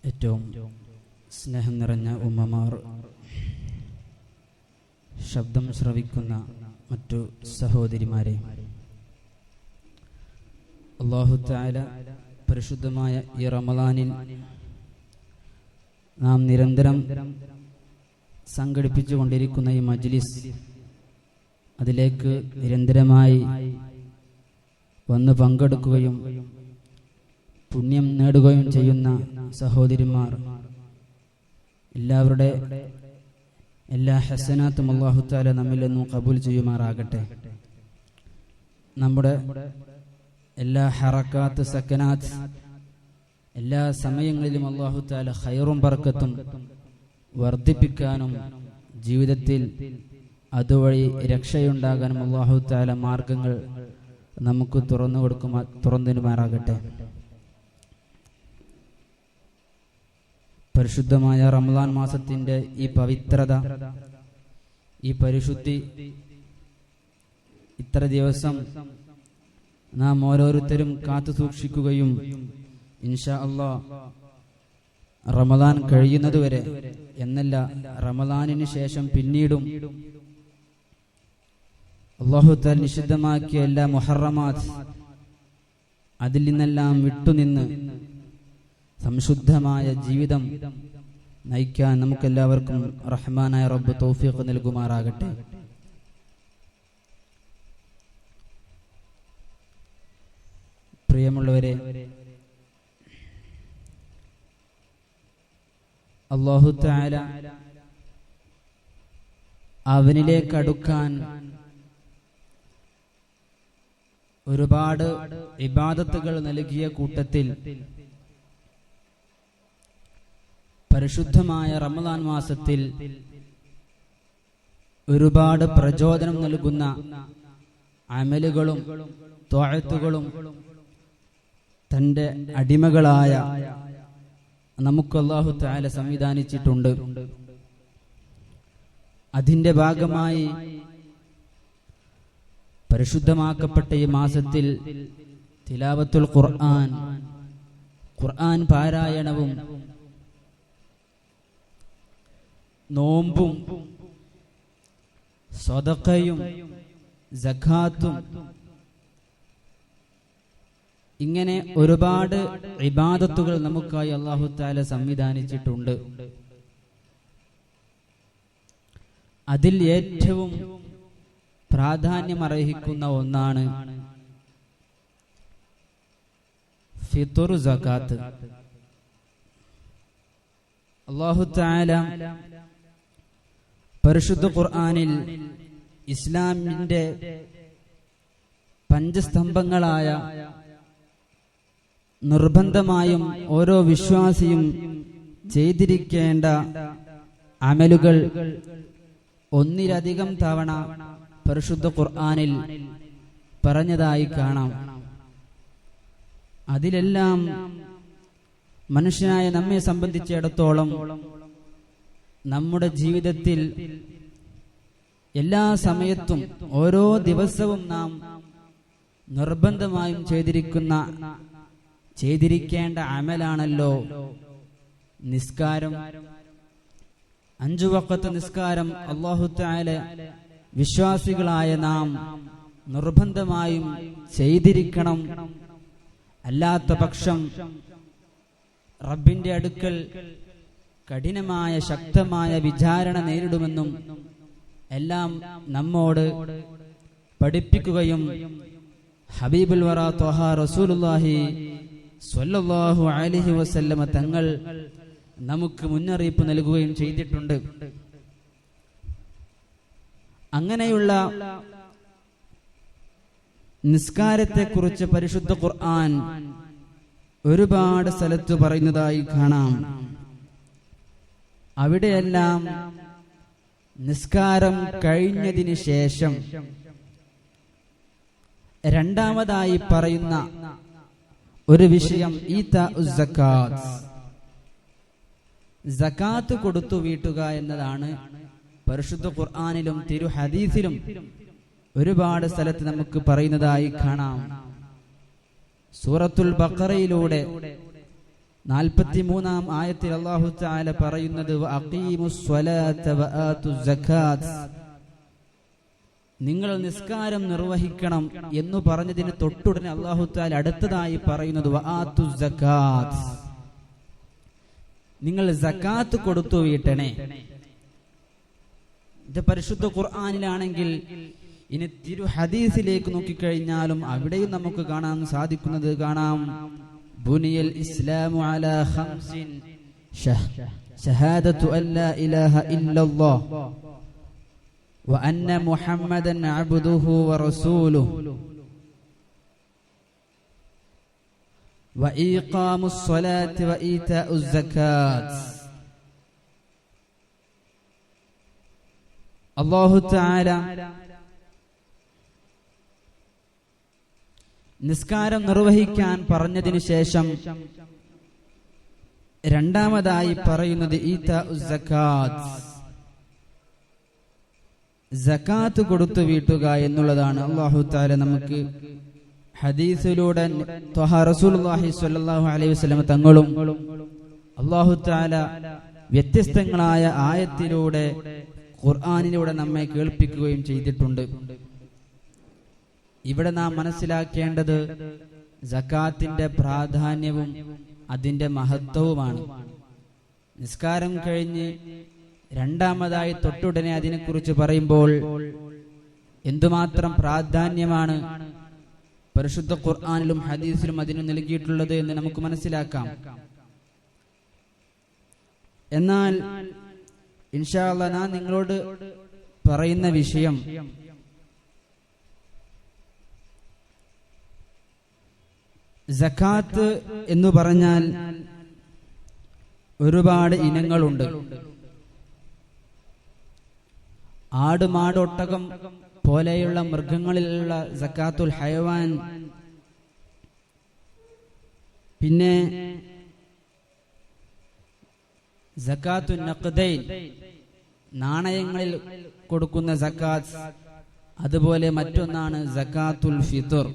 ഏറ്റവും സ്നേഹം നിറഞ്ഞ ഉമ്മമാർ, ശബ്ദം ശ്രവിക്കുന്ന മറ്റു സഹോദരിമാരെ, അല്ലാഹു തആല പരിശുദ്ധമായ ഈ റമളാനിൽ നാം നിരന്തരം സംഘടിപ്പിച്ചുകൊണ്ടിരിക്കുന്ന ഈ മജ്ലിസ്, അതിലേക്ക് നിരന്തരമായി വന്ന് പങ്കെടുക്കുകയും പുണ്യം നേടുകയും ചെയ്യുന്ന സഹോദരിമാർ, എല്ലാവരുടെ എല്ലാ ഹസനാത്തും അല്ലാഹു തആല നമ്മിൽ നിന്നും ഖബൂൽ ചെയ്യുമാറാകട്ടെ. നമ്മുടെ എല്ലാ ഹറക്കാത്ത് സക്കനാത്ത് എല്ലാ സമയങ്ങളിലും അല്ലാഹു തആല ഖൈറും ബർക്കത്തും വർദ്ധിപ്പിക്കാനും ജീവിതത്തിൽ അതുവഴി രക്ഷയുണ്ടാകാനും അല്ലാഹു തആല മാർഗങ്ങൾ നമുക്ക് തുറന്നുമാറാകട്ടെ. പരിശുദ്ധമായ റമളാൻ മാസത്തിന്റെ ഈ പവിത്രത, ഈ പരിശുദ്ധി, ഇത്ര ദിവസം നാം ഓരോരുത്തരും കാത്തു സൂക്ഷിക്കുകയും ഇൻഷാ അല്ലാഹ് റമളാൻ കഴിയുന്നതുവരെ എന്നല്ല, റമളാനിന് ശേഷം പിന്നീടും അല്ലാഹു തആല നിഷിദ്ധമാക്കിയ എല്ലാ മുഹറമാത്ത് അതിൽ നിന്നെല്ലാം വിട്ടുനിന്ന് സംശുദ്ധമായ ജീവിതം നയിക്കാൻ നമുക്കെല്ലാവർക്കും റഹ്മാനായ റബ്ബ് തൗഫീഖ് നൽകുമാറാകട്ടെ. പ്രിയമുള്ളവരെ, അല്ലാഹു തആല അവനിലേക്ക് അടുക്കാൻ ഒരുപാട് ഇബാദത്തുകൾ നൽകിയ കൂട്ടത്തിൽ പരിശുദ്ധമായ റമളാൻ മാസത്തിൽ ഒരുപാട് പ്രചോദനം നൽകുന്ന അമലുകളും ത്വഅത്തുകളും തന്റെ അടിമകളായ നമുക്ക് അല്ലാഹു തആല സംവിധാനിച്ചിട്ടുണ്ട്. അതിന്റെ ഭാഗമായി പരിശുദ്ധമാക്കപ്പെട്ട ഈ മാസത്തിൽ തിലാവത്തുൽ ഖുർആൻ പാരായണവും നോമ്പും സദഖയും സകാത്തും ഇങ്ങനെ ഒരുപാട് ഇബാദത്തുകൾ നമുക്കായി അല്ലാഹു തആല സംവിധാനിച്ചിട്ടുണ്ട്. അതിൽ ഏറ്റവും പ്രാധാന്യമർഹിക്കുന്ന ഒന്നാണ് ഫിത്ർ സകാത്ത്. അല്ലാഹു തആല പരിശുദ്ധ ഖുർആനിൽ ഇസ്ലാമിന്റെ പഞ്ചസ്തംഭങ്ങളായ നിർബന്ധമായും ഓരോ വിശ്വാസിയും ചെയ്തിരിക്കേണ്ട അമലുകൾ ഒന്നിലധികം തവണ പരിശുദ്ധ ഖുർആനിൽ പറഞ്ഞതായി കാണാം. അതിലെല്ലാം മനുഷ്യനായ നമ്മെ സംബന്ധിച്ചിടത്തോളം നമ്മുടെ ജീവിതത്തിൽ എല്ലാ സമയത്തും ഓരോ ദിവസവും നാം നിർബന്ധമായും ചെയ്തിരിക്കേണ്ട അമലാണല്ലോ നിസ്കാരം. 5 വഖത്ത് നിസ്കാരം അല്ലാഹു തആല വിശ്വാസികളായ നാം നിർബന്ധമായും ചെയ്തിരിക്കണം. അല്ലാത്ത പക്ഷം റബ്ബിന്റെ അടുക്കൽ കഠിനമായ ശക്തമായ വിചാരണ നേരിടുമെന്നും എല്ലാം നമ്മോട് പഠിപ്പിക്കുകയും ഹബീബുൽ വറ ത്വഹ റസൂലുള്ളാഹി സ്വല്ലല്ലാഹു അലൈഹി വസല്ലമ തങ്ങൾ നമുക്ക് മുന്നറിയിപ്പ് നൽകുകയും ചെയ്തിട്ടുണ്ട്. അങ്ങനെയുള്ള നിസ്കാരത്തെക്കുറിച്ച് പരിശുദ്ധ ഖുർആൻ ഒരുപാട് സ്ഥലത്ത് പറയുന്നതായി കാണാം. അവിടെയെല്ലാം നിസ്കാരം കഴിഞ്ഞതിന് ശേഷം രണ്ടാമതായി പറയുന്ന ഒരു വിഷയം സകാത്ത് കൊടുത്തു വീട്ടുക എന്നതാണ്. പരിശുദ്ധ ഖുർആനിലും തിരു ഹദീസിലും ഒരുപാട് സ്ഥലത്ത് നമുക്ക് പറയുന്നതായി കാണാം. സൂറത്തുൽ ബഖറയിലൂടെ 43-ാം ആയത്തിൽ അല്ലാഹു തആല പറയുന്നത് വഅഖീമുസ് സ്വലാത വആതുസ് സകാത്ത്, നിങ്ങൾ നിസ്കാരം നിർവഹിക്കണം എന്ന് പറഞ്ഞതിന് തൊട്ടുടനെ അല്ലാഹു തആല അടുത്തതായി പറയുന്നത് വആതുസ് സകാത്ത്, നിങ്ങൾ സകാത്ത് കൊടുത്തു വീട്ടണേ. ഇത് പരിശുദ്ധ ഖുർആനിലാണെങ്കിൽ ഇനി തിരു ഹദീസിലേക്ക് നോക്കിക്കഴിഞ്ഞാലും അവിടെയും നമുക്ക് കാണാൻ സാധിക്കുന്നത് കാണാം. ബുനിയൽ ഇസ്ലാമു അലാ ഖംസിൻ ഷഹാദത്തു അല്ലാ ഇലാഹ ഇല്ലല്ലാഹ് വ അന്ന മുഹമ്മദൻ അബ്ദുഹു വറസൂലുഹു വ ഈഖാമുസ് സ്വലാത്തി വ ഈതാഉസ് സകാത്ത്. അല്ലാഹു തആല നിസ്കാരം നിർവഹിക്കാൻ പറഞ്ഞതിനു ശേഷം രണ്ടാമതായി പറയുന്നത് ഈതാഉസ് സകാത്ത്, സകാത്ത് കൊടുത്തു വീട്ടുക എന്നുള്ളതാണ്. അല്ലാഹു തആല നമുക്ക് ഹദീസിലൂടെ ത്വഹ റസൂലുള്ളാഹി സ്വല്ലല്ലാഹു അലൈഹി വസല്ലം തങ്ങളും അല്ലാഹു തആല വ്യത്യസ്തങ്ങളായ ആയത്തിലൂടെ ഖുർആനിലൂടെ നമ്മെ കേൾപ്പിക്കുകയും ചെയ്തിട്ടുണ്ട്. ഇവിടെ നാം മനസ്സിലാക്കേണ്ടത് സകാത്തിന്റെ പ്രാധാന്യവും അതിന്റെ മഹത്വവുമാണ്. നിസ്കാരം കഴിഞ്ഞ് രണ്ടാമതായി തൊട്ടുടനെ അതിനെക്കുറിച്ച് പറയുമ്പോൾ എന്തുമാത്രം പ്രാധാന്യമാണ് പരിശുദ്ധ ഖുർആനിലും ഹദീസിലും അതിന് നൽകിയിട്ടുള്ളത് എന്ന് നമുക്ക് മനസ്സിലാക്കാം. എന്നാൽ ഇൻഷാ അല്ലാഹ് ഞാൻ നിങ്ങളോട് പറയുന്ന വിഷയം സകാത്ത് എന്ന് പറഞ്ഞാൽ ഒരുപാട് ഇനങ്ങളുണ്ട്. ആട്, മാട്, ഒട്ടകം പോലെയുള്ള മൃഗങ്ങളിലുള്ള സകാത്തുൽ ഹയവാൻ, പിന്നെ സകാത്തുൻ നഖ്ദൈൻ നാണയങ്ങളിൽ കൊടുക്കുന്ന സകാത്ത്, അതുപോലെ മറ്റൊന്നാണ് സകാത്തുൽ ഫിത്ർ.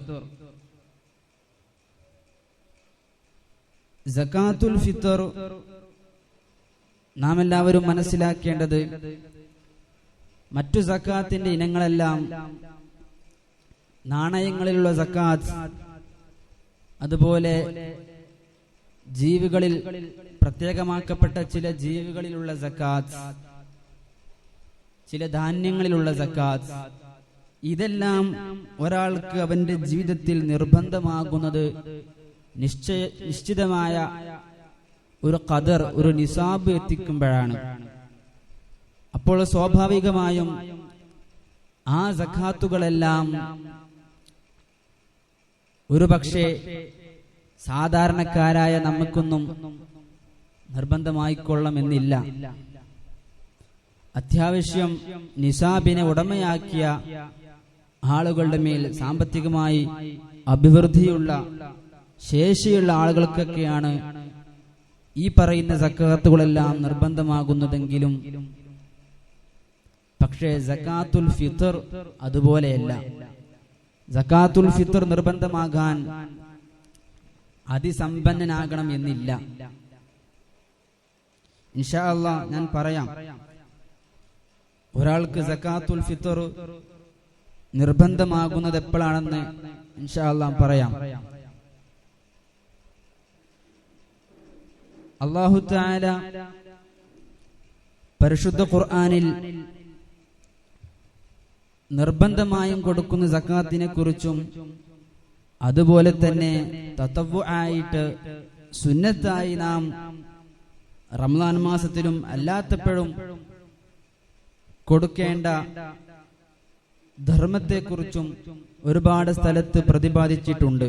സകാത്തുൽ ഫിത്ർ നാം എല്ലാവരും മനസ്സിലാക്കേണ്ടത് മറ്റു സകാത്തിന്റെ ഇനങ്ങളെല്ലാം നാണയങ്ങളിലുള്ള സകാത്ത്, അതുപോലെ ജീവികളിൽ പ്രത്യേകമാക്കപ്പെട്ട ചില ജീവികളിലുള്ള സകാത്ത്, ചില ധാന്യങ്ങളിലുള്ള സകാത്ത്, ഇതെല്ലാം ഒരാൾക്ക് അവന്റെ ജീവിതത്തിൽ നിർബന്ധമാകുന്നത് നിശ്ചിതമായ ഒരു ഖദർ, ഒരു നിസാബ് എത്തിക്കുമ്പോഴാണ്. അപ്പോൾ സ്വാഭാവികമായും ആ സകാത്തുകളെല്ലാം ഒരുപക്ഷെ സാധാരണക്കാരായ നമുക്കൊന്നും നിർബന്ധമായിക്കൊള്ളണമെന്നില്ല. അത്യാവശ്യം നിസാബിനെ ഉടമയാക്കിയ ആളുകളുടെ മേൽ സാമ്പത്തികമായി അഭിവൃദ്ധിയുള്ള ശേഷിയുള്ള ആളുകൾക്കൊക്കെയാണ് ഈ പറയുന്ന സകാത്തുകളെല്ലാം നിർബന്ധമാകുന്നതെങ്കിലും പക്ഷേ സകാത്തുൽ ഫിത്ർ അതുപോലെയല്ല. സകാത്തുൽ ഫിത്ർ നിർബന്ധമാകാൻ അതിസമ്പന്നനാകണം എന്നില്ല. ഇൻഷാ അല്ലാഹ് ഞാൻ പറയാം, ഒരാൾക്ക് സകാത്തുൽ ഫിത്ർ നിർബന്ധമാകുന്നത് എപ്പോഴാണെന്ന് ഇൻഷാ അല്ലാഹ് പറയാം. അല്ലാഹു തആല പരിശുദ്ധ ഖുർആനിൽ നിർബന്ധമായും കൊടുക്കുന്ന സകാത്തിനെ കുറിച്ചും അതുപോലെ തന്നെ തതവ്വുആയിട്ട് സുന്നത്തായി നാം റമളാൻ മാസത്തിലും അല്ലാത്തപ്പോഴും കൊടുക്കേണ്ട ധർമ്മത്തെക്കുറിച്ചും ഒരുപാട് സ്ഥലത്ത് പ്രതിപാദിച്ചിട്ടുണ്ട്.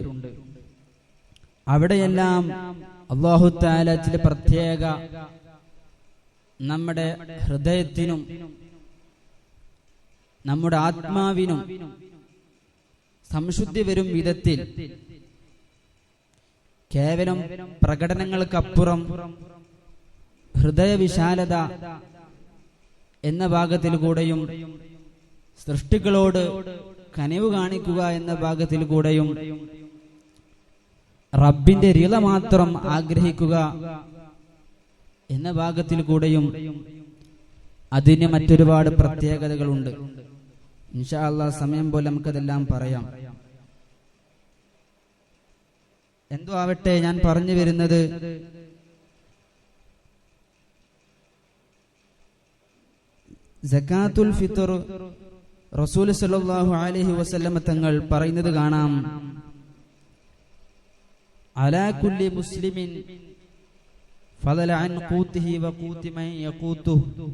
അവിടെയെല്ലാം അല്ലാഹു തആല ചില പ്രത്യേക നമ്മുടെ ഹൃദയത്തിനും നമ്മുടെ ആത്മാവിനും സംശുദ്ധി വരും വിധത്തിൽ കേവലം പ്രകടനങ്ങൾക്കപ്പുറം ഹൃദയവിശാലത എന്ന ഭാഗത്തിൽ കൂടെയും സൃഷ്ടികളോട് കനിവ് കാണിക്കുക എന്ന ഭാഗത്തിൽ കൂടെയും റബ്ബിന്റെ റിള മാത്രം ആഗ്രഹിക്കുക എന്ന ഭാഗത്തിൽ കൂടെയും അതിന് മറ്റൊരുപാട് പ്രത്യേകതകളുണ്ട്. ഇൻഷാ അല്ലാഹ് സമയം പോലെ നമുക്കതെല്ലാം പറയാം. എന്തോ ആവട്ടെ, ഞാൻ പറഞ്ഞു വരുന്നത് സകാത്തുൽ ഫിത്ർ റസൂൽ സല്ലല്ലാഹു അലൈഹി വസല്ലം തങ്ങൾ പറയുന്നത് കാണാം, അലാ കുല്ലി മുസ്ലിമിൻ ഫളല അൻ ഖൂതിഹി വ ഖൂതി മൻ യഖൂതുഹു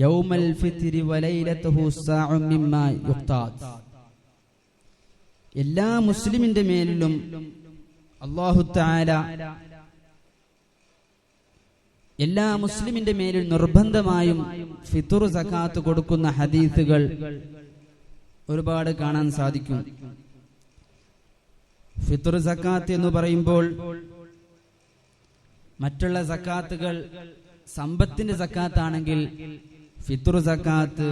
യൗമൽ ഫിത്രി വ ലൈലതുഹു സാഉ മിമ്മാ യുഖ്താദ്. എല്ലാ മുസ്ലിമിന്റെ മേലിലും അല്ലാഹു തആല എല്ലാ മുസ്ലിമിന്റെ മേലിൽ നിർബന്ധമായും ഫിത്ർ സകാത്ത് കൊടുക്കുന്ന ഹദീസുകൾ ഒരുപാട് കാണാൻ സാധിക്കും. ഫിത്ർ സകാത്ത് എന്ന് പറയുമ്പോൾ മറ്റുള്ള സകാത്തുകൾ സമ്പത്തിന്റെ സകാത്താണെങ്കിൽ ഫിത്ർ സകാത്ത്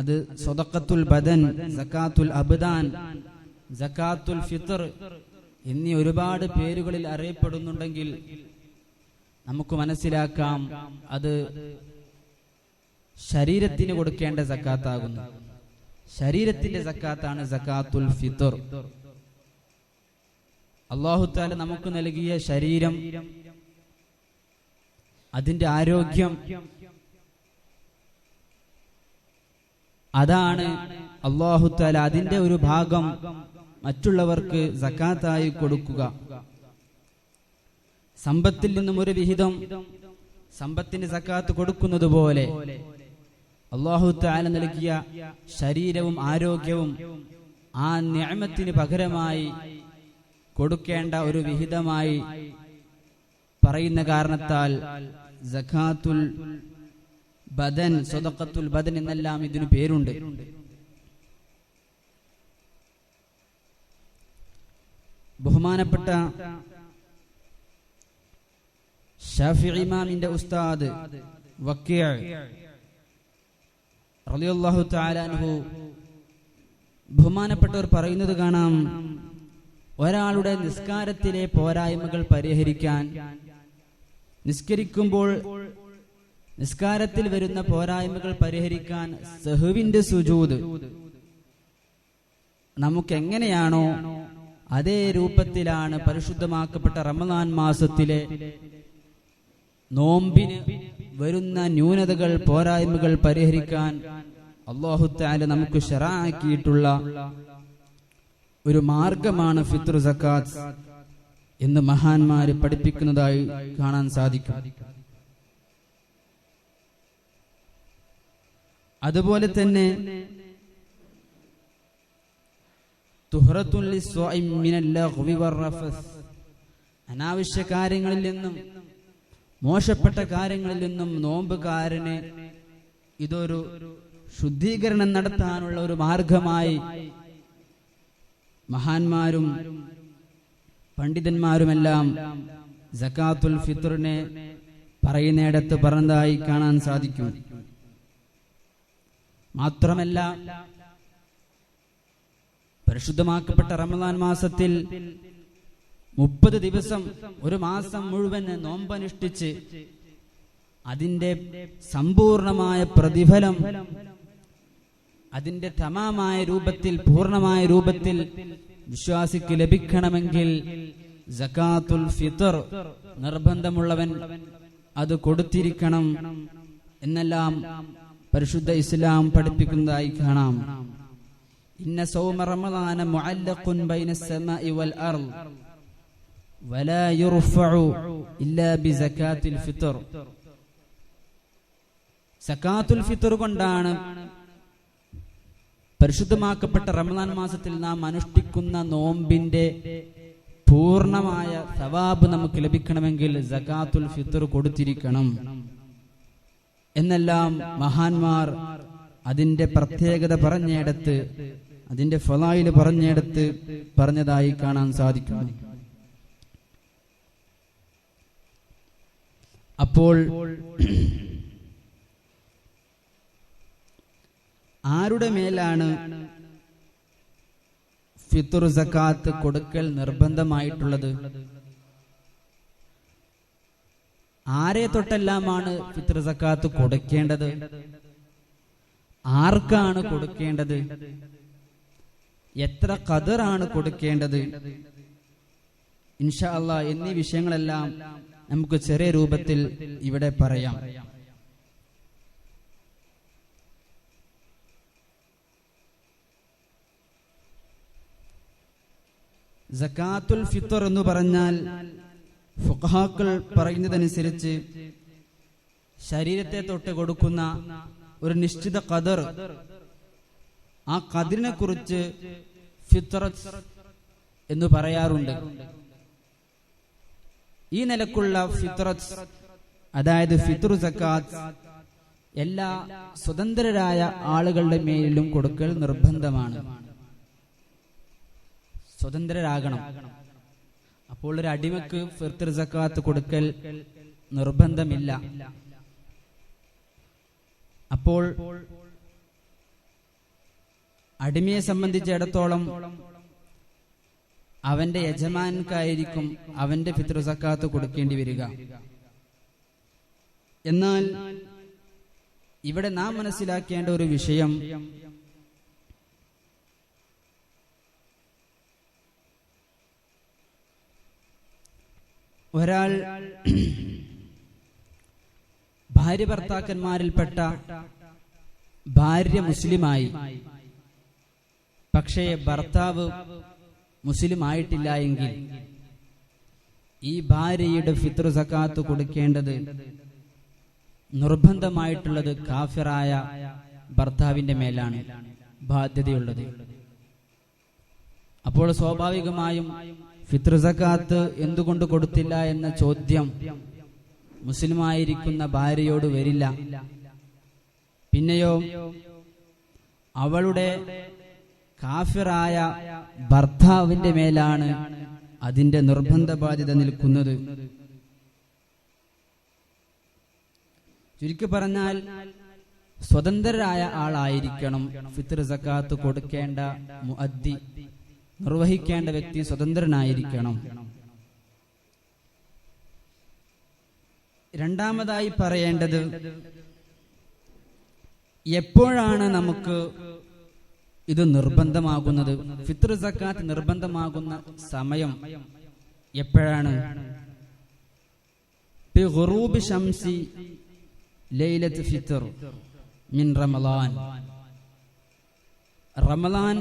അത് സദഖത്തുൽ ബദൻ, സകാത്തുൽ അബ്ദാൻ, സകാത്തുൽ ഫിത്ർ എന്നീ ഒരുപാട് പേരുകളിൽ അറിയപ്പെടുന്നുണ്ടെങ്കിൽ നമുക്ക് മനസ്സിലാക്കാം അത് ശരീരത്തിന് കൊടുക്കേണ്ട സക്കാത്താകുന്നു. ശരീരത്തിന്റെ സക്കാത്താണ് സക്കാത്തുൽ ഫിത്ർ. അല്ലാഹു തആല നമുക്ക് നൽകിയ ശരീരം, അതിന്റെ ആരോഗ്യം, അതാണ് അല്ലാഹു തആല അതിന്റെ ഒരു ഭാഗം മറ്റുള്ളവർക്ക് സക്കാത്തായി കൊടുക്കുക. സമ്പത്തിൽ നിന്നും ഒരു വിഹിതം സമ്പത്തിന് സക്കാത്ത് കൊടുക്കുന്നത് പോലെ അല്ലാഹു തആല നൽകിയ ശരീരവും ആരോഗ്യവും ആ നിഅമത്തിന് പകരമായി കൊടുക്കേണ്ട ഒരു വിഹിതമായി പറയുന്ന കാരണത്താൽ സകാത്തുൽ ബദൻ, സദഖത്തുൽ ബദൻ എന്നെല്ലാം ഇതിനു പേരുണ്ട്. ബഹുമാനപ്പെട്ട ശാഫിഈ ഇമാമിന്റെ ഉസ്താദ് വക്കീഅ റളിയല്ലാഹു തആല അൻഹു ബഹുമാനപ്പെട്ടവർ പറയുന്നത് കാണാം, ഒരാളുടെ നിസ്കാരത്തിലെ പോരായ്മകൾ പരിഹരിക്കാൻ, നിസ്കരിക്കുമ്പോൾ നിസ്കാരത്തിൽ വരുന്ന പോരായ്മകൾ പരിഹരിക്കാൻ സഹ്വിന്റെ സുജൂദ് നമുക്ക് എങ്ങനെയാണോ അതേ രൂപത്തിലാണ് പരിശുദ്ധമാക്കപ്പെട്ട റമദാൻ മാസത്തിലെ നോമ്പിന് വരുന്ന ന്യൂനതകൾ, പോരായ്മകൾ പരിഹരിക്കാൻ അല്ലാഹു തആല നമുക്ക് ശറഅാക്കിയിട്ടുള്ള ഒരു മാർഗമാണ് ഫിത്ർ സക്കാത്ത് എന്ന് മഹാന്മാര് പഠിപ്പിക്കുന്നതായി കാണാൻ സാധിക്കും. അതുപോലെ തന്നെ തുഹ്റത്തുൻ ലിസ്വാഇം മിനൽ ലഗ്വി വറഫസ്, അനാവശ്യ കാര്യങ്ങളിൽ നിന്നും മോശപ്പെട്ട കാര്യങ്ങളിൽ നിന്നും നോമ്പുകാരന് ഇതൊരു ശുദ്ധീകരണം നടത്താനുള്ള ഒരു മാർഗമായി മഹാന്മാരും പണ്ഡിതന്മാരുമെല്ലാം സകാത്തുൽ ഫിത്റിനെ പറയുന്നിടത്ത് പറഞ്ഞതായി കാണാൻ സാധിക്കും. മാത്രമല്ല, പരിശുദ്ധമാക്കപ്പെട്ട റമദാൻ മാസത്തിൽ 30 ദിവസം, ഒരു മാസം മുഴുവൻ നോമ്പനുഷ്ഠിച്ച് അതിന്റെ സമ്പൂർണമായ പ്രതിഫലം, അതിന്റെ തമാമായ രൂപത്തിൽ, പൂർണ്ണമായ രൂപത്തിൽ വിശ്വാസിക്ക് ലഭിക്കണമെങ്കിൽ സകാത്തുൽ ഫിത്ർ നിർബന്ധമുള്ളവൻ അത് കൊടുത്തിരിക്കണം എന്നെല്ലാം പരിശുദ്ധ ഇസ്ലാം പഠിപ്പിക്കുന്നതായി കാണാം. ഇന്ന സൗമ റമദാന മുഅല്ലഖുൻ ബൈന അസ്സമാഇ വൽ അർള് വലാ യുർഫഉ ഇല്ലാ ബിസകാത്തിൽ ഫിത്ർ. സകാത്തുൽ ഫിത്ർ കൊണ്ടാണ് പരിശുദ്ധമാക്കപ്പെട്ട റമദാൻ മാസത്തിൽ നാം അനുഷ്ഠിക്കുന്ന നോമ്പിന്റെ പൂർണ്ണമായ സവാബ് നമുക്ക് ലഭിക്കണമെങ്കിൽ സകാത്തുൽ ഫിത്ർ കൊടുത്തിരിക്കണം എന്നെല്ലാം മഹാന്മാർ അതിന്റെ പ്രത്യേകത പറഞ്ഞിടത്ത്, അതിന്റെ ഫളായില് പറഞ്ഞിടത്ത് പറഞ്ഞതായി കാണാൻ സാധിക്കുന്നു. അപ്പോൾ ആരുടെ മേലാണ് ഫിത്ർ സക്കാത്ത് കൊടുക്കൽ നിർബന്ധമായിട്ടുള്ളത്? ആരെ തൊട്ടെല്ലാമാണ് ഫിത്ർ സക്കാത്ത് കൊടുക്കേണ്ടത്? ആർക്കാണ് കൊടുക്കേണ്ടത്? എത്ര ഖദറാണ് കൊടുക്കേണ്ടത്? ഇൻഷാ അല്ലാഹ് എന്നീ വിഷയങ്ങളെല്ലാം നമുക്ക് ചെറിയ രൂപത്തിൽ ഇവിടെ പറയാം. സക്കാത്തുൽ ഫിത്ർ എന്ന് പറഞ്ഞാൽ ഫുഖഹാക്കൾ പറയുന്നതനുസരിച്ച് ശരീരത്തെ തൊട്ട് കൊടുക്കുന്ന ഒരു നിശ്ചിത ഖദർ, ആ ഖദറിനെ കുറിച്ച് ഫിത്രത്ത് എന്ന് പറയാറുണ്ട്. ഈ നിലക്കുള്ള ഫിത്രത്ത്, അതായത് ഫിത്ർ സക്കാത്ത്, എല്ലാ സ്വതന്ത്രരായ ആളുകളുടെ മേലിലും കൊടുക്കൽ നിർബന്ധമാണ്. സ്വതന്ത്രരാകണം. അപ്പോൾ ഒരു അടിമക്ക് ഫിത്ർ സക്കാത്ത് കൊടുക്കൽ നിർബന്ധമില്ല. അപ്പോൾ അടിമയെ സംബന്ധിച്ചിടത്തോളം അവന്റെ യജമാനക്കായിരിക്കും അവന്റെ ഫിത്ർ സക്കാത്ത് കൊടുക്കേണ്ടി വരിക. എന്നാൽ ഇവിടെ നാം മനസ്സിലാക്കേണ്ട ഒരു വിഷയം, ഒരാൾ ഭാര്യ ഭർത്താക്കന്മാരിൽപ്പെട്ട ഭാര്യ മുസ്ലിമായി, പക്ഷേ ഭർത്താവ് മുസ്ലിം ആയിട്ടില്ല എങ്കിൽ ഈ ഭാര്യയുടെ ഫിത്ർ സക്കാത്ത് കൊടുക്കേണ്ടത് നിർബന്ധമായിട്ടുള്ളത് കാഫിറായ ഭർത്താവിന്റെ മേലാണ് ബാധ്യതയുള്ളത്. അപ്പോൾ സ്വാഭാവികമായും ഫിത്ർ സക്കാത്ത് എന്തുകൊണ്ട് കൊടുത്തില്ല എന്ന ചോദ്യം മുസ്ലിമായിരിക്കുന്ന ഭാര്യയോട് വരില്ല. പിന്നെയോ അവളുടെ കാഫിറായ ഭർത്താവിന്റെ മേലാണ് അതിന്റെ നിർബന്ധ ബാധ്യത നിൽക്കുന്നത്. ചുരുക്കി പറഞ്ഞാൽ സ്വതന്ത്രരായ ആളായിരിക്കണം ഫിത്ർ സക്കാത്ത് കൊടുക്കേണ്ട മുഅദ്ദി, നിർവഹിക്കേണ്ട വ്യക്തി സ്വതന്ത്രനായിരിക്കണം. രണ്ടാമതായി പറയേണ്ടത്, എപ്പോഴാണ് നമുക്ക് ഇത് നിർബന്ധമാകുന്നത്? ഫിത്ർ സക്കാത്ത് നിർബന്ധമാകുന്ന സമയം എപ്പോഴാണ്? ബി ഖുറൂബി ശംസി ലൈലത്ത് ഫിത്ർ മിൻ റമളാൻ. റമളാൻ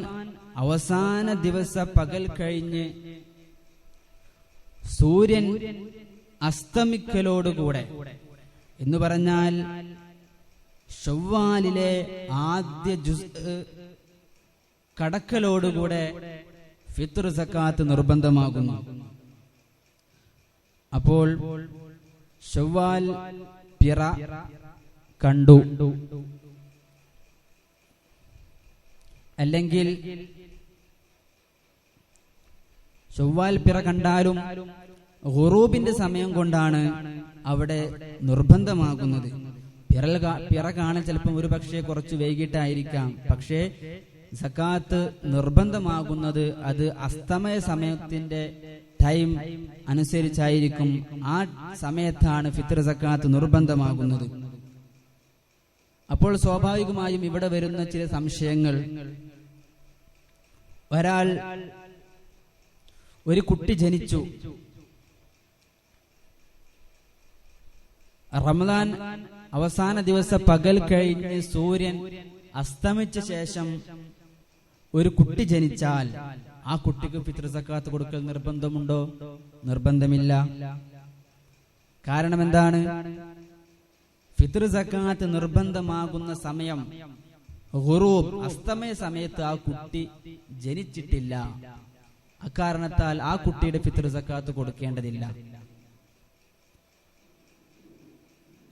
അവസാന ദിവസ പകൽ കഴിഞ്ഞ് സൂര്യൻ അസ്തമിക്കലോടുകൂടെ, എന്ന് പറഞ്ഞാൽ ശവ്വാലിലെ ആദ്യ ജുസ് കടക്കലോടുകൂടെ ഫിത്ർ സക്കാത്ത് നിർബന്ധമാകുന്നു. അപ്പോൾ ശവ്വാൽ പിറ കണ്ടു, അല്ലെങ്കിൽ ശവ്വാൽ പിറ കണ്ടാലും ഖുറൂബിന്റെ സമയം കൊണ്ടാണ് അവിടെ നിർബന്ധമാകുന്നത്. പിറ കാണാൻ ചിലപ്പം ഒരു പക്ഷേ കുറച്ച് വൈകിട്ടായിരിക്കാം, പക്ഷേ സക്കാത്ത് നിർബന്ധമാകുന്നത് അത് അസ്തമയ സമയത്തിന്റെ ടൈം അനുസരിച്ചായിരിക്കും. ആ സമയത്താണ് ഫിത്ർ സക്കാത്ത് നിർബന്ധമാകുന്നത്. അപ്പോൾ സ്വാഭാവികമായും ഇവിടെ വരുന്ന ചില സംശയങ്ങൾ, ഒരു കുട്ടി ജനിച്ചു, റമദാൻ അവസാന ദിവസ പകൽ കഴിഞ്ഞ് സൂര്യൻ അസ്തമിച്ച ശേഷം ഒരു കുട്ടി ജനിച്ചാൽ ആ കുട്ടിക്ക് ഫിത്ർ സക്കാത്ത് കൊടുക്കൽ നിർബന്ധമുണ്ടോ? നിർബന്ധമില്ല. കാരണം എന്താണ്? ഫിത്ർ സക്കാത്ത് നിർബന്ധമാകുന്ന സമയം ഖുറൂബ്, അസ്തമയ സമയത്ത് ആ കുട്ടി ജനിച്ചിട്ടില്ല. അക്കാരണത്താൽ ആ കുട്ടിയുടെ ഫിത്ർ സക്കാത്ത് കൊടുക്കേണ്ടതില്ല.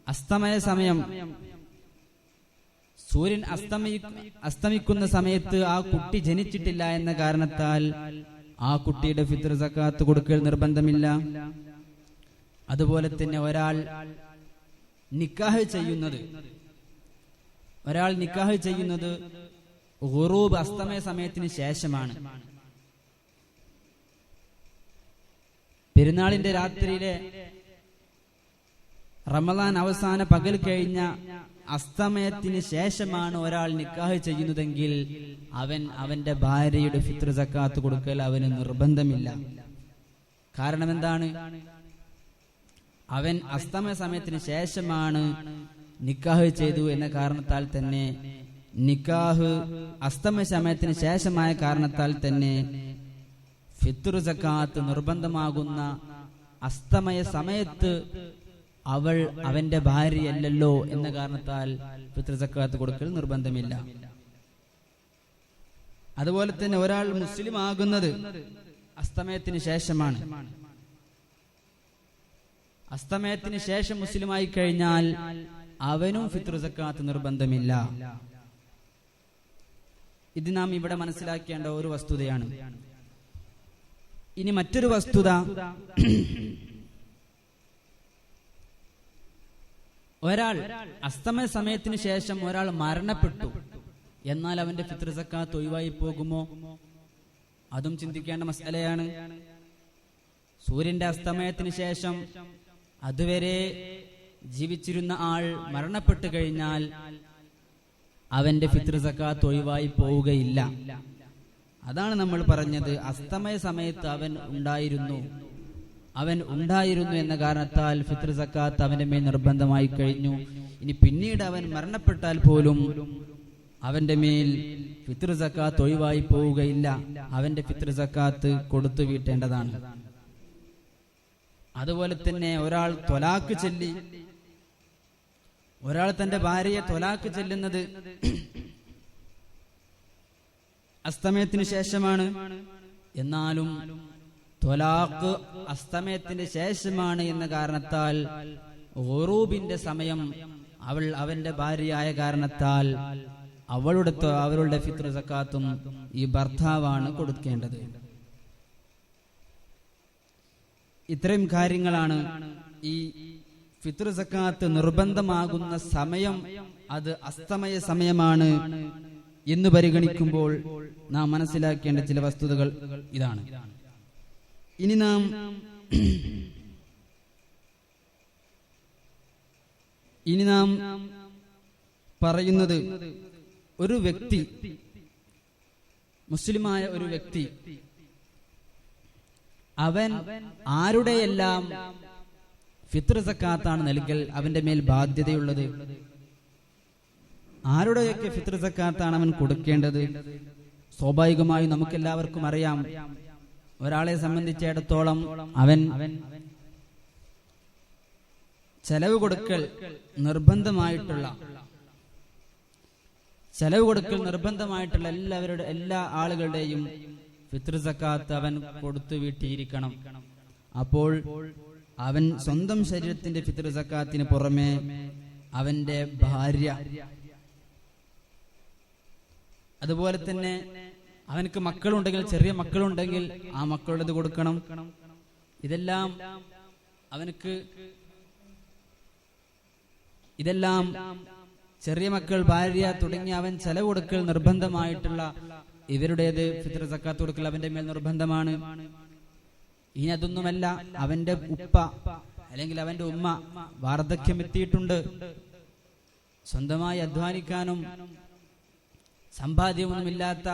അസ്തമയ സമയം, സൂര്യൻ അസ്തമിക്കുന്ന സമയത്ത് ആ കുട്ടി ജനിച്ചിട്ടില്ല എന്ന കാരണത്താൽ ആ കുട്ടിയുടെ ഫിത്ർ സക്കാത്ത് കൊടുക്കൽ നിർബന്ധമില്ല. അതുപോലെ തന്നെ ഒരാൾ നിക്കാഹ് ചെയ്യുന്നത് ഖുറൂബ് അസ്തമയ സമയത്തിന് ശേഷമാണ്. പെരുന്നാളിന്റെ രാത്രിയിലെ റമദാൻ അവസാന പകൽ കഴിഞ്ഞ അസ്തമയത്തിന് ശേഷമാണ് ഒരാൾ നിക്കാഹ് ചെയ്യുന്നതെങ്കിൽ അവന്റെ ഭാര്യയുടെ ഫിത്ർ സക്കാത്ത് കൊടുക്കൽ അവന് നിർബന്ധമില്ല. കാരണം എന്താണ്? അവൻ അസ്തമയ സമയത്തിന് ശേഷമാണ് നിക്കാഹ് ചെയ്തു എന്ന കാരണത്താൽ തന്നെ, നിക്കാഹ് അസ്തമയ സമയത്തിന് ശേഷമായ കാരണത്താൽ തന്നെ ഫിത്ർ സക്കാത്ത് നിർബന്ധമാകുന്ന അസ്തമയ സമയത്ത് അവൾ അവന്റെ ഭാര്യയല്ലല്ലോ എന്ന കാരണത്താൽ ഫിത്ർ സക്കാത്ത് കൊടുക്കൽ നിർബന്ധമില്ല. അതുപോലെ തന്നെ ഒരാൾ മുസ്ലിം ആകുന്നത് അസ്തമയത്തിന് ശേഷമാണ്. അസ്തമയത്തിന് ശേഷം മുസ്ലിമായി കഴിഞ്ഞാൽ അവനും ഫിത്ർ സക്കാത്ത് നിർബന്ധമില്ല. ഇത് നാം ഇവിടെ മനസ്സിലാക്കേണ്ട ഒരു വസ്തുതയാണ്. ഇനി മറ്റൊരു വസ്തുത, ഒരാൾ അസ്തമയ സമയത്തിന് ശേഷം ഒരാൾ മരണപ്പെട്ടു, എന്നാൽ അവന്റെ ഫിത്ർ സക്കാത്ത് ഒഴിവായി പോകുമോ? അതും ചിന്തിക്കേണ്ട മസലയാണ്. സൂര്യന്റെ അസ്തമയത്തിന് ശേഷം അതുവരെ ജീവിച്ചിരുന്ന ആൾ മരണപ്പെട്ടു കഴിഞ്ഞാൽ അവന്റെ ഫിത്ർ സക്കാത്ത് ഒഴിവായി പോവുകയില്ല. അതാണ് നമ്മൾ പറഞ്ഞത്, അസ്തമയ സമയത്ത് അവൻ ഉണ്ടായിരുന്നു എന്ന കാരണത്താൽ ഫിത്ർ സക്കാത്ത് അവന്റെ മേൽ നിർബന്ധമായി കഴിഞ്ഞു. ഇനി പിന്നീട് അവൻ മരണപ്പെട്ടാൽ പോലും അവന്റെ മേൽ ഫിത്ർ സക്കാത്ത് ഒഴിവായി പോവുകയില്ല. അവന്റെ ഫിത്ർ സക്കാത്ത് കൊടുത്തു വീട്ടേണ്ടതാണ്. അതുപോലെ തന്നെ ഒരാൾ ത്വലാഖ് ചൊല്ലി, ഒരാൾ തന്റെ ഭാര്യയെ ത്വലാഖ് ചൊല്ലുന്നത് അസ്തമയത്തിന് ശേഷമാണ്. എന്നാലും ത്വലാഖ് അസ്തമയത്തിന് ശേഷമാണ് എന്ന കാരണത്താൽ ഗുറൂബിന്റെ സമയം അവന്റെ ഭാര്യയായ കാരണത്താൽ അവളുടെ ഫിത്ർ സക്കാത്തും ഈ ഭർത്താവാണ് കൊടുക്കേണ്ടത്. ഇത്രയും കാര്യങ്ങളാണ് ഈ ഫിത്ർ സക്കാത്ത് നിർബന്ധമാകുന്ന സമയം. അത് അസ്തമയ സമയമാണ് എന്ന് പരിഗണിക്കുമ്പോൾ നാം മനസ്സിലാക്കേണ്ട ചില വസ്തുതകൾ ഇതാണ്. ഇനി നാം പറയുന്നത്, ഒരു വ്യക്തി, മുസ്ലിമായ ഒരു വ്യക്തി, അവൻ ആരുടെയെല്ലാം ഫിത്ർ സക്കാത്താണ് നൽകൽ അവന്റെ മേൽ ബാധ്യതയുള്ളത്, ആരുടെയൊക്കെ ഫിത്ർ സക്കാത്താണ് അവൻ കൊടുക്കേണ്ടത്? സ്വാഭാവികമായും നമുക്കെല്ലാവർക്കും അറിയാം, ഒരാളെ സംബന്ധിച്ചിടത്തോളം അവൻ ചെലവ് കൊടുക്കൽ നിർബന്ധമായിട്ടുള്ള എല്ലാ ആളുകളുടെയും ഫിത്ർ സക്കാത്ത് അവൻ കൊടുത്തു വീട്ടിയിരിക്കണം. അപ്പോൾ അവൻ സ്വന്തം ശരീരത്തിന്റെ ഫിത്ർ സക്കാത്തിന് പുറമെ അവന്റെ ഭാര്യ, അതുപോലെ തന്നെ അവനക്ക് മക്കളുണ്ടെങ്കിൽ, ചെറിയ മക്കളുണ്ടെങ്കിൽ ആ മക്കളുടേത് കൊടുക്കണം. ഇതെല്ലാം ചെറിയ മക്കൾ, ഭാര്യ തുടങ്ങി അവൻ ചെലവ് കൊടുക്കൽ നിർബന്ധമായിട്ടുള്ള ഇവരുടേത് ഫിത്ർ സക്കാത്ത് കൊടുക്കൽ അവന്റെ മേൽ നിർബന്ധമാണ്. ഇനി അതൊന്നുമല്ല, അവന്റെ ഉപ്പ അല്ലെങ്കിൽ അവന്റെ ഉമ്മ വാർദ്ധക്യം എത്തിയിട്ടുണ്ട്, സ്വന്തമായി അധ്വാനിക്കാനും സമ്പാദ്യമൊന്നുമില്ലാത്ത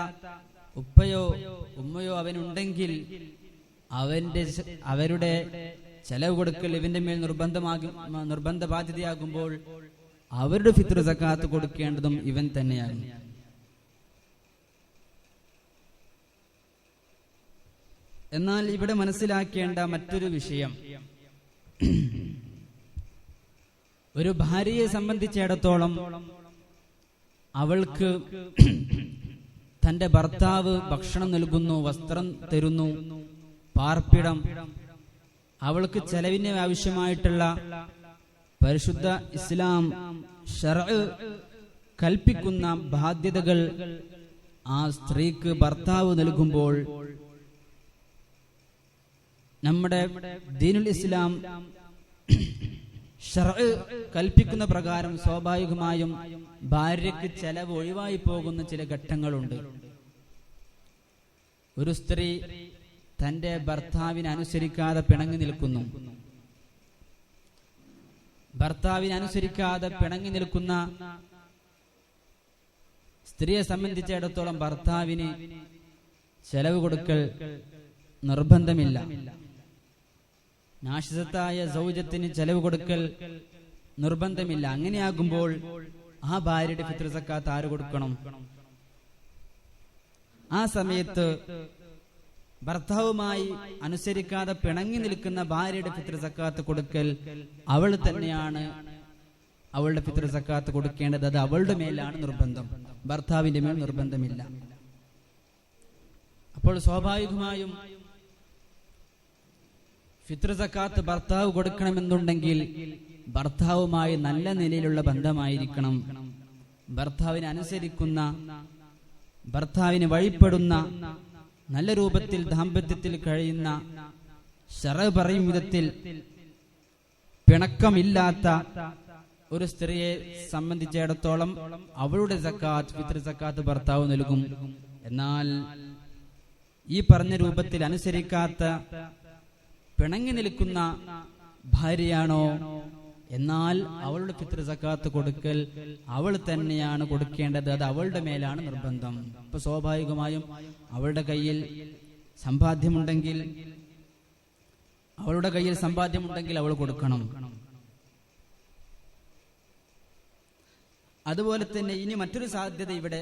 ഉപ്പയോ ഉമ്മയോ അവനുണ്ടെങ്കിൽ അവരുടെ ചെലവ് കൊടുക്കൽ ഇവന്റെ മേൽ നിർബന്ധ ബാധ്യതയാകുമ്പോൾ അവരുടെ ഫിത്ർ സക്കാത്ത് കൊടുക്കേണ്ടതും ഇവൻ തന്നെയാണ്. എന്നാൽ ഇവിടെ മനസ്സിലാക്കേണ്ട മറ്റൊരു വിഷയം, ഒരു ഭാര്യയെ സംബന്ധിച്ചിടത്തോളം അവൾക്ക് തന്റെ ഭർത്താവ് ഭക്ഷണം നൽകുന്നു, വസ്ത്രം തരുന്നു, പാർപ്പിടം, അവൾക്ക് ചെലവിന് ആവശ്യമായിട്ടുള്ള പരിശുദ്ധ ഇസ്ലാം ശർഅ് കൽപ്പിക്കുന്ന ബാധ്യതകൾ ആ സ്ത്രീക്ക് ഭർത്താവ് നൽകുമ്പോൾ നമ്മുടെ ദീനുൽ ഇസ്ലാം ശർഅ് കൽപ്പിക്കുന്ന പ്രകാരം സ്വാഭാവികമായും ഭാര്യയ്ക്ക് ചെലവ് ഒഴിവായി പോകുന്ന ചില ഘട്ടങ്ങളുണ്ട്. ഒരു സ്ത്രീ തന്റെ ഭർത്താവിനെ അനുസരിക്കാതെ പിണങ്ങി നിൽക്കുന്നു. ഭർത്താവിനെ അനുസരിക്കാതെ പിണങ്ങി നിൽക്കുന്ന സ്ത്രീയെ സംബന്ധിച്ചിടത്തോളം ഭർത്താവിന് ചെലവ് കൊടുക്കൽ നിർബന്ധമില്ല. നാശിസത്തായ സൗജത്തിന് ചെലവ് കൊടുക്കൽ നിർബന്ധമില്ല. അങ്ങനെയാകുമ്പോൾ ആ ഭാര്യയുടെ ഫിത്ർ സക്കാത്ത് ആര് കൊടുക്കണം? ആ സമയത്ത് ഭർത്താവുമായി അനുസരിക്കാതെ പിണങ്ങി നിൽക്കുന്ന ഭാര്യയുടെ ഫിത്ർ സക്കാത്ത് കൊടുക്കൽ അവൾ തന്നെയാണ് അവളുടെ ഫിത്ർ സക്കാത്ത് കൊടുക്കേണ്ടത്. അത് അവളുടെ മേലാണ് നിർബന്ധം, ഭർത്താവിന്റെ മേൽ നിർബന്ധമില്ല. അപ്പോൾ സ്വാഭാവികമായും ഫിത്ർ സക്കാത്ത് ഭർത്താവ് കൊടുക്കണമെന്നുണ്ടെങ്കിൽ ഭർത്താവുമായി നല്ല നിലയിലുള്ള ബന്ധമായിരിക്കണം. ഭർത്താവിനെ അനുസരിക്കുന്ന, ഭർത്താവിന് വഴിപ്പെടുന്ന, നല്ല രൂപത്തിൽ ദാമ്പത്യത്തിൽ കഴിയുന്ന, ശറഅ് പറയും വിധത്തിൽ പിണക്കമില്ലാത്ത ഒരു സ്ത്രീയെ സംബന്ധിച്ചിടത്തോളം അവളുടെ സക്കാത്ത്, ഫിത്ർ സക്കാത്ത് ഭർത്താവ് നൽകും. എന്നാൽ ഈ പറഞ്ഞ രൂപത്തിൽ അനുസരിക്കാത്ത, പിണങ്ങി നിൽക്കുന്ന ഭാര്യയാണോ, എന്നാൽ അവളുടെ ഫിത്ർ സക്കാത്ത് കൊടുക്കൽ അവൾ തന്നെയാണ് കൊടുക്കേണ്ടത്. അത് അവളുടെ മേലാണ് നിർബന്ധം. ഇപ്പൊ സ്വാഭാവികമായും അവളുടെ കയ്യിൽ സമ്പാദ്യമുണ്ടെങ്കിൽ അവൾ കൊടുക്കണം. അതുപോലെ തന്നെ ഇനി മറ്റൊരു സാധ്യത ഇവിടെ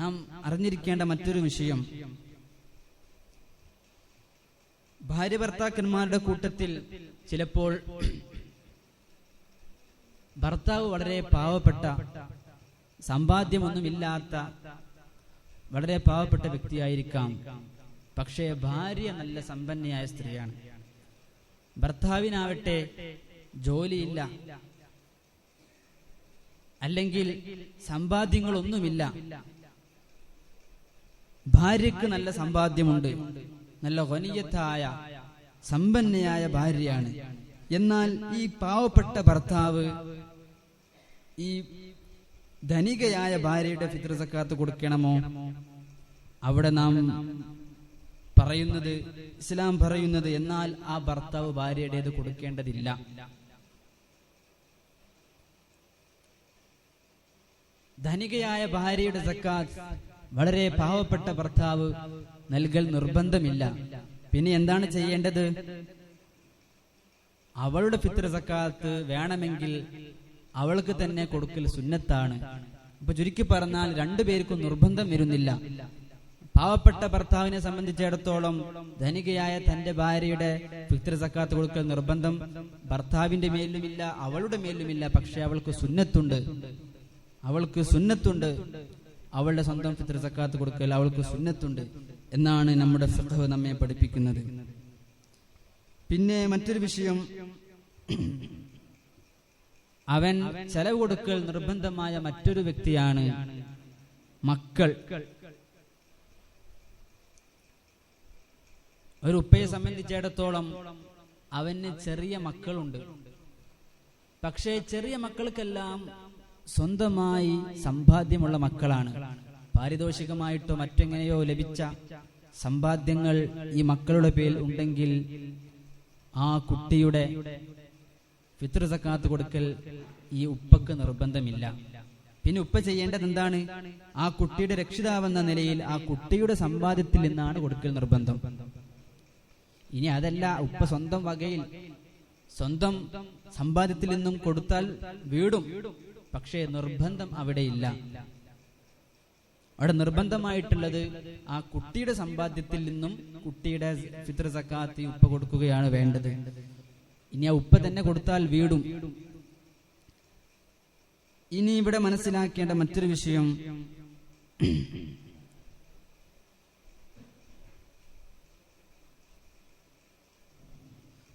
നാം അറിഞ്ഞിരിക്കേണ്ട മറ്റൊരു വിഷയം, ഭാര്യ ഭർത്താക്കന്മാരുടെ കൂട്ടത്തിൽ ചിലപ്പോൾ ഭർത്താവ് വളരെ പാവപ്പെട്ട, സമ്പാദ്യമൊന്നുമില്ലാത്ത വളരെ പാവപ്പെട്ട വ്യക്തിയായിരിക്കാം. പക്ഷേ ഭാര്യ നല്ല സമ്പന്നയായ സ്ത്രീയാണ്. ഭർത്താവിനാവട്ടെ ജോലിയില്ല, അല്ലെങ്കിൽ സമ്പാദ്യങ്ങളൊന്നുമില്ല. ഭാര്യക്ക് നല്ല സമ്പാദ്യമുണ്ട്, നല്ല ഖനിയത്തായ സമ്പന്നയായ ഭാര്യയാണ്. എന്നാൽ ഈ പാവപ്പെട്ട ഭർത്താവ് ഈ ധനികയായ ഭാര്യയുടെ ഫിത്ർ സക്കാത്ത് കൊടുക്കണമോ? അവിടെ നാം പറയുന്നത്, ഇസ്ലാം പറയുന്നത്, എന്നാൽ ആ ഭർത്താവ് ഭാര്യയുടേത് കൊടുക്കേണ്ടതില്ല. ധനികയായ ഭാര്യയുടെ സക്കാത്ത് വളരെ പാവപ്പെട്ട ഭർത്താവ് നൽകൽ നിർബന്ധമില്ല. പിന്നെ എന്താണ് ചെയ്യേണ്ടത്? അവളുടെ ഫിത്ർ സക്കാത്ത് വേണമെങ്കിൽ അവൾക്ക് തന്നെ കൊടുക്കൽ സുന്നത്താണ്. ഇപ്പൊ ചുരുക്കി പറഞ്ഞാൽ രണ്ടുപേർക്കും നിർബന്ധം വരുന്നില്ല. പാവപ്പെട്ട ഭർത്താവിനെ സംബന്ധിച്ചിടത്തോളം ധനികയായ തന്റെ ഭാര്യയുടെ ഫിത്ർ സക്കാത്ത് കൊടുക്കൽ നിർബന്ധം ഭർത്താവിന്റെ മേലുമില്ല, അവളുടെ മേലുമില്ല. പക്ഷെ അവൾക്ക് സുന്നത്തുണ്ട്, അവളുടെ സ്വന്തം ഫിത്ർ സക്കാത്ത് കൊടുക്കൽ അവൾക്ക് സുന്നത്തുണ്ട് എന്നാണ് നമ്മുടെ ഫിഖ് നമ്മെ പഠിപ്പിക്കുന്നത്. പിന്നെ മറ്റൊരു വിഷയം, അവൻ ചെലവ് കൊടുക്കൽ നിർബന്ധമായ മറ്റൊരു വ്യക്തിയാണ് മക്കൾ. ഒരു ഉപ്പയെ സംബന്ധിച്ചിടത്തോളം അവന് ചെറിയ മക്കളുണ്ട്. പക്ഷേ ചെറിയ മക്കൾക്കെല്ലാം സ്വന്തമായി സമ്പാദ്യമുള്ള മക്കളാണ്. പാരിതോഷികമായിട്ടോ മറ്റെങ്ങനെയോ ലഭിച്ച സമ്പാദ്യങ്ങൾ ഈ മക്കളുടെ പേരിൽ ഉണ്ടെങ്കിൽ ആ കുട്ടിയുടെ ഫിത്ർ സക്കാത്ത് കൊടുക്കൽ ഈ ഉപ്പക്ക് നിർബന്ധമില്ല. പിന്നെ ഉപ്പ ചെയ്യേണ്ടത് എന്താണ്? ആ കുട്ടിയുടെ രക്ഷിതാവെന്ന നിലയിൽ ആ കുട്ടിയുടെ സമ്പാദ്യത്തിൽ നിന്നാണ് കൊടുക്കൽ നിർബന്ധം. ഇനി അതല്ല, ഉപ്പ സ്വന്തം വകയിൽ സ്വന്തം സമ്പാദ്യത്തിൽ നിന്നും കൊടുത്താൽ വീടും. പക്ഷേ നിർബന്ധം അവിടെയില്ല. അവിടെ നിർബന്ധമായിട്ടുള്ളത് ആ കുട്ടിയുടെ സമ്പാദ്യത്തിൽ നിന്നും കുട്ടിയുടെ ഫിത്ർ സക്കാത്ത് ഉപ്പ കൊടുക്കുകയാണ് വേണ്ടത്. ഇനി ആ ഉപ്പ തന്നെ കൊടുത്താൽ വീടും. ഇനി ഇവിടെ മനസ്സിലാക്കേണ്ട മറ്റൊരു വിഷയം,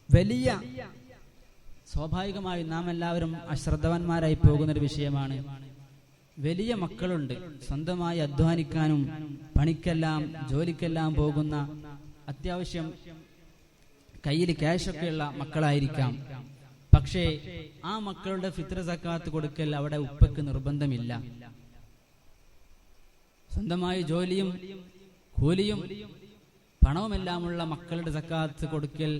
വലിയ സ്വാഭാവികമായും നാം എല്ലാവരും അശ്രദ്ധവാന്മാരായി പോകുന്നൊരു വിഷയമാണ്. വലിയ മക്കളുണ്ട്, സ്വന്തമായി അധ്വാനിക്കാനും പണിക്കെല്ലാം ജോലിക്കെല്ലാം പോകുന്ന, അത്യാവശ്യം കയ്യിൽ ക്യാഷൊക്കെയുള്ള മക്കളായിരിക്കാം. പക്ഷേ ആ മക്കളുടെ ഫിത്ർ സക്കാത്ത് കൊടുക്കൽ അവിടെ ഉപ്പക്ക് നിർബന്ധമില്ല. സ്വന്തമായി ജോലിയും കൂലിയും പണവുമെല്ലാമുള്ള മക്കളുടെ സക്കാത്ത് കൊടുക്കൽ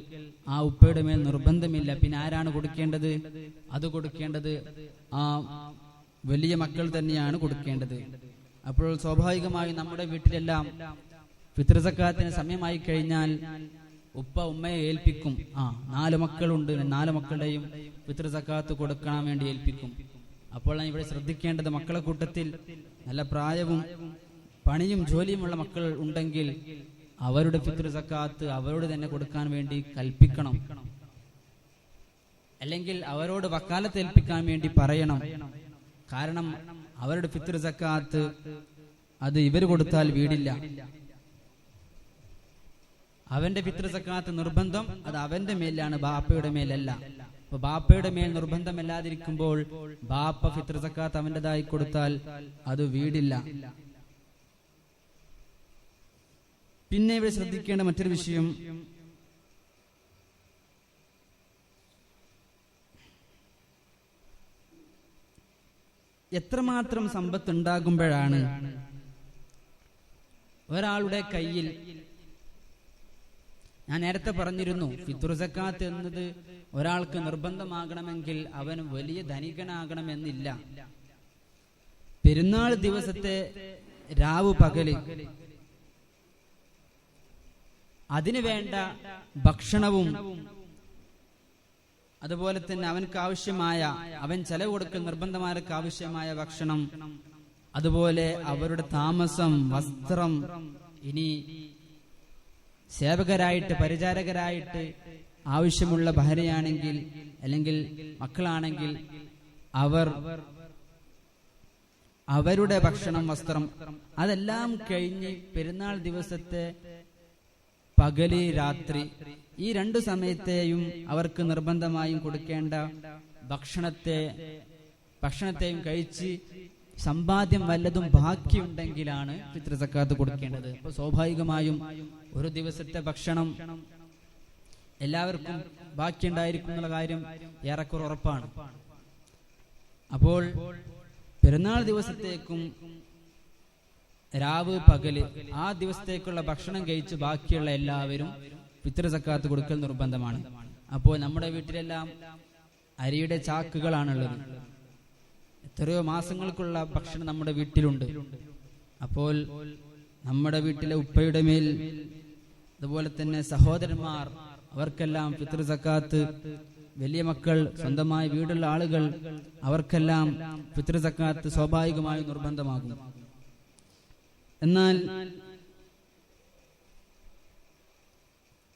ആ ഉപ്പയുടെ മേൽ നിർബന്ധമില്ല. പിന്നെ ആരാണ് കൊടുക്കേണ്ടത്? അത് കൊടുക്കേണ്ടത് ആ വലിയ മക്കൾ തന്നെയാണ് കൊടുക്കേണ്ടത്. അപ്പോൾ സ്വാഭാവികമായും നമ്മുടെ വീട്ടിലെല്ലാം ഫിത്ർ സക്കാത്തിന് സമയമായി കഴിഞ്ഞാൽ ഉപ്പ ഉമ്മയെ ഏൽപ്പിക്കും. 4 മക്കളുണ്ട്, 4 മക്കളുടെയും ഫിത്ർ സക്കാത്ത് കൊടുക്കാൻ വേണ്ടി ഏൽപ്പിക്കും. അപ്പോൾ ഇവിടെ ശ്രദ്ധിക്കേണ്ടത്, മക്കളെ കൂട്ടത്തിൽ നല്ല പ്രായവും പണിയും ജോലിയുമുള്ള മക്കൾ ഉണ്ടെങ്കിൽ അവരുടെ ഫിത്ർ സക്കാത്ത് അവരോട് തന്നെ കൊടുക്കാൻ വേണ്ടി കൽപ്പിക്കണം. അല്ലെങ്കിൽ അവരോട് വക്കാലത്ത് ഏൽപ്പിക്കാൻ വേണ്ടി പറയണം. കാരണം അവരുടെ ഫിത്ർ സക്കാത്ത് അത് ഇവർ കൊടുത്താൽ വീടില്ല. അവന്റെ ഫിത്ർ സക്കാത്ത് നിർബന്ധം അത് അവന്റെ മേലാണ്, ബാപ്പയുടെ മേലല്ല. അപ്പൊ ബാപ്പയുടെ മേൽ നിർബന്ധമല്ലാതിരിക്കുമ്പോൾ ബാപ്പ ഫിത്ർ സക്കാത്ത് അവന്റേതായി കൊടുത്താൽ അത് വീടില്ല. പിന്നെ ഇവിടെ ശ്രദ്ധിക്കേണ്ട മറ്റൊരു വിഷയം, എത്രമാത്രം സമ്പത്ത് ഉണ്ടാകുമ്പോഴാണ് ഒരാളുടെ കയ്യിൽ, ഞാൻ നേരത്തെ പറഞ്ഞിരുന്നു, ഫിത്ർ സക്കാത്ത് എന്നത് ഒരാൾക്ക് നിർബന്ധമാകണമെങ്കിൽ അവൻ വലിയ ധനികനാകണമെന്നില്ല. പെരുന്നാൾ ദിവസത്തെ രാവ് പകല് അതിനു വേണ്ട ഭക്ഷണവും അതുപോലെ തന്നെ അവൻക്ക് ആവശ്യമായ, അവൻ ചെലവ് കൊടുക്കൽ നിർബന്ധമാർക്ക് ആവശ്യമായ ഭക്ഷണം, അതുപോലെ അവരുടെ താമസം, വസ്ത്രം, ഇനി സേവകരായിട്ട് പരിചാരകരായിട്ട് ആവശ്യമുള്ള ഭാര്യയാണെങ്കിൽ അല്ലെങ്കിൽ മക്കളാണെങ്കിൽ അവരുടെ ഭക്ഷണം, വസ്ത്രം, അതെല്ലാം കഴിഞ്ഞ് പെരുന്നാൾ ദിവസത്തെ പകല് രാത്രി ഈ 2 സമയത്തെയും അവർക്ക് നിർബന്ധമായും കൊടുക്കേണ്ട ഭക്ഷണത്തെയും കഴിച്ച് സമ്പാദ്യം വല്ലതും ബാക്കിയുണ്ടെങ്കിലാണ് ഫിത്ർ സക്കാത്ത് കൊടുക്കേണ്ടത്. അപ്പൊ സ്വാഭാവികമായും ഒരു ദിവസത്തെ ഭക്ഷണം എല്ലാവർക്കും ബാക്കിയുണ്ടായിരിക്കും എന്നുള്ള കാര്യം ഏറെക്കുറെ ഉറപ്പാണ്. അപ്പോൾ പെരുന്നാൾ ദിവസത്തേക്കും രാവ് പകല് ആ ദിവസത്തേക്കുള്ള ഭക്ഷണം കഴിച്ച് ബാക്കിയുള്ള എല്ലാവരും ഫിത്ർ സക്കാത്ത് കൊടുക്കൽ നിർബന്ധമാണ്. അപ്പോൾ നമ്മുടെ വീട്ടിലെല്ലാം അരിയുടെ ചാക്കുകളാണുള്ളത്. എത്രയോ മാസങ്ങൾക്കുള്ള ഭക്ഷണം നമ്മുടെ വീട്ടിലുണ്ട്. അപ്പോൾ നമ്മുടെ വീട്ടിലെ ഉപ്പയുടെ മേൽ, അതുപോലെ തന്നെ സഹോദരന്മാർ, അവർക്കെല്ലാം ഫിത്ർ സക്കാത്ത്, വലിയ മക്കൾ, സ്വന്തമായി വീടുള്ള ആളുകൾ, അവർക്കെല്ലാം ഫിത്ർ സക്കാത്ത് സ്വാഭാവികമായും നിർബന്ധമാകും. എന്നാൽ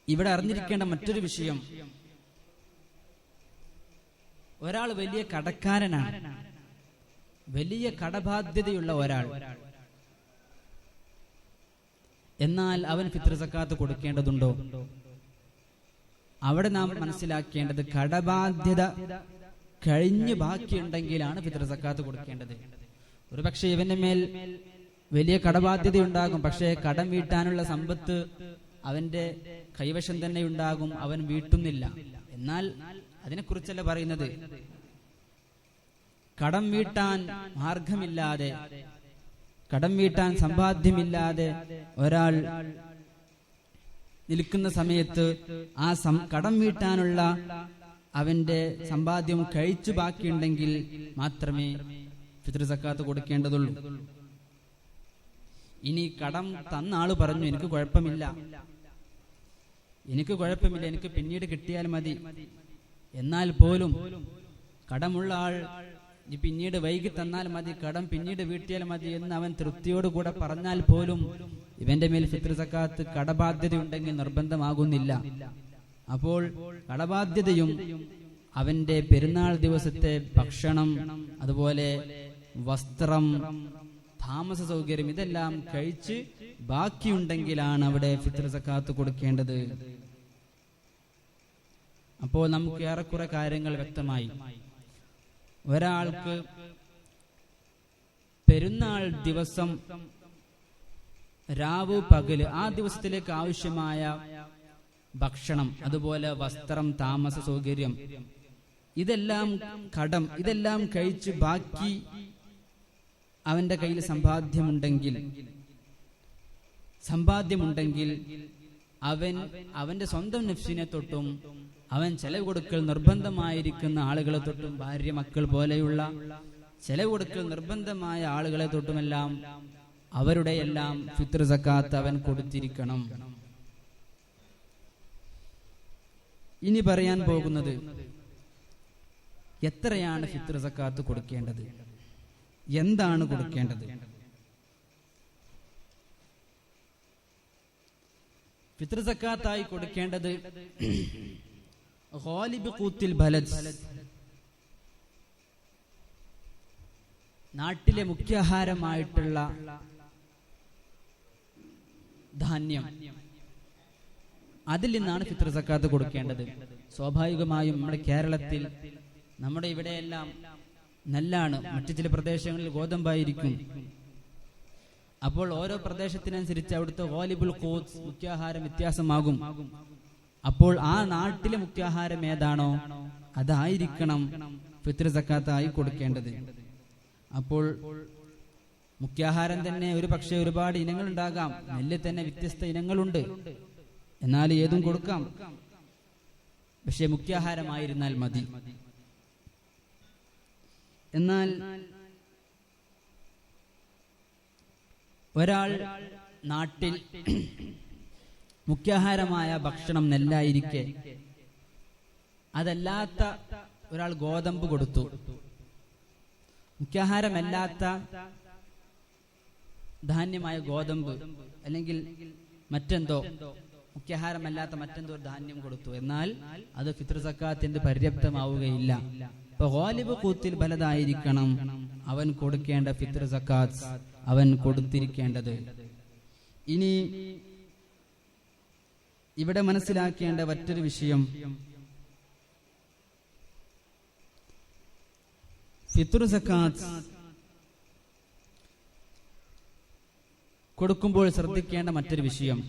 ഇവിടെ അറിഞ്ഞിരിക്കേണ്ട മറ്റൊരു വിഷയം, ഒരാൾ വലിയ കടക്കാരനാണ്, വലിയ കടബാധ്യതയുള്ള ഒരാൾ, എന്നാൽ അവൻ ഫിത്ർ സക്കാത്ത് കൊടുക്കേണ്ടതുണ്ടോ? അവിടെ നാം മനസ്സിലാക്കേണ്ടത്, കടബാധ്യത കഴിഞ്ഞ് ബാക്കിയുണ്ടെങ്കിലാണ് ഫിത്ർ സക്കാത്ത് കൊടുക്കേണ്ടത്. ഒരുപക്ഷെ ഇവന്റെ മേൽ വലിയ കടബാധ്യത ഉണ്ടാകും, പക്ഷേ കടം വീട്ടാനുള്ള സമ്പത്ത് അവന്റെ കൈവശം തന്നെ ഉണ്ടാകും, അവൻ വീട്ടുന്നില്ല. എന്നാൽ അതിനെക്കുറിച്ചല്ല പറയുന്നത്. കടം വീട്ടാൻ മാർഗമില്ലാതെ, കടം വീട്ടാൻ സമ്പാദ്യമില്ലാതെ ഒരാൾ നിൽക്കുന്ന സമയത്ത് ആ കടം വീട്ടാനുള്ള അവന്റെ സമ്പാദ്യം കഴിച്ചു ബാക്കിയുണ്ടെങ്കിൽ മാത്രമേ ഫിത്ർ സക്കാത്ത് കൊടുക്കേണ്ടതുള്ളൂ. ഇനി കടം തന്ന ആള് പറഞ്ഞു, എനിക്ക് കുഴപ്പമില്ല, എനിക്ക് പിന്നീട് കിട്ടിയാൽ മതി, എന്നാൽ പോലും കടമുള്ള ആൾ പിന്നീട് വൈകി തന്നാൽ മതി, കടം പിന്നീട് വീട്ടിയാൽ മതി എന്ന് അവൻ തൃപ്തിയോടുകൂടെ പറഞ്ഞാൽ പോലും ഇവന്റെ മേൽ ഫിത്ർ സക്കാത്ത് കടബാധ്യതയുണ്ടെങ്കിൽ നിർബന്ധമാകുന്നില്ല. അപ്പോൾ കടബാധ്യതയും അവന്റെ പെരുന്നാൾ ദിവസത്തെ ഭക്ഷണം, അതുപോലെ വസ്ത്രം, താമസ സൗകര്യം, ഇതെല്ലാം കഴിച്ച് ബാക്കിയുണ്ടെങ്കിലാണ് അവിടെ ഫിത്ർ സക്കാത്ത് കൊടുക്കേണ്ടത്. അപ്പോൾ നമുക്ക് ഏറെക്കുറെ കാര്യങ്ങൾ വ്യക്തമായി. ഒരാൾക്ക് പെരുന്നാൾ ദിവസം രാവ് പകല് ആ ദിവസത്തിലേക്ക് ആവശ്യമായ ഭക്ഷണം, അതുപോലെ വസ്ത്രം, താമസ സൗകര്യം, ഇതെല്ലാം ഇതെല്ലാം കഴിച്ച് ബാക്കി അവന്റെ കയ്യിൽ സമ്പാദ്യമുണ്ടെങ്കിൽ അവന്റെ സ്വന്തം നഫ്സിനെ തൊട്ടും അവൻ ചെലവ് കൊടുക്കൽ നിർബന്ധമായിരിക്കുന്ന ആളുകളെ തൊട്ടും, ഭാര്യ മക്കൾ പോലെയുള്ള ചെലവ് കൊടുക്കൽ നിർബന്ധമായ ആളുകളെ തൊട്ടുമെല്ലാം അവരുടെ എല്ലാം ഫിത്ർ സക്കാത്ത് അവൻ കൊടുത്തിരിക്കണം. ഇനി പറയാൻ പോകുന്നത് എത്രയാണ് ഫിത്ർ സക്കാത്ത് കൊടുക്കേണ്ടത്, എന്താണ് കൊടുക്കേണ്ടത്. ഫിത്ർ സക്കാത്തായി കൊടുക്കേണ്ടത് ഗാലിബ് ഖൂത്തിൽ ബലദ്, നാട്ടിലെ മുഖ്യാഹാരമായിട്ടുള്ള ധാന്യം, അതിൽ നിന്നാണ് ഫിത്ർ സക്കാത്ത് കൊടുക്കേണ്ടത്. സ്വാഭാവികമായും നമ്മുടെ കേരളത്തിൽ, നമ്മുടെ ഇവിടെയെല്ലാം നെല്ലാണ്, മറ്റു ചില പ്രദേശങ്ങളിൽ ഗോതമ്പായിരിക്കും. അപ്പോൾ ഓരോ പ്രദേശത്തിനനുസരിച്ച് അവിടുത്തെ ഗാലിബുൽ ഖൂത്ത് മുഖ്യാഹാരം വ്യത്യാസമാകും. അപ്പോൾ ആ നാട്ടിലെ മുഖ്യാഹാരം ഏതാണോ അതായിരിക്കണം ഫിത്ർ സക്കാത്തായി കൊടുക്കേണ്ടത്. അപ്പോൾ മുഖ്യാഹാരം തന്നെ ഒരു പക്ഷേ ഒരുപാട് ഇനങ്ങൾ ഉണ്ടാകാം, നെല്ല് തന്നെ വ്യത്യസ്ത ഇനങ്ങളുണ്ട്, എന്നാൽ ഏതും കൊടുക്കാം. പക്ഷെ മുഖ്യാഹാരമായിരുന്നാൽ മതി. എന്നാൽ ഒരാൾ നാട്ടിൽ മുഖ്യാഹാരമായ ഭക്ഷണം നെല്ലായിരിക്കെ അതല്ലാത്ത ഒരാൾ ഗോതമ്പ് കൊടുത്തു, മുഖ്യാഹാരമല്ലാത്ത ധാന്യമായ ഗോതമ്പ് അല്ലെങ്കിൽ മറ്റെന്തോ, മുഖ്യാഹാരമല്ലാത്ത മറ്റെന്തോ ധാന്യം കൊടുത്തു, എന്നാൽ അത് ഫിത്ർ സക്കാത്തിന്റെ പര്യാപ്തമാവുകയില്ല. ഇപ്പൊ ഗാലിബ് ഖൂത്തിൽ ബലദായിരിക്കണം അവൻ കൊടുക്കേണ്ട ഫിത്ർ സക്കാത്ത് അവൻ കൊടുത്തിരിക്കേണ്ടത്. ഇനി ഇവിടെ മനസ്സിലാക്കേണ്ട മറ്റൊരു വിഷയം, ഫിത്ർ സക്കാത്ത് കൊടുക്കുമ്പോൾ ശ്രദ്ധിക്കേണ്ട മറ്റൊരു വിഷയം,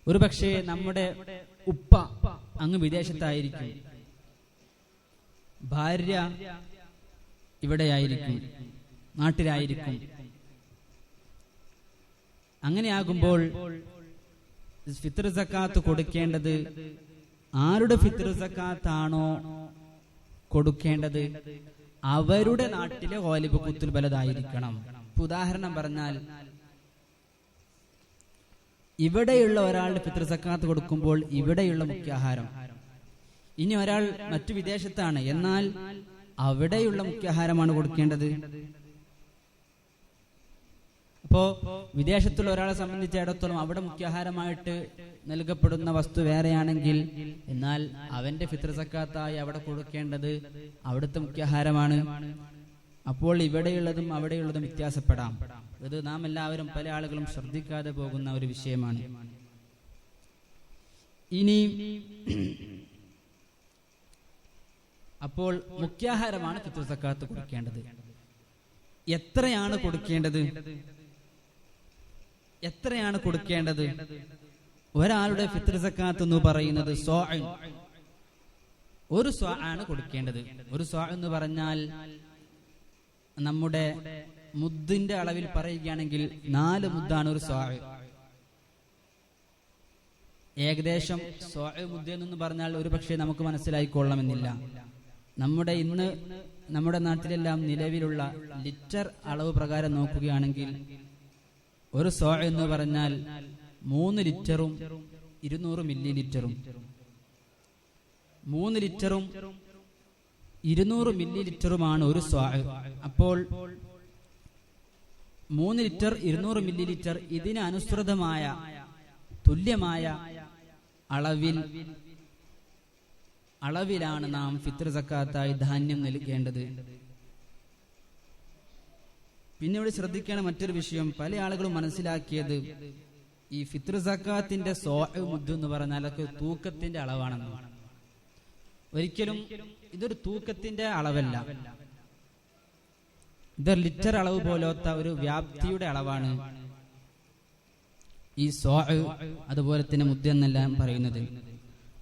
ഒരു പക്ഷേ നമ്മുടെ ഉപ്പ അങ്ങ് വിദേശത്തായിരിക്കും, ഭാര്യ ഇവിടെയായിരിക്കും, നാട്ടിലായിരിക്കും. അങ്ങനെയാകുമ്പോൾ ഫിത്ർ സക്കാത്ത് കൊടുക്കേണ്ടത് ആരുടെ ഫിത്ർ സക്കാത്താണോ കൊടുക്കേണ്ടത് അവരുടെ നാട്ടിലെ ഗാലിബ് ഖൂത്തുൽ ബലദായിരിക്കണം. ഉദാഹരണം പറഞ്ഞാൽ, ഇവിടെയുള്ള ഒരാളുടെ ഫിത്ർ സക്കാത്ത് കൊടുക്കുമ്പോൾ ഇവിടെയുള്ള മുഖ്യാഹാരം, ഇനി ഒരാൾ മറ്റു വിദേശത്താണ്, എന്നാൽ അവിടെയുള്ള മുഖ്യാഹാരമാണ് കൊടുക്കേണ്ടത്. അപ്പോ വിദേശത്തുള്ള ഒരാളെ സംബന്ധിച്ചിടത്തോളം അവിടെ മുഖ്യാഹാരമായിട്ട് നൽകപ്പെടുന്ന വസ്തു വേറെയാണെങ്കിൽ, എന്നാൽ അവന്റെ ഫിത്ർ സക്കാത്തായി അവിടെ കൊടുക്കേണ്ടത് അവിടുത്തെ മുഖ്യാഹാരമാണ്. അപ്പോൾ ഇവിടെയുള്ളതും അവിടെയുള്ളതും വ്യത്യാസപ്പെടാം. ഇത് നാം എല്ലാവരും, പല ആളുകളും ശ്രദ്ധിക്കാതെ പോകുന്ന ഒരു വിഷയമാണ്. ഇനി അപ്പോൾ മുഖ്യാഹാരമാണ് ഫിത്ർ സക്കാത്ത് കൊടുക്കേണ്ടത്. എത്രയാണ് കൊടുക്കേണ്ടത്? എത്രയാണ് കൊടുക്കേണ്ടത്? ഒരാളുടെ ഫിത്ർ സക്കാത്ത് എന്ന് പറയുന്നത് ഒരു സ്വാ ആണ് കൊടുക്കേണ്ടത്. ഒരു സ്വാ എന്ന് പറഞ്ഞാൽ നമ്മുടെ മുദ്ദിന്റെ അളവിൽ പറയുകയാണെങ്കിൽ 4 മുദ്ദാണ് ഒരു സ്വാ. ഏകദേശം സ്വാ മുദ്ദ എന്ന് പറഞ്ഞാൽ ഒരു പക്ഷേ നമുക്ക് മനസ്സിലായിക്കൊള്ളണമെന്നില്ല. നമ്മുടെ നാട്ടിലെല്ലാം നിലവിലുള്ള ലിറ്റർ അളവ് പ്രകാരം നോക്കുകയാണെങ്കിൽ ഒരു സ്വാ എന്ന് പറഞ്ഞാൽ 3 ലിറ്ററും 200 മില്ലി ലിറ്ററും, 3 ലിറ്ററും 200 മില്ലി ലിറ്ററുമാണ് ഒരു സ്വാ. അപ്പോൾ 3 ലിറ്റർ 200 മില്ലി ലിറ്റർ ഇതിന് അനുസൃതമായ തുല്യമായ അളവിലാണ് നാം ഫിത്ർ സക്കാത്തായി ധാന്യം നൽകേണ്ടത്. പിന്നെ ഇവിടെ ശ്രദ്ധിക്കേണ്ട മറ്റൊരു വിഷയം, പല ആളുകളും മനസ്സിലാക്കിയത് ഈ ഫിത്ർ സക്കാത്തിന്റെ മുദ്ദ് എന്ന് പറഞ്ഞാൽ അതൊക്കെ തൂക്കത്തിന്റെ അളവാണെന്ന്. ഒരിക്കലും ഇതൊരു തൂക്കത്തിന്റെ അളവല്ല, ഇതൊരു ലിറ്റർ അളവ് പോലത്തെ ഒരു വ്യാപ്തിയുടെ അളവാണ് ഈ അതുപോലെ തന്നെ മുദ്ദ എന്നെല്ലാം പറയുന്നത്.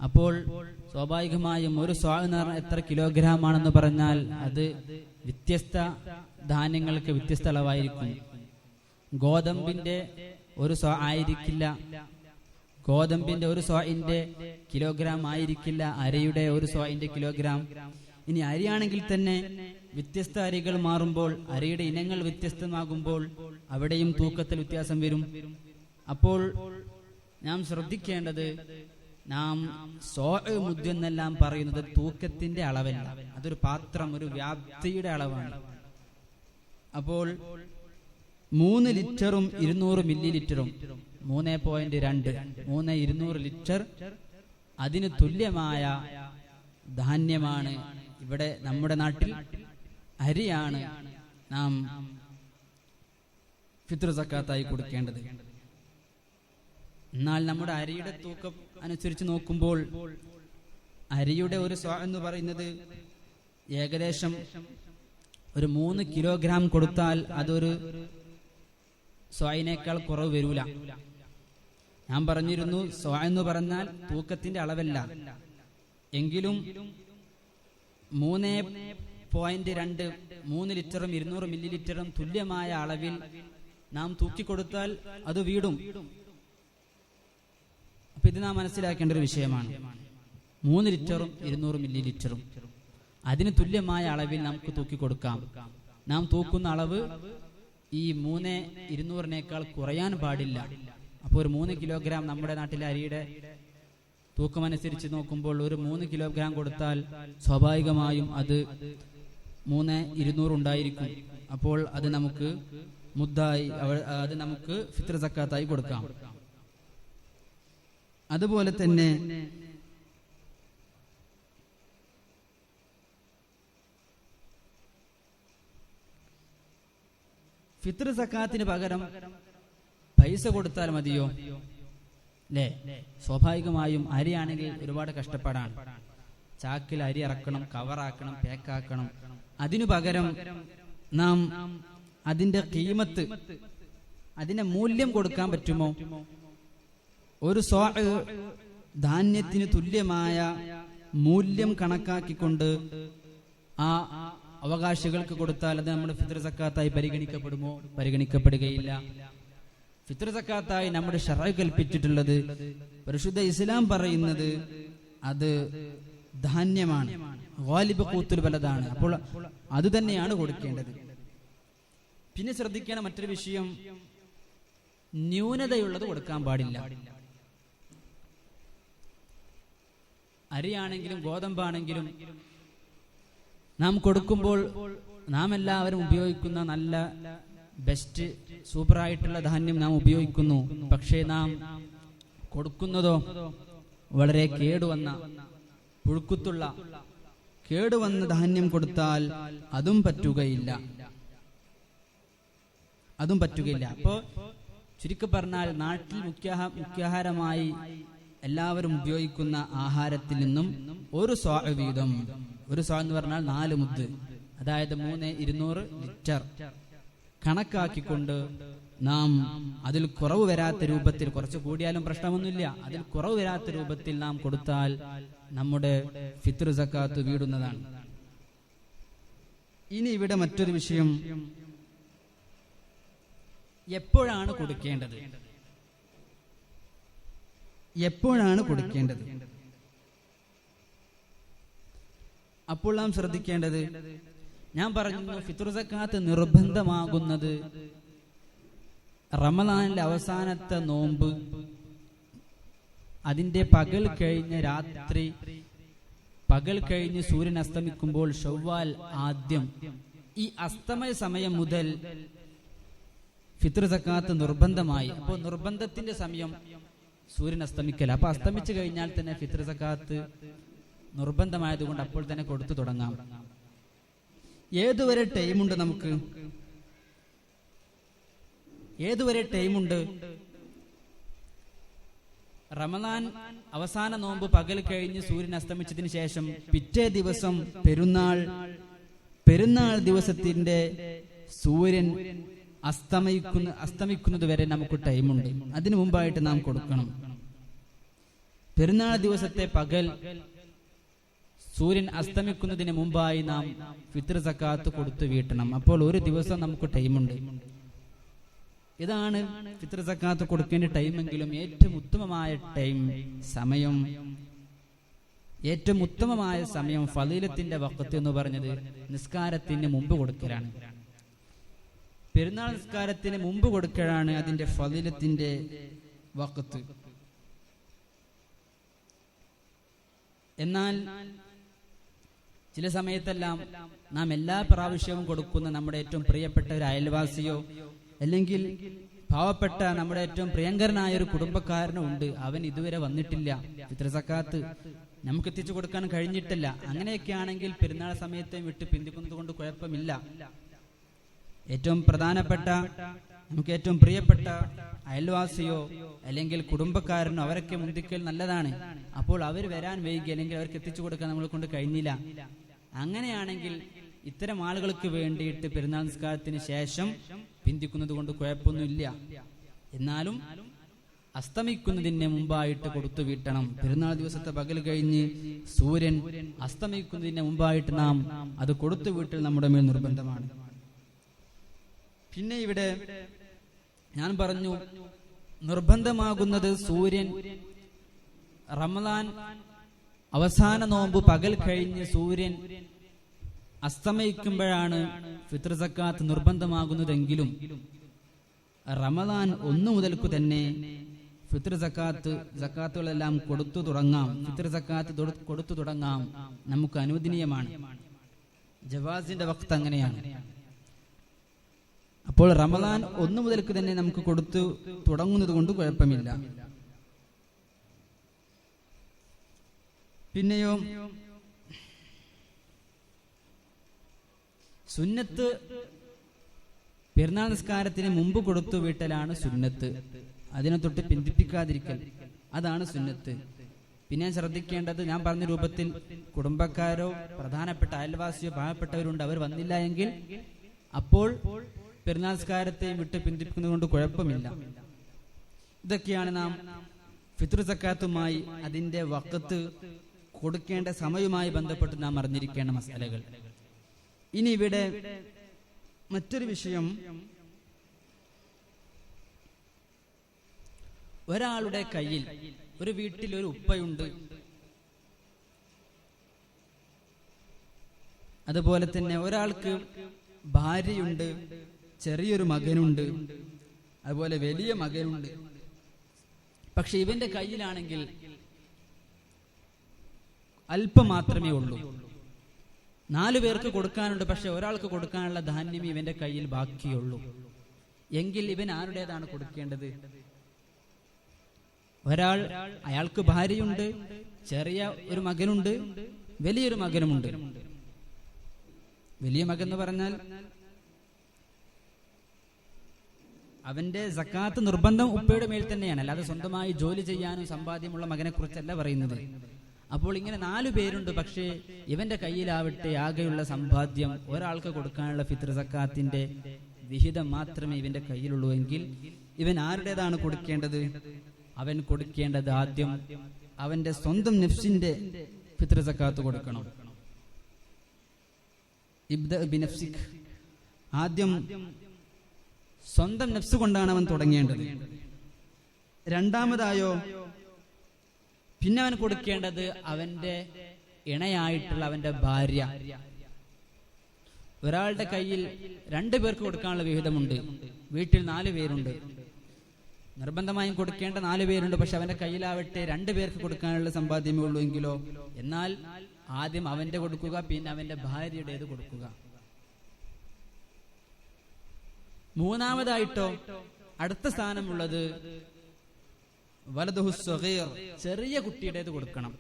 അപ്പോൾ സ്വാഭാവികമായും ഒരു സ്വാ എന്ന് പറഞ്ഞാൽ എത്ര കിലോഗ്രാം ആണെന്ന് പറഞ്ഞാൽ അത് വ്യത്യസ്ത ധാന്യങ്ങൾക്ക് വ്യത്യസ്ത അളവായിരിക്കും. ഗോതമ്പിന്റെ ഒരു സ്വാ ആയിരിക്കില്ല ഗോതമ്പിന്റെ ഒരു സ്വാഇന്റെ കിലോഗ്രാം ആയിരിക്കില്ല അരിയുടെ ഒരു സ്വാഇന്റെ കിലോഗ്രാം. ഇനി അരിയാണെങ്കിൽ തന്നെ വ്യത്യസ്ത അരികൾ മാറുമ്പോൾ, അരിയുടെ ഇനങ്ങൾ വ്യത്യസ്തമാകുമ്പോൾ അവിടെയും തൂക്കത്തിൽ വ്യത്യാസം വരും. അപ്പോൾ നാം ശ്രദ്ധിക്കേണ്ടത്, നാം മുദ്ദ് എന്നെല്ലാം പറയുന്നത് തൂക്കത്തിന്റെ അളവല്ല, അതൊരു പാത്രം, ഒരു വ്യാപ്തിയുടെ അളവാണ്. അപ്പോൾ 3 ലിറ്ററും 200 മില്ലി ലിറ്ററും 3.2 200 ലിറ്റർ അതിന് തുല്യമായ ധാന്യമാണ് ഇവിടെ നമ്മുടെ നാട്ടിൽ അരിയാണ് നാം ഫിത്ർ സക്കാത്തായി കൊടുക്കേണ്ടത്. എന്നാൽ നമ്മുടെ അരിയുടെ തൂക്കം അനുസരിച്ച് നോക്കുമ്പോൾ അരിയുടെ ഒരു സ്വാ എന്ന് പറയുന്നത് ഏകദേശം ഒരു 3 കിലോഗ്രാം കൊടുത്താൽ അതൊരു സ്വായിനേക്കാൾ കുറവ് വരൂല. ഞാൻ പറഞ്ഞിരുന്നു, സ്വാ എന്ന് പറഞ്ഞാൽ തൂക്കത്തിന്റെ അളവല്ല, എങ്കിലും 3.2 3 ലിറ്ററും 200 മില്ലി ലിറ്ററും തുല്യമായ അളവിൽ നാം തൂക്കിക്കൊടുത്താൽ അത് വീടും. അപ്പൊ ഇത് നാം മനസ്സിലാക്കേണ്ട ഒരു വിഷയമാണ്. 3 ലിറ്ററും 200 മില്ലി ലിറ്ററും അതിന് തുല്യമായ അളവിൽ നമുക്ക് തൂക്കിക്കൊടുക്കാം. നാം തൂക്കുന്ന അളവ് ഈ 3.200 കുറയാൻ പാടില്ല. അപ്പോൾ ഒരു 3 കിലോഗ്രാം നമ്മുടെ നാട്ടിലെ അരിയുടെ തൂക്കമനുസരിച്ച് നോക്കുമ്പോൾ ഒരു 3 കിലോഗ്രാം കൊടുത്താൽ സ്വാഭാവികമായും അത് 3.200 ഉണ്ടായിരിക്കും. അപ്പോൾ അത് നമുക്ക് മുദ്ദായി, അത് നമുക്ക് ഫിത്ർ സക്കാത്തായി കൊടുക്കാം. അതുപോലെ തന്നെ ഫിത്ർ സക്കാത്തിന് പകരം പൈസ കൊടുത്താൽ മതിയോ? അല്ലേ? സ്വാഭാവികമായും അരിയാണെങ്കിൽ ഒരുപാട് കഷ്ടപ്പാടാണ്. ചാക്കിൽ അരി ഇറക്കണം, കവറാക്കണം, പാക്കാക്കണം. അതിനു പകരം നാം അതിന്റെ കീമത്ത്, അതിന്റെ മൂല്യം കൊടുക്കാൻ പറ്റുമോ? ഒരു സ്വാ ധാന്യത്തിന് തുല്യമായ മൂല്യം കണക്കാക്കിക്കൊണ്ട് ആ അവകാശികൾക്ക് കൊടുത്താൽ അത് നമ്മുടെ ഫിത്ർ സക്കാത്തായി പരിഗണിക്കപ്പെടുമോ? പരിഗണിക്കപ്പെടുകയില്ല. ഫിത്ർ സക്കാത്തായി നമ്മുടെ ശറഅ് കൽപ്പിച്ചിട്ടുള്ളത്, പരിശുദ്ധ ഇസ്ലാം പറയുന്നത്, അത് ധാന്യമാണ്, ഗാലിബ് ഖൂത്തുൽ ബലദാണ്. അപ്പോൾ അത് തന്നെയാണ് കൊടുക്കേണ്ടത്. പിന്നെ ശ്രദ്ധിക്കേണ്ട മറ്റൊരു വിഷയം, ന്യൂനതയുള്ളത് കൊടുക്കാൻ പാടില്ല. അരിയാണെങ്കിലും ഗോതമ്പാണെങ്കിലും നാം കൊടുക്കുമ്പോൾ നാം എല്ലാവരും ഉപയോഗിക്കുന്ന നല്ല ബെസ്റ്റ് സൂപ്പറായിട്ടുള്ള ധാന്യം നാം ഉപയോഗിക്കുന്നു. പക്ഷേ നാം കൊടുക്കുന്നതോ വളരെ കേടുവന്ന, പുഴുക്കുത്തുള്ള, കേടുവന്ന ധാന്യം കൊടുത്താൽ അതും പറ്റുകയില്ല. അപ്പോ ചുരുക്കി പറഞ്ഞാൽ, നാട്ടിൽ മുഖ്യാഹാരമായി എല്ലാവരും ഉപയോഗിക്കുന്ന ആഹാരത്തിൽ നിന്നും ഒരു സ്വാ വീതം, ഒരു സ്വാ എന്ന് പറഞ്ഞാൽ 4 മുദ്ദ്, അതായത് 3.200 ലിറ്റർ കണക്കാക്കിക്കൊണ്ട് നാം അതിൽ കുറവ് വരാത്ത രൂപത്തിൽ, കുറച്ച് കൂടിയാലും പ്രശ്നമൊന്നുമില്ല, അതിൽ കുറവ് വരാത്ത രൂപത്തിൽ നാം കൊടുത്താൽ നമ്മുടെ ഫിത്ർ സക്കാത്ത് വീടുന്നതാണ്. ഇനി ഇവിടെ മറ്റൊരു വിഷയം, എപ്പോഴാണ് കൊടുക്കേണ്ടത്? അപ്പോൾ നാം ശ്രദ്ധിക്കേണ്ടത്, ഞാൻ പറഞ്ഞു, ഫിത്ർ സക്കാത്ത് നിർബന്ധമാകുന്നത് റമദാനിലെ അവസാനത്തെ നോമ്പ്, അതിന്റെ പകൽ കഴിഞ്ഞ് രാത്രി, പകൽ കഴിഞ്ഞ് സൂര്യൻ അസ്തമിക്കുമ്പോൾ ശവ്വാൽ ആദ്യം, ഈ അസ്തമയ സമയം മുതൽ ഫിത്ർ സക്കാത്ത് നിർബന്ധമായി. അപ്പോൾ നിർബന്ധത്തിന്റെ സമയം സൂര്യൻ അസ്തമിക്കൽ. അപ്പൊ അസ്തമിച്ചു കഴിഞ്ഞാൽ തന്നെ ഫിത്ർ സക്കാത്ത് നിർബന്ധമായതുകൊണ്ട് അപ്പോൾ തന്നെ കൊടുത്തു തുടങ്ങാം. ഏതുവരെ ടൈമുണ്ട് നമുക്ക്? റമദാൻ അവസാന നോമ്പ് പകൽ കഴിഞ്ഞ് സൂര്യൻ അസ്തമിച്ചതിന് ശേഷം പിറ്റേ ദിവസം പെരുന്നാൾ ദിവസത്തിന്റെ സൂര്യൻ അസ്തമിക്കുന്നത് വരെ നമുക്ക് ടൈമുണ്ട്. അതിനു മുമ്പായിട്ട് നാം കൊടുക്കണം. പെരുന്നാൾ ദിവസത്തെ പകൽ സൂര്യൻ അസ്തമിക്കുന്നതിന് മുമ്പായി നാം ഫിത്ർ സക്കാത്ത് കൊടുത്തു വീട്ടണം. അപ്പോൾ ഒരു ദിവസം നമുക്ക് ടൈമുണ്ട്. ഇതാണ് ഫിത്ർ സക്കാത്ത് കൊടുക്കേണ്ട ടൈമെങ്കിലും ഏറ്റവും ഉത്തമമായ ടൈം സമയം, ഏറ്റവും ഉത്തമമായ സമയം ഫളീലത്തിന്റെ വഖത്ത് എന്ന് പറഞ്ഞത് നിസ്കാരത്തിന് മുമ്പ് കൊടുക്കലാണ്. പെരുന്നാൾ നിസ്കാരത്തിന് മുമ്പ് കൊടുക്കലാണ് അതിന്റെ ഫളീലത്തിന്റെ വഖത്ത്. എന്നാൽ ചില സമയത്തെല്ലാം നാം എല്ലാ പ്രാവശ്യവും കൊടുക്കുന്ന നമ്മുടെ ഏറ്റവും പ്രിയപ്പെട്ട ഒരു അയൽവാസിയോ അല്ലെങ്കിൽ പാവപ്പെട്ട നമ്മുടെ ഏറ്റവും പ്രിയങ്കരനായ ഒരു കുടുംബക്കാരനോ ഉണ്ട്, അവൻ ഇതുവരെ വന്നിട്ടില്ല, ഫിത്ർ സക്കാത്ത് നമുക്ക് എത്തിച്ചു കൊടുക്കാൻ കഴിഞ്ഞിട്ടില്ല. അങ്ങനെയൊക്കെ ആണെങ്കിൽ പെരുന്നാൾ സമയത്തെ വിട്ട് പിന്തിക്കുന്നത് കൊണ്ട് കുഴപ്പമില്ല. ഏറ്റവും പ്രധാനപ്പെട്ട നമുക്ക് ഏറ്റവും പ്രിയപ്പെട്ട അയൽവാസിയോ അല്ലെങ്കിൽ കുടുംബക്കാരനോ അവരൊക്കെ മുന്തിക്കൽ നല്ലതാണ്. അപ്പോൾ അവർ വരാൻ വൈകി അല്ലെങ്കിൽ അവർക്ക് എത്തിച്ചു കൊടുക്കാൻ നമ്മളെ കൊണ്ട് കഴിഞ്ഞില്ല. അങ്ങനെയാണെങ്കിൽ ഇത്തരം ആളുകൾക്ക് വേണ്ടിയിട്ട് പെരുന്നാൾ നിസ്കാരത്തിന് ശേഷം പിന്തിക്കുന്നത് കൊണ്ട് കുഴപ്പമൊന്നുമില്ല. എന്നാലും അസ്തമിക്കുന്നതിന് മുമ്പായിട്ട് കൊടുത്തു വീട്ടണം. പെരുന്നാൾ ദിവസത്തെ പകൽ കഴിഞ്ഞ് സൂര്യൻ അസ്തമിക്കുന്നതിന് മുമ്പായിട്ട് നാം അത് കൊടുത്തു വീട്ടൽ നമ്മുടെ മേൽ നിർബന്ധമാണ്. പിന്നെ ഇവിടെ ഞാൻ പറഞ്ഞു, നിർബന്ധമാകുന്നത് സൂര്യൻ റമദാൻ അവസാന നോമ്പ് പകൽ കഴിഞ്ഞ് സൂര്യൻ അസ്തമയിക്കുമ്പോഴാണ് ഫിത്ർ സക്കാത്ത് നിർബന്ധമാകുന്നതെങ്കിലും റമദാൻ 1 മുതൽക്കു തന്നെ ഫിത്ർ സക്കാത്തുകളെല്ലാം കൊടുത്തു തുടങ്ങാം, ഫിത്ർ സക്കാത്ത് കൊടുത്തു തുടങ്ങാം, നമുക്ക് അനുവദനീയമാണ്. ജവാസിന്റെ വഖ്ത് അങ്ങനെയാണ്. അപ്പോൾ റമദാൻ 1 മുതൽക്ക് തന്നെ നമുക്ക് കൊടുത്തു തുടങ്ങുന്നത് കൊണ്ട് കുഴപ്പമില്ല. പിന്നെയോ സുന്നത്ത് പെരുന്നാൾ നിസ്കാരത്തിന് മുമ്പ് കൊടുത്തു വീട്ടലാണ് സുന്നത്ത്. അതിനെ തൊട്ട് പിന്തിപ്പിക്കാതിരിക്കൽ, അതാണ് സുന്നത്ത്. പിന്നെ ശ്രദ്ധിക്കേണ്ടത്, ഞാൻ പറഞ്ഞ രൂപത്തിൽ കുടുംബക്കാരോ പ്രധാനപ്പെട്ട അയൽവാസിയോ പാവപ്പെട്ടവരുണ്ട്, അവർ വന്നില്ല എങ്കിൽ അപ്പോൾ പെരുന്നാൾ നിസ്കാരത്തെ വിട്ട് പിന്തിപ്പിക്കുന്നത് കൊണ്ട് കുഴപ്പമില്ല. ഇതൊക്കെയാണ് നാം ഫിത്ർ സക്കാത്തുമായി അതിന്റെ വഖത്ത് കൊടുക്കേണ്ട സമയവുമായി ബന്ധപ്പെട്ട് നാം അറിഞ്ഞിരിക്കേണ്ട മസാലകൾ. ഇനി ഇവിടെ മറ്റൊരു വിഷയം, ഒരാളുടെ കയ്യിൽ, ഒരു വീട്ടിൽ ഒരു ഉപ്പയുണ്ട്, അതുപോലെ തന്നെ ഒരാൾക്ക് ഭാര്യയുണ്ട്, ചെറിയൊരു മകനുണ്ട്, അതുപോലെ വലിയ മകനുണ്ട്. പക്ഷെ ഇവന്റെ കയ്യിലാണെങ്കിൽ അല്പം മാത്രമേ ഉള്ളൂ. 4 പേർക്ക് കൊടുക്കാനുണ്ട്, പക്ഷെ ഒരാൾക്ക് കൊടുക്കാനുള്ള ധാന്യം ഇവന്റെ കയ്യിൽ ബാക്കിയുള്ളൂ. എങ്കിൽ ഇവൻ ആരുടേതാണ് കൊടുക്കേണ്ടത്? അയാൾക്ക് ഭാര്യയുണ്ട്, ചെറിയ ഒരു മകനുണ്ട്, വലിയൊരു മകനുമുണ്ട്. വലിയ മകൻ എന്ന് പറഞ്ഞാൽ അവന്റെ സക്കാത്ത് നിർബന്ധം ഉപ്പയുടെ മേൽ തന്നെയാണ്, അല്ലാതെ സ്വന്തമായി ജോലി ചെയ്യാനും സമ്പാദ്യമുള്ള മകനെ കുറിച്ചല്ല പറയുന്നത്. അപ്പോൾ ഇങ്ങനെ 4 പേരുണ്ട്, പക്ഷേ ഇവന്റെ കയ്യിലാവട്ടെ ആകെയുള്ള സമ്പാദ്യം ഒരാൾക്ക് കൊടുക്കാനുള്ള ഫിത്ർ സക്കാത്തിന്റെ വിഹിതം മാത്രമേ ഇവന്റെ കയ്യിലുള്ളൂ. എങ്കിൽ ഇവൻ ആരുടേതാണ് കൊടുക്കേണ്ടത്? അവൻ കൊടുക്കേണ്ടത് ആദ്യം അവന്റെ സ്വന്തം നഫ്സിന്റെ ഫിത്ർ സക്കാത്ത് കൊടുക്കണം. ഇബ്ദ ബിനഫ്സിക്, ആദ്യം സ്വന്തം നഫ്സ് കൊണ്ടാണ് അവൻ തുടങ്ങേണ്ടത്. രണ്ടാമതായോ പിന്നെ അവൻ കൊടുക്കേണ്ടത് അവന്റെ ഇണയായിട്ടുള്ള അവന്റെ ഭാര്യ. ഒരാളുടെ കയ്യിൽ 2 പേർക്ക് കൊടുക്കാനുള്ള വിഹിതമുണ്ട്, വീട്ടിൽ 4 പേരുണ്ട്, നിർബന്ധമായും കൊടുക്കേണ്ട 4 പേരുണ്ട്, പക്ഷെ അവന്റെ കയ്യിലാവട്ടെ 2 പേർക്ക് കൊടുക്കാനുള്ള സമ്പാദ്യമേ ഉള്ളൂ എങ്കിലോ, എന്നാൽ ആദ്യം അവന്റെ കൊടുക്കുക, പിന്നെ അവന്റെ ഭാര്യയുടേത് കൊടുക്കുക. മൂന്നാമതായിട്ടോ അടുത്ത സ്ഥാനമുള്ളത് വലദുഹു സ്വഗീർ, ചെറിയ കുട്ടിയുടേത് കൊടുക്കണം.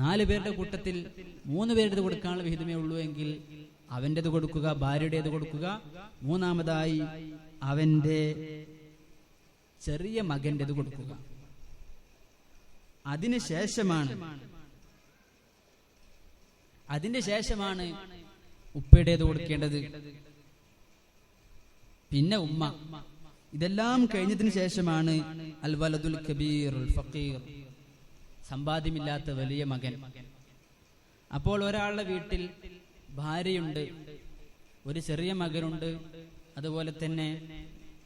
4 പേരുടെ കൂട്ടത്തിൽ 3 പേരുടേത് കൊടുക്കാനുള്ള വിഹിതമേ ഉള്ളൂ എങ്കിൽ അവൻ്റെത് കൊടുക്കുക, ഭാര്യയുടേത് കൊടുക്കുക. മൂന്നാമതായി അവന്റെ ചെറിയ മകൻ്റെത് കൊടുക്കുക. അതിന് ശേഷമാണ് ഉപ്പയുടേത് കൊടുക്കേണ്ടത്, പിന്നെ ഉമ്മ. ഇതെല്ലാം കഴിഞ്ഞതിന് ശേഷമാണ് അൽ വലദുൽ കബീർ അൽ ഫഖീർ, സമ്പാദ്യമില്ലാത്ത വലിയ മകൻ. അപ്പോൾ ഒരാളുടെ വീട്ടിൽ ഭാര്യയുണ്ട്, ഒരു ചെറിയ മകനുണ്ട്, അതുപോലെ തന്നെ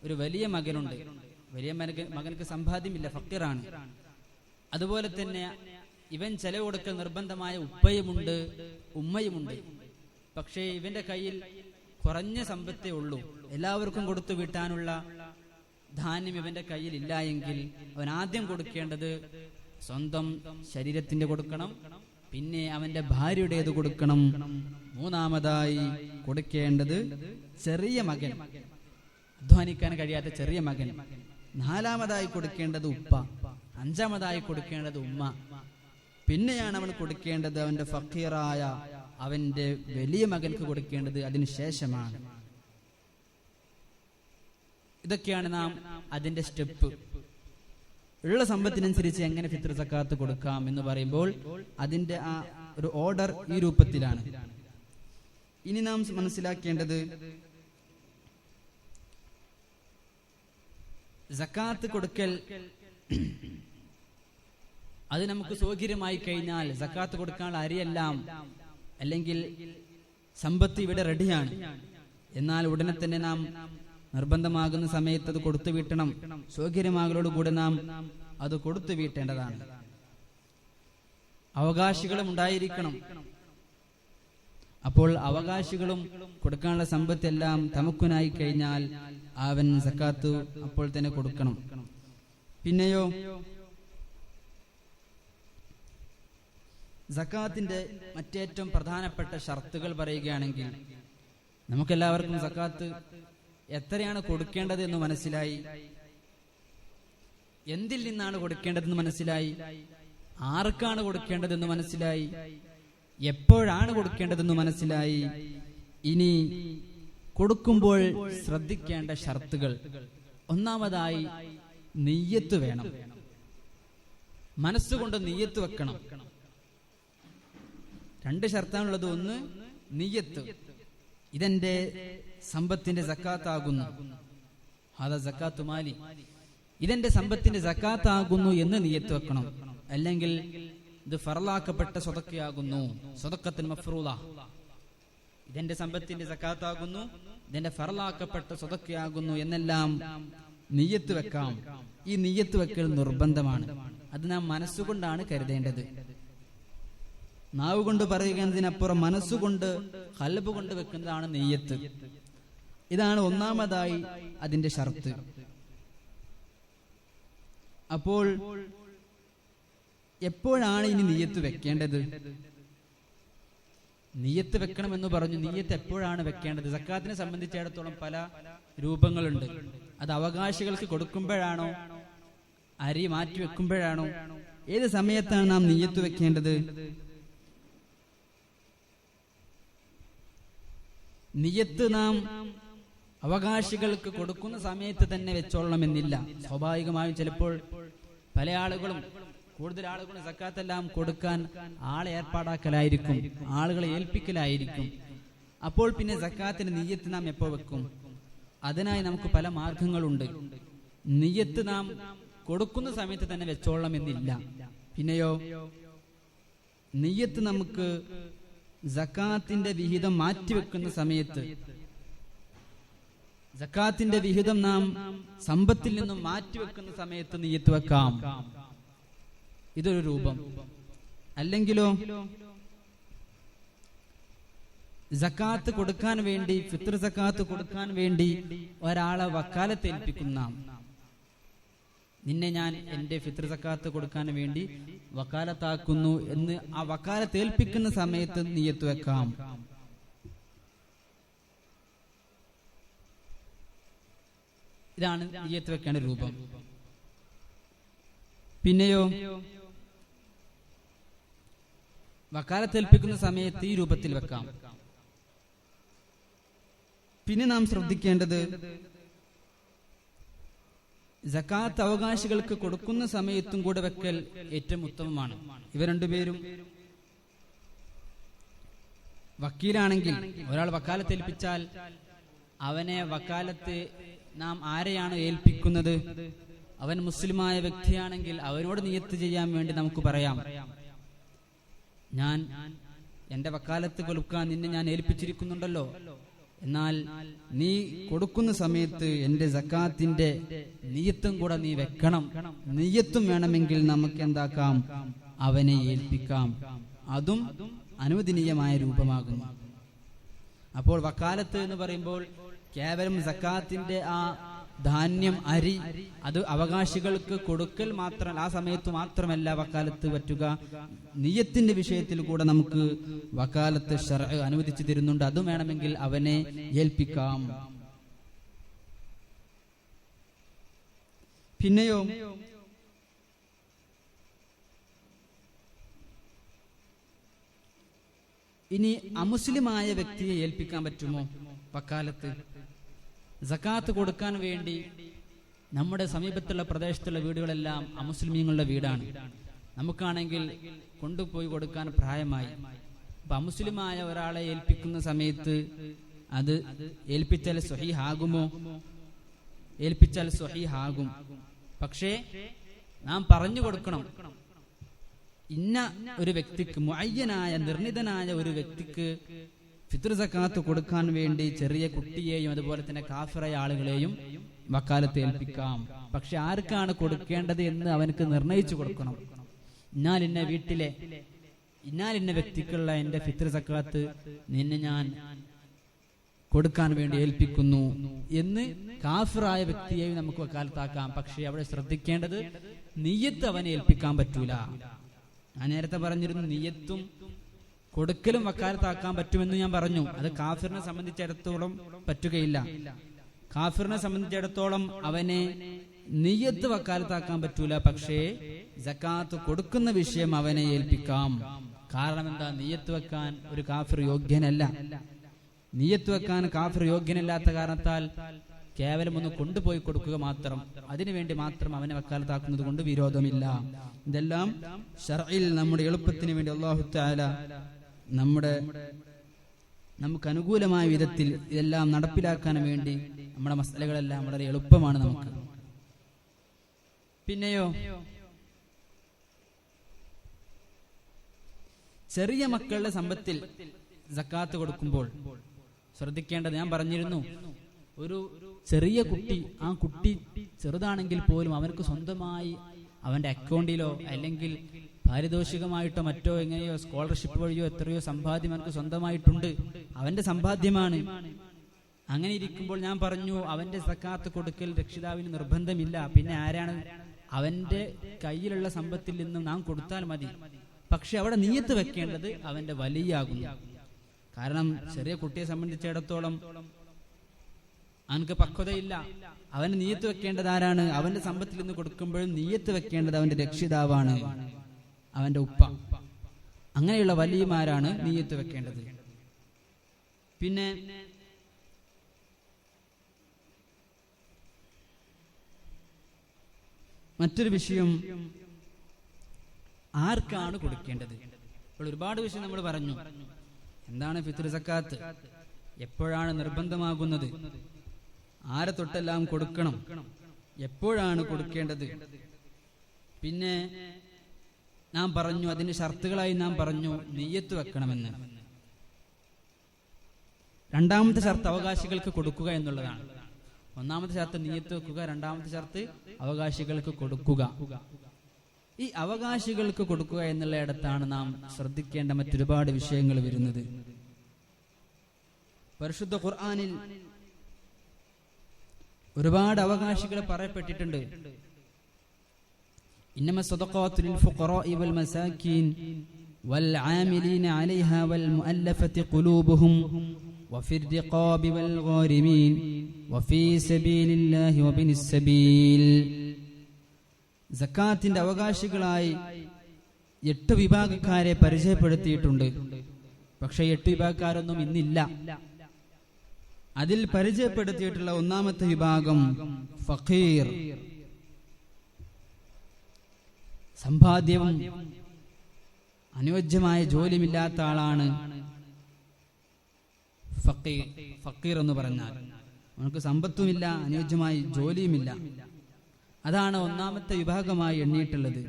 ഒരു വലിയ മകനുണ്ട്. വലിയ മകനക്ക് സമ്പാദ്യമില്ല, ഫക്കീറാണ്. അതുപോലെ തന്നെ ഇവൻ ചെലവ് കൊടുക്കൽ നിർബന്ധമായ ഉപ്പയുമുണ്ട്, ഉമ്മയുമുണ്ട്. പക്ഷേ ഇവന്റെ കയ്യിൽ കുറഞ്ഞ സമ്പത്തേ ഉള്ളൂ. എല്ലാവർക്കും കൊടുത്തു വീട്ടാനുള്ള ധാന്യം ഇവന്റെ കയ്യിൽ ഇല്ല എങ്കിൽ അവൻ ആദ്യം കൊടുക്കേണ്ടത് സ്വന്തം ശരീരത്തിന്റെ കൊടുക്കണം, പിന്നെ അവന്റെ ഭാര്യയുടേത് കൊടുക്കണം, മൂന്നാമതായി കൊടുക്കേണ്ടത് ചെറിയ മകൻ, അധ്വാനിക്കാൻ കഴിയാത്ത ചെറിയ മകൻ, നാലാമതായി കൊടുക്കേണ്ടത് ഉപ്പ, അഞ്ചാമതായി കൊടുക്കേണ്ടത് ഉമ്മ, പിന്നെയാണ് അവൻ കൊടുക്കേണ്ടത് അവന്റെ ഫക്കീറായ അവന്റെ വലിയ മകൻക്ക് കൊടുക്കേണ്ടത് അതിനു ശേഷമാണ്. ഇതൊക്കെയാണ് നാം അതിന്റെ സ്റ്റെപ്പ്. ഉള്ള സമ്പത്തിനനുസരിച്ച് എങ്ങനെ ഫിത്ർ സക്കാത്ത് കൊടുക്കാം എന്ന് പറയുമ്പോൾ അതിന്റെ ആ ഒരു ഓർഡർ ഈ രൂപത്തിലാണ്. ഇനി നാം മനസ്സിലാക്കേണ്ടത് സക്കാത്ത് കൊടുക്കൽ അത് നമുക്ക് സൗകര്യമായി കഴിഞ്ഞാൽ സക്കാത്ത് കൊടുക്കാനുള്ള അരിയെല്ലാം അല്ലെങ്കിൽ സമ്പത്ത് ഇവിടെ റെഡിയാണ്. എന്നാൽ ഉടനെ തന്നെ നാം നിർബന്ധമാകുന്ന സമയത്ത് അത് കൊടുത്തു വീട്ടണം. സൗകര്യമാകലോടുകൂടെ നാം അത് കൊടുത്തു വീട്ടേണ്ടതാണ്. അവകാശികളും ഉണ്ടായിരിക്കണം. അപ്പോൾ അവകാശികളും കൊടുക്കാനുള്ള സമ്പത്തെല്ലാം തമക്കുനായി കഴിഞ്ഞാൽ അവൻ സക്കാത്ത് അപ്പോൾ തന്നെ കൊടുക്കണം. പിന്നെയോ സക്കാത്തിന്റെ മറ്റേറ്റവും പ്രധാനപ്പെട്ട ഷർത്തുകൾ പറയുകയാണെങ്കിൽ നമുക്കെല്ലാവർക്കും സക്കാത്ത് എത്രയാണ് കൊടുക്കേണ്ടത് എന്ന് മനസ്സിലായി, എന്തിൽ നിന്നാണ് കൊടുക്കേണ്ടതെന്ന് മനസ്സിലായി, ആർക്കാണ് കൊടുക്കേണ്ടതെന്ന് മനസ്സിലായി, എപ്പോഴാണ് കൊടുക്കേണ്ടതെന്ന് മനസ്സിലായി. ഇനി കൊടുക്കുമ്പോൾ ശ്രദ്ധിക്കേണ്ട ഷർത്തുകൾ. ഒന്നാമതായി നിയ്യത്ത് വേണം. മനസ്സുകൊണ്ട് നിയ്യത്ത് വെക്കണം. രണ്ട് ഷർത്താണുള്ളത്. ഒന്ന് നിയ്യത്ത്, ഇതെന്റെ സമ്പത്തിന്റെ സക്കാത്താകുന്നു, അതാ സക്കാത്തു മാലി, ഇതെന്റെ സമ്പത്തിന്റെ സക്കാത്താകുന്നു എന്ന് നിയ്യത്ത് വെക്കണം. അല്ലെങ്കിൽ ഇത് ഫർളാക്കപ്പെട്ട സ്വതക്കയാകുന്നു, സ്വതക്കത്തിന് മഫ്റൂള, ഇതെന്റെ സമ്പത്തിന്റെ സക്കാത്താകുന്നു, ഇതെന്റെ ഫർളാക്കപ്പെട്ട സ്വതക്കയാകുന്നു എന്നെല്ലാം നിയ്യത്ത് വെക്കാം. ഈ നിയ്യത്ത് വെക്കൽ നിർബന്ധമാണ്. അത് നാം മനസ്സുകൊണ്ടാണ് കരുതേണ്ടത്. നാവ് കൊണ്ട് പറയുന്നതിനപ്പുറം മനസ്സുകൊണ്ട് ഖൽബ് കൊണ്ട് വെക്കുന്നതാണ് നിയ്യത്ത്. ഇതാണ് ഒന്നാമതായി അതിന്റെ ഷർത്ത്. അപ്പോൾ എപ്പോഴാണ് ഇനി നിയ്യത്ത് വെക്കേണ്ടത്? നിയ്യത്ത് വെക്കണമെന്ന് പറഞ്ഞു. നിയ്യത്ത് എപ്പോഴാണ് വെക്കേണ്ടത്? സക്കാത്തിനെ സംബന്ധിച്ചിടത്തോളം പല രൂപങ്ങളുണ്ട്. അത് അവകാശികൾക്ക് കൊടുക്കുമ്പോഴാണോ, അരി മാറ്റി വെക്കുമ്പോഴാണോ, ഏത് സമയത്താണ് നാം നിയ്യത്ത് വെക്കേണ്ടത്? നിയ്യത്ത് നാം അവകാശികൾക്ക് കൊടുക്കുന്ന സമയത്ത് തന്നെ വെച്ചോളണമെന്നില്ല. സ്വാഭാവികമായും ചിലപ്പോൾ പല ആളുകളും, കൂടുതൽ ആളുകളും സക്കാത്തെല്ലാം കൊടുക്കാൻ ആളെ ഏർപ്പാടാക്കലായിരിക്കും, ആളുകളെ ഏൽപ്പിക്കലായിരിക്കും. അപ്പോൾ പിന്നെ സക്കാത്തിന് നിയ്യത്ത് നാം എപ്പോ വെക്കും? അതിനായി നമുക്ക് പല മാർഗങ്ങളുണ്ട്. നിയ്യത്ത് നാം കൊടുക്കുന്ന സമയത്ത് തന്നെ വെച്ചോളണമെന്നില്ല. പിന്നെയോ നിയ്യത്ത് നമുക്ക് സക്കാത്തിന്റെ വിഹിതം മാറ്റിവെക്കുന്ന സമയത്ത്, സക്കാത്തിന്റെ വിഹിതം നാം സമ്പത്തിൽ നിന്നും മാറ്റിവെക്കുന്ന സമയത്ത് നിയ്യത്ത് വെക്കാം. ഇതൊരു രൂപം. അല്ലെങ്കിലോ സക്കാത്ത് കൊടുക്കാൻ വേണ്ടി, ഫിത്ർ സക്കാത്ത് കൊടുക്കാൻ വേണ്ടി ഒരാളെ വക്കാലത്ത് ഏൽപ്പിക്കുന്ന, നിന്നെ ഞാൻ എന്റെ ഫിത്ർ സക്കാത്ത് കൊടുക്കാൻ വേണ്ടി വക്കാലത്താക്കുന്നു എന്ന് ആ വക്കാലത്ത് ഏൽപ്പിക്കുന്ന സമയത്ത് നിയ്യത്ത് വെക്കാം. ഇതാണ് നിയ്യത്ത് വെക്കേണ്ട രൂപം. പിന്നെയോ വക്കാലത്ത് ഏൽപ്പിക്കുന്ന സമയത്ത് ഈ രൂപത്തിൽ വെക്കാം. പിന്നെ നാം ശ്രദ്ധിക്കേണ്ടത്, സക്കാത്ത് അവകാശികൾക്ക് കൊടുക്കുന്ന സമയത്തും കൂടെ വെക്കൽ ഏറ്റവും ഉത്തമമാണ്. ഇവ രണ്ടുപേരും വക്കീലാണെങ്കിൽ, ഒരാൾ വക്കാലത്ത് ഏൽപ്പിച്ചാൽ അവനെ വക്കാലത്ത് നാം ആരെയാണ് ഏൽപ്പിക്കുന്നത്? അവൻ മുസ്ലിമായ വ്യക്തിയാണെങ്കിൽ അവനോട് നിയ്യത്ത് ചെയ്യാൻ വേണ്ടി നമുക്ക് പറയാം, ഞാൻ എന്റെ വക്കാലത്ത് കൊടുക്കാൻ നിന്നെ ഞാൻ ഏൽപ്പിച്ചിരിക്കുന്നുണ്ടല്ലോ, എന്നാൽ നീ കൊടുക്കുന്ന സമയത്ത് എൻ്റെ സക്കാത്തിന്റെ നിയ്യത്തും കൂടെ നീ വെക്കണം. നിയ്യത്തും വേണമെങ്കിൽ നമുക്ക് എന്താക്കാം, അവനെ ഏൽപ്പിക്കാം. അതും അനുവദനീയമായ രൂപമാകുന്നു. അപ്പോൾ വക്കാലത്ത് എന്ന് പറയുമ്പോൾ കേവലം സക്കാത്തിന്റെ ആ ധാന്യം, അരി, അത് അവകാശികൾക്ക് കൊടുക്കൽ മാത്രം, ആ സമയത്ത് മാത്രമല്ല വക്കാലത്ത് പറ്റുക. നിയ്യത്തിന്റെ വിഷയത്തിൽ കൂടെ നമുക്ക് വക്കാലത്ത് ശർഅ് അനുവദിച്ചു തരുന്നുണ്ട്. അതും വേണമെങ്കിൽ അവനെ ഏൽപ്പിക്കാം. പിന്നെയോ ഇനി അമുസ്ലിമായ വ്യക്തിയെ ഏൽപ്പിക്കാൻ പറ്റുമോ വക്കാലത്ത്? സക്കാത്ത് കൊടുക്കാൻ വേണ്ടി നമ്മുടെ സമീപത്തുള്ള പ്രദേശത്തുള്ള വീടുകളെല്ലാം അമുസ്ലിമീങ്ങളുടെ വീടാണ്. നമുക്കാണെങ്കിൽ കൊണ്ടുപോയി കൊടുക്കാൻ പ്രായമായി. അപ്പൊ അമുസ്ലിമായ ഒരാളെ ഏൽപ്പിക്കുന്ന സമയത്ത് അത് ഏൽപ്പിച്ചാൽ സ്വഹീഹാകുമോ? ഏൽപ്പിച്ചാൽ സ്വഹീഹാകും. പക്ഷേ നാം പറഞ്ഞു കൊടുക്കണം, ഇന്ന ഒരു വ്യക്തിക്ക്, മുഅയ്യനായ നിർണിതനായ ഒരു വ്യക്തിക്ക് ഫിത്ർ സക്കാത്ത് കൊടുക്കാൻ വേണ്ടി ചെറിയ കുട്ടിയെയും അതുപോലെ തന്നെ കാഫിറായ ആളുകളെയും വക്കാലത്ത് ഏൽപ്പിക്കാം. പക്ഷെ ആർക്കാണ് കൊടുക്കേണ്ടത് എന്ന് അവനക്ക് നിർണയിച്ചു കൊടുക്കണം. ഇന്നാലിന്ന വീട്ടിലെ ഇന്നാലിന്ന വ്യക്തിക്കുള്ള എൻ്റെ ഫിത്ർ സക്കാത്ത് നിന്നെ ഞാൻ കൊടുക്കാൻ വേണ്ടി ഏൽപ്പിക്കുന്നു എന്ന് കാഫിറായ വ്യക്തിയെയും നമുക്ക് വക്കാലത്താക്കാം. പക്ഷെ അവിടെ ശ്രദ്ധിക്കേണ്ടത്, നിയ്യത്ത് അവനെ ഏൽപ്പിക്കാൻ പറ്റൂല. ഞാൻ നേരത്തെ പറഞ്ഞിരുന്നു, നിയ്യത്തും കൊടുക്കലും വക്കാലത്താക്കാൻ പറ്റുമെന്ന് ഞാൻ പറഞ്ഞു. അത് കാഫിറിനെ സംബന്ധിച്ചിടത്തോളം പറ്റുകയില്ല. കാഫിറിനെ സംബന്ധിച്ചിടത്തോളം അവനെ നിയ്യത്ത് വക്കാലത്താക്കാൻ പറ്റൂല. പക്ഷേ സക്കാത്ത് കൊടുക്കുന്ന വിഷയം അവനെ ഏൽപ്പിക്കാം. കാരണം എന്താ? നിയ്യത്ത് വെക്കാൻ ഒരു കാഫിർ യോഗ്യനല്ല. നിയ്യത്ത് വെക്കാൻ കാഫിർ യോഗ്യനല്ലാത്ത കാരണത്താൽ കേവലം ഒന്ന് കൊണ്ടുപോയി കൊടുക്കുക മാത്രം, അതിനുവേണ്ടി മാത്രം അവനെ വക്കാലത്താക്കുന്നത് കൊണ്ട് വിരോധമില്ല. ഇതെല്ലാം ശർഇൽ നമ്മുടെ എളുപ്പത്തിന് വേണ്ടി അല്ലാഹു തആല നമുക്ക് അനുകൂലമായ വിധത്തിൽ ഇതെല്ലാം നടപ്പിലാക്കാൻ വേണ്ടി നമ്മുടെ മസലകളെല്ലാം വളരെ എളുപ്പമാണ് നമുക്ക്. പിന്നെയോ ചെറിയ മക്കളുടെ സമ്പത്തിൽ സക്കാത്ത് കൊടുക്കുമ്പോൾ ശ്രദ്ധിക്കേണ്ടത്, ഞാൻ പറഞ്ഞിരുന്നു, ഒരു ചെറിയ കുട്ടി, ആ കുട്ടി ചെറുതാണെങ്കിൽ പോലും അവനക്ക് സ്വന്തമായി അവന്റെ അക്കൗണ്ടിലോ അല്ലെങ്കിൽ പാരിതോഷികമായിട്ടോ മറ്റോ എങ്ങനെയോ സ്കോളർഷിപ്പ് വഴിയോ എത്രയോ സമ്പാദ്യം അവനക്ക് സ്വന്തമായിട്ടുണ്ട്. അവന്റെ സമ്പാദ്യമാണ്. അങ്ങനെ ഇരിക്കുമ്പോൾ ഞാൻ പറഞ്ഞു, അവന്റെ സക്കാത്ത് കൊടുക്കൽ രക്ഷിതാവിന് നിർബന്ധമില്ല. പിന്നെ ആരാണ്? അവന്റെ കയ്യിലുള്ള സമ്പത്തിൽ നിന്നും നാം കൊടുത്താൽ മതി. പക്ഷെ അവിടെ നിയ്യത്ത് വെക്കേണ്ടത് അവന്റെ വലിയാകുന്നു. കാരണം ചെറിയ കുട്ടിയെ സംബന്ധിച്ചിടത്തോളം അവനക്ക് പക്വതയില്ല. അവന് നിയ്യത്ത് വെക്കേണ്ടത് ആരാണ്? അവന്റെ സമ്പത്തിൽ നിന്ന് കൊടുക്കുമ്പോഴും നിയ്യത്ത് വെക്കേണ്ടത് അവന്റെ രക്ഷിതാവാണ്, അവന്റെ ഉപ്പ. അങ്ങനെയുള്ള വലിയമാരാണ് നിയ്യത്ത് വെക്കേണ്ടത്. പിന്നെ മറ്റൊരു വിഷയം, ആർക്കാണ് കൊടുക്കേണ്ടത്? ഇപ്പോൾ ഒരുപാട് വിഷയം നമ്മൾ പറഞ്ഞു. എന്താണ് ഫിത്ർ സക്കാത്ത്? എപ്പോഴാണ് നിർബന്ധമാകുന്നത്? ആരെ തൊട്ടെല്ലാം കൊടുക്കണം? എപ്പോഴാണ് കൊടുക്കേണ്ടത്? പിന്നെ നാം പറഞ്ഞു, അതിന് ഷർത്തുകളായി നാം പറഞ്ഞു നിയ്യത്ത് വെക്കണമെന്ന്. രണ്ടാമത്തെ ഷർത്ത് അവകാശികൾക്ക് കൊടുക്കുക എന്നുള്ളതാണ്. ഒന്നാമത്തെ ഷർത്ത് നിയ്യത്ത് വെക്കുക, രണ്ടാമത്തെ ഷർത്ത് അവകാശികൾക്ക് കൊടുക്കുക. ഈ അവകാശികൾക്ക് കൊടുക്കുക എന്നുള്ളയിടത്താണ് നാം ശ്രദ്ധിക്കേണ്ട മറ്റൊരുപാട് വിഷയങ്ങൾ വരുന്നത്. പരിശുദ്ധ ഖുർആനിൽ ഒരുപാട് അവകാശികളെ പറയപ്പെട്ടിട്ടുണ്ട്. ഇന്നമ സദഖാത്തു ലിൽ ഫുഖറാഇ വൽ മസാകീൻ വൽ ആമിലീന അലൈഹാ വൽ മുഅല്ലഫതി ഖുലൂബുഹും വഫിർ റിഖാബി വൽ ഗാരിമീൻ വഫീ സബീലില്ലാഹി വബിനിസ് സബീൽ. സക്കാത്തിന്റെ അവകാശികളായി 8 വിഭാഗക്കാരെ പരിചയപ്പെടുത്തിയിട്ടുണ്ട്. പക്ഷെ 8 വിഭാഗക്കാരൊന്നും ഇന്നില്ല. അതിൽ പരിചയപ്പെടുത്തിയിട്ടുള്ള ഒന്നാമത്തെ വിഭാഗം ഫഖീർ, സമ്പാദ്യവും അനുയോജ്യമായ ജോലിയുമില്ലാത്ത ആളാണ് ഫഖീർ എന്ന് പറഞ്ഞാൽ. അവർക്ക് സമ്പത്തുമില്ല, അനുയോജ്യമായി ജോലിയുമില്ല. അതാണ് ഒന്നാമത്തെ വിഭാഗമായി എണ്ണിയിട്ടുള്ളത്.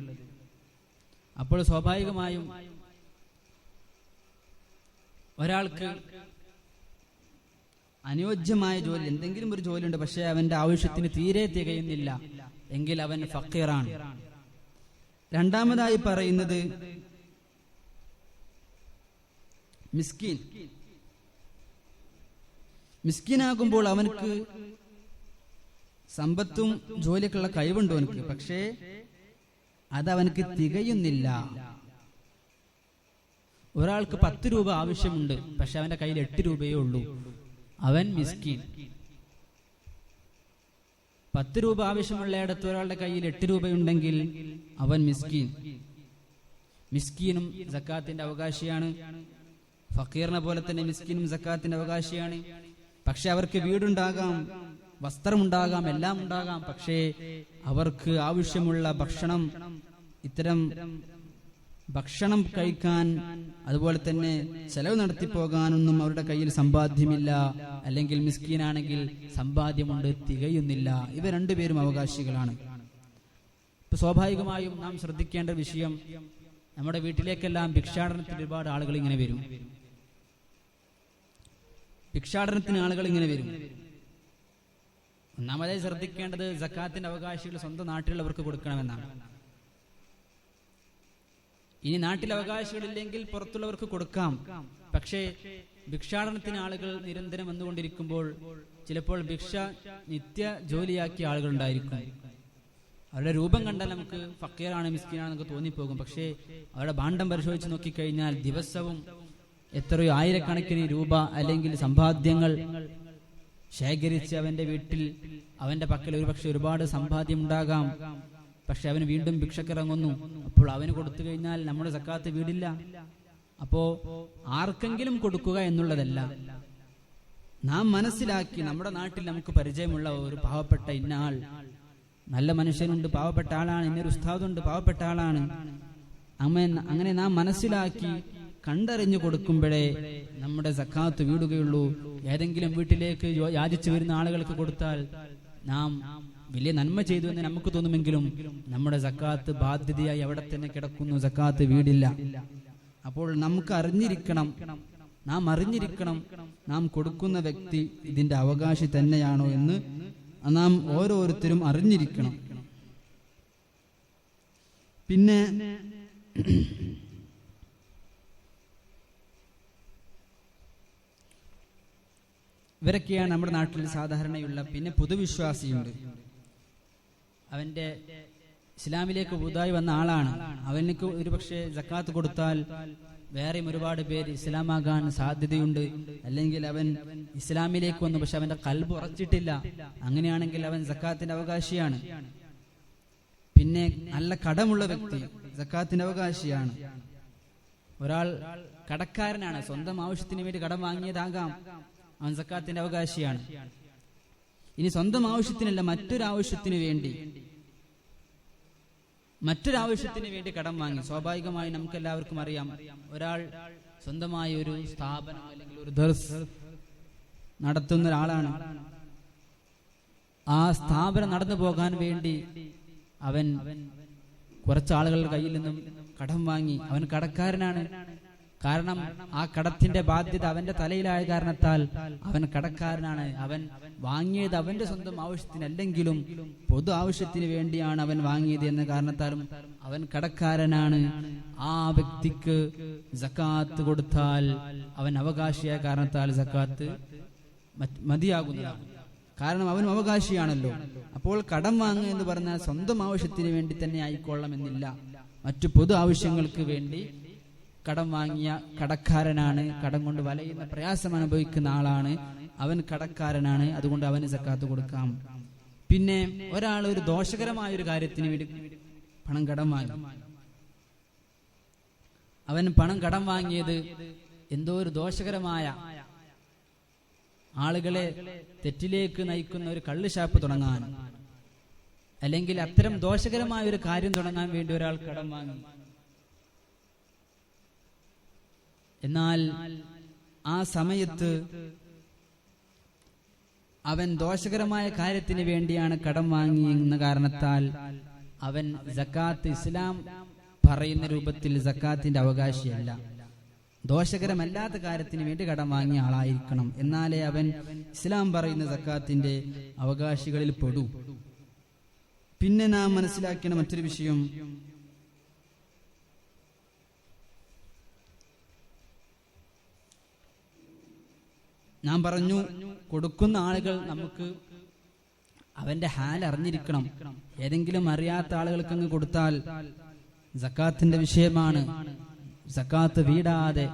അപ്പോൾ സ്വാഭാവികമായും ഒരാൾക്ക് അനുയോജ്യമായ ജോലി, എന്തെങ്കിലും ഒരു ജോലി ഉണ്ട്, പക്ഷെ അവന്റെ ആവശ്യത്തിന് തീരെ തികയുന്നില്ല എങ്കിൽ അവൻ ഫക്കീറാണ്. രണ്ടാമതായി പറയുന്നത് മിസ്കീൻ. മിസ്കീനാകുമ്പോൾ അവനക്ക് സമ്പത്തും ജോലിയൊക്കെയുള്ള കഴിവുണ്ട് അവനക്ക്, പക്ഷേ അതവനക്ക് തികയുന്നില്ല. ഒരാൾക്ക് 10 രൂപ ആവശ്യമുണ്ട്, പക്ഷെ അവന്റെ കയ്യിൽ 8 രൂപയേ ഉള്ളൂ, അവൻ മിസ്കീൻ. 10 രൂപ ആവശ്യമുള്ളയിടത്ത് ഒരാളുടെ കയ്യിൽ 8 രൂപയുണ്ടെങ്കിൽ അവൻ മിസ്കീൻ. മിസ്കീനും സക്കാത്തിന്റെ അവകാശിയാണ്. ഫക്കീറിനെ പോലെ തന്നെ മിസ്കീനും സക്കാത്തിന്റെ അവകാശിയാണ്. പക്ഷെ അവർക്ക് വീടുണ്ടാകാം, വസ്ത്രമുണ്ടാകാം, എല്ലാം ഉണ്ടാകാം, പക്ഷേ അവർക്ക് ആവശ്യമുള്ള ഭക്ഷണം, ഇത്തരം ഭക്ഷണം കഴിക്കാൻ, അതുപോലെ തന്നെ ചെലവ് നടത്തിപ്പോകാനൊന്നും അവരുടെ കയ്യിൽ സമ്പാദ്യമില്ല. അല്ലെങ്കിൽ മിസ്കീനാണെങ്കിൽ സമ്പാദ്യമുണ്ട്, തികയുന്നില്ല. ഇവ രണ്ടുപേരും അവകാശികളാണ്. ഇപ്പൊ സ്വാഭാവികമായും നാം ശ്രദ്ധിക്കേണ്ട വിഷയം, നമ്മുടെ വീട്ടിലേക്കെല്ലാം ഭിക്ഷാടനത്തിന് ഒരുപാട് ആളുകൾ ഇങ്ങനെ വരും. ഭിക്ഷാടനത്തിന് ആളുകൾ ഇങ്ങനെ വരും. ഒന്നാമതായി ശ്രദ്ധിക്കേണ്ടത് സക്കാത്തിന്റെ അവകാശികൾ സ്വന്തം നാട്ടിലുള്ളവർക്ക് കൊടുക്കണമെന്നാണ്. ഇനി നാട്ടിൽ അവകാശികളില്ലെങ്കിൽ പുറത്തുള്ളവർക്ക് കൊടുക്കാം. പക്ഷേ ഭിക്ഷാടനത്തിന് ആളുകൾ നിരന്തരം വന്നുകൊണ്ടിരിക്കുമ്പോൾ ചിലപ്പോൾ ഭിക്ഷ നിത്യ ജോലിയാക്കിയ ആളുകൾ ഉണ്ടായിരിക്കും. അവരുടെ രൂപം കണ്ടാൽ നമുക്ക് ഫക്കീറാണ്, മിസ്കീനാണെന്നൊക്കെ തോന്നിപ്പോകും. പക്ഷേ അവരുടെ ഭാണ്ഡം പരിശോധിച്ച് നോക്കിക്കഴിഞ്ഞാൽ ദിവസവും എത്രയോ ആയിരക്കണക്കിന് രൂപ അല്ലെങ്കിൽ സമ്പാദ്യങ്ങൾ ശേഖരിച്ച് അവന്റെ വീട്ടിൽ, അവന്റെ പക്കൽ ഒരുപക്ഷെ ഒരുപാട് സമ്പാദ്യം ഉണ്ടാകാം. പക്ഷെ അവന് വീണ്ടും ഭിക്ഷക്കിറങ്ങുന്നു. അപ്പോൾ അവന് കൊടുത്തു കഴിഞ്ഞാൽ നമ്മുടെ സക്കാത്ത് വീടില്ല. അപ്പോ ആർക്കെങ്കിലും കൊടുക്കുക എന്നുള്ളതല്ല, നാം മനസ്സിലാക്കി നമ്മുടെ നാട്ടിൽ നമുക്ക് പരിചയമുള്ള ഒരു പാവപ്പെട്ട ഇന്ന ആൾ, നല്ല മനുഷ്യനുണ്ട്, പാവപ്പെട്ട ആളാണ്, ഇന്നൊരു ഉസ്താദുണ്ട്, പാവപ്പെട്ട ആളാണ്, അങ്ങനെ നാം മനസ്സിലാക്കി കണ്ടറിഞ്ഞു കൊടുക്കുമ്പോഴേ നമ്മുടെ സക്കാത്ത് വീടുകയുള്ളൂ. ഏതെങ്കിലും വീട്ടിലേക്ക് യാചിച്ചു വരുന്ന ആളുകൾക്ക് കൊടുത്താൽ നാം വലിയ നന്മ ചെയ്തു എന്ന് നമുക്ക് തോന്നുമെങ്കിലും നമ്മുടെ സക്കാത്ത് ബാധ്യതയായി അവിടെ തന്നെ കിടക്കുന്നു, സക്കാത്ത് വീടില്ല. അപ്പോൾ നമുക്ക് നാം അറിഞ്ഞിരിക്കണം നാം കൊടുക്കുന്ന വ്യക്തി ഇതിന്റെ അവകാശി തന്നെയാണോ എന്ന് നാം ഓരോരുത്തരും അറിഞ്ഞിരിക്കണം. പിന്നെ ഇവരൊക്കെയാണ് നമ്മുടെ നാട്ടിൽ സാധാരണയുള്ള. പിന്നെ പൊതുവിശ്വാസിയുണ്ട്. അവന്റെ ഇസ്ലാമിലേക്ക് പുതുതായി വന്ന ആളാണ്. അവനക്ക് ഒരുപക്ഷെ സക്കാത്ത് കൊടുത്താൽ വേറെയും ഒരുപാട് പേര് ഇസ്ലാമാകാൻ സാധ്യതയുണ്ട്. അല്ലെങ്കിൽ അവൻ ഇസ്ലാമിലേക്ക് വന്നു, പക്ഷെ അവന്റെ ഖൽബ് ഉറച്ചിട്ടില്ല. അങ്ങനെയാണെങ്കിൽ അവൻ സക്കാത്തിന്റെ അവകാശിയാണ്. പിന്നെ നല്ല കടമുള്ള വ്യക്തി സക്കാത്തിന്റെ അവകാശിയാണ്. ഒരാൾ കടക്കാരനാണ്, സ്വന്തം ആവശ്യത്തിന് വേണ്ടി കടം വാങ്ങിയതാകാം, അവൻ സക്കാത്തിന്റെ അവകാശിയാണ്. ഇനി സ്വന്തം ആവശ്യത്തിനല്ല, മറ്റൊരാവശ്യത്തിന് വേണ്ടി കടം വാങ്ങി. സ്വാഭാവികമായി നമുക്ക് എല്ലാവർക്കും അറിയാം, ഒരാൾ സ്വന്തമായി ഒരു സ്ഥാപനം അല്ലെങ്കിൽ ഒരു ദർസ് നടത്തുന്ന ഒരാളാണ്. ആ സ്ഥാപനം നടന്നു പോകാൻ വേണ്ടി അവൻ കുറച്ച് ആളുകളുടെ കയ്യിൽ നിന്നും കടം വാങ്ങി. അവൻ കടക്കാരനാണ്. കാരണം ആ കടത്തിന്റെ ബാധ്യത അവന്റെ തലയിലായ കാരണത്താൽ അവൻ കടക്കാരനാണ്. അവൻ വാങ്ങിയത് അവന്റെ സ്വന്തം ആവശ്യത്തിനല്ലെങ്കിലും പൊതു ആവശ്യത്തിന് വേണ്ടിയാണ് അവൻ വാങ്ങിയത് എന്ന കാരണത്താലും അവൻ കടക്കാരനാണ്. ആ വ്യക്തിക്ക് സക്കാത്ത് കൊടുത്താൽ അവൻ അവകാശിയായ കാരണത്താൽ സക്കാത്ത് മതിയാകുന്നതാണ്. കാരണം അവനും അവകാശിയാണല്ലോ. അപ്പോൾ കടം വാങ്ങുക എന്ന് പറഞ്ഞാൽ സ്വന്തം ആവശ്യത്തിന് വേണ്ടി തന്നെ ആയിക്കൊള്ളണമെന്നില്ല, മറ്റു പൊതു ആവശ്യങ്ങൾക്ക് വേണ്ടി കടം വാങ്ങിയ കടക്കാരനാണ്. കടം കൊണ്ട് വലയുന്ന പ്രയാസം അനുഭവിക്കുന്ന ആളാണ്, അവൻ കടക്കാരനാണ്. അതുകൊണ്ട് അവന് സക്കാത്ത് കൊടുക്കാം. പിന്നെ ഒരാൾ ഒരു ദോഷകരമായ ഒരു കാര്യത്തിന് വേണ്ടി പണം കടം വാങ്ങി. അവൻ പണം കടം വാങ്ങിയത് എന്തോ ഒരു ദോഷകരമായ, ആളുകളെ തെറ്റിലേക്ക് നയിക്കുന്ന ഒരു കള്ളുഷാപ്പ് തുടങ്ങാൻ, അല്ലെങ്കിൽ അത്തരം ദോഷകരമായ ഒരു കാര്യം തുടങ്ങാൻ വേണ്ടി ഒരാൾ കടം വാങ്ങി. എന്നാൽ ആ സമയത്ത് അവൻ ദോഷകരമായ കാര്യത്തിന് വേണ്ടിയാണ് കടം വാങ്ങി എന്ന കാരണത്താൽ അവൻ സക്കാത്ത്, ഇസ്ലാം പറയുന്ന രൂപത്തിൽ സക്കാത്തിന്റെ അവകാശിയല്ല. ദോഷകരമല്ലാത്ത കാര്യത്തിന് വേണ്ടി കടം വാങ്ങിയ ആളായിരിക്കണം. എന്നാലേ അവൻ ഇസ്ലാം പറയുന്ന സക്കാത്തിന്റെ അവകാശികളിൽ പെടൂ. പിന്നെ നാം മനസ്സിലാക്കേണ്ട മറ്റൊരു വിഷയം, ഞാൻ പറഞ്ഞു, കൊടുക്കുന്ന ആളുകൾ നമുക്ക് അവന്റെ ഹാൽ അറിഞ്ഞിരിക്കണം. ഏതെങ്കിലും അറിയാത്ത ആളുകൾക്ക് അങ്ങ് കൊടുത്താൽ സക്കാത്തിന്റെ വിഷയമാണ്. സക്കാത്ത് വീടാതെ,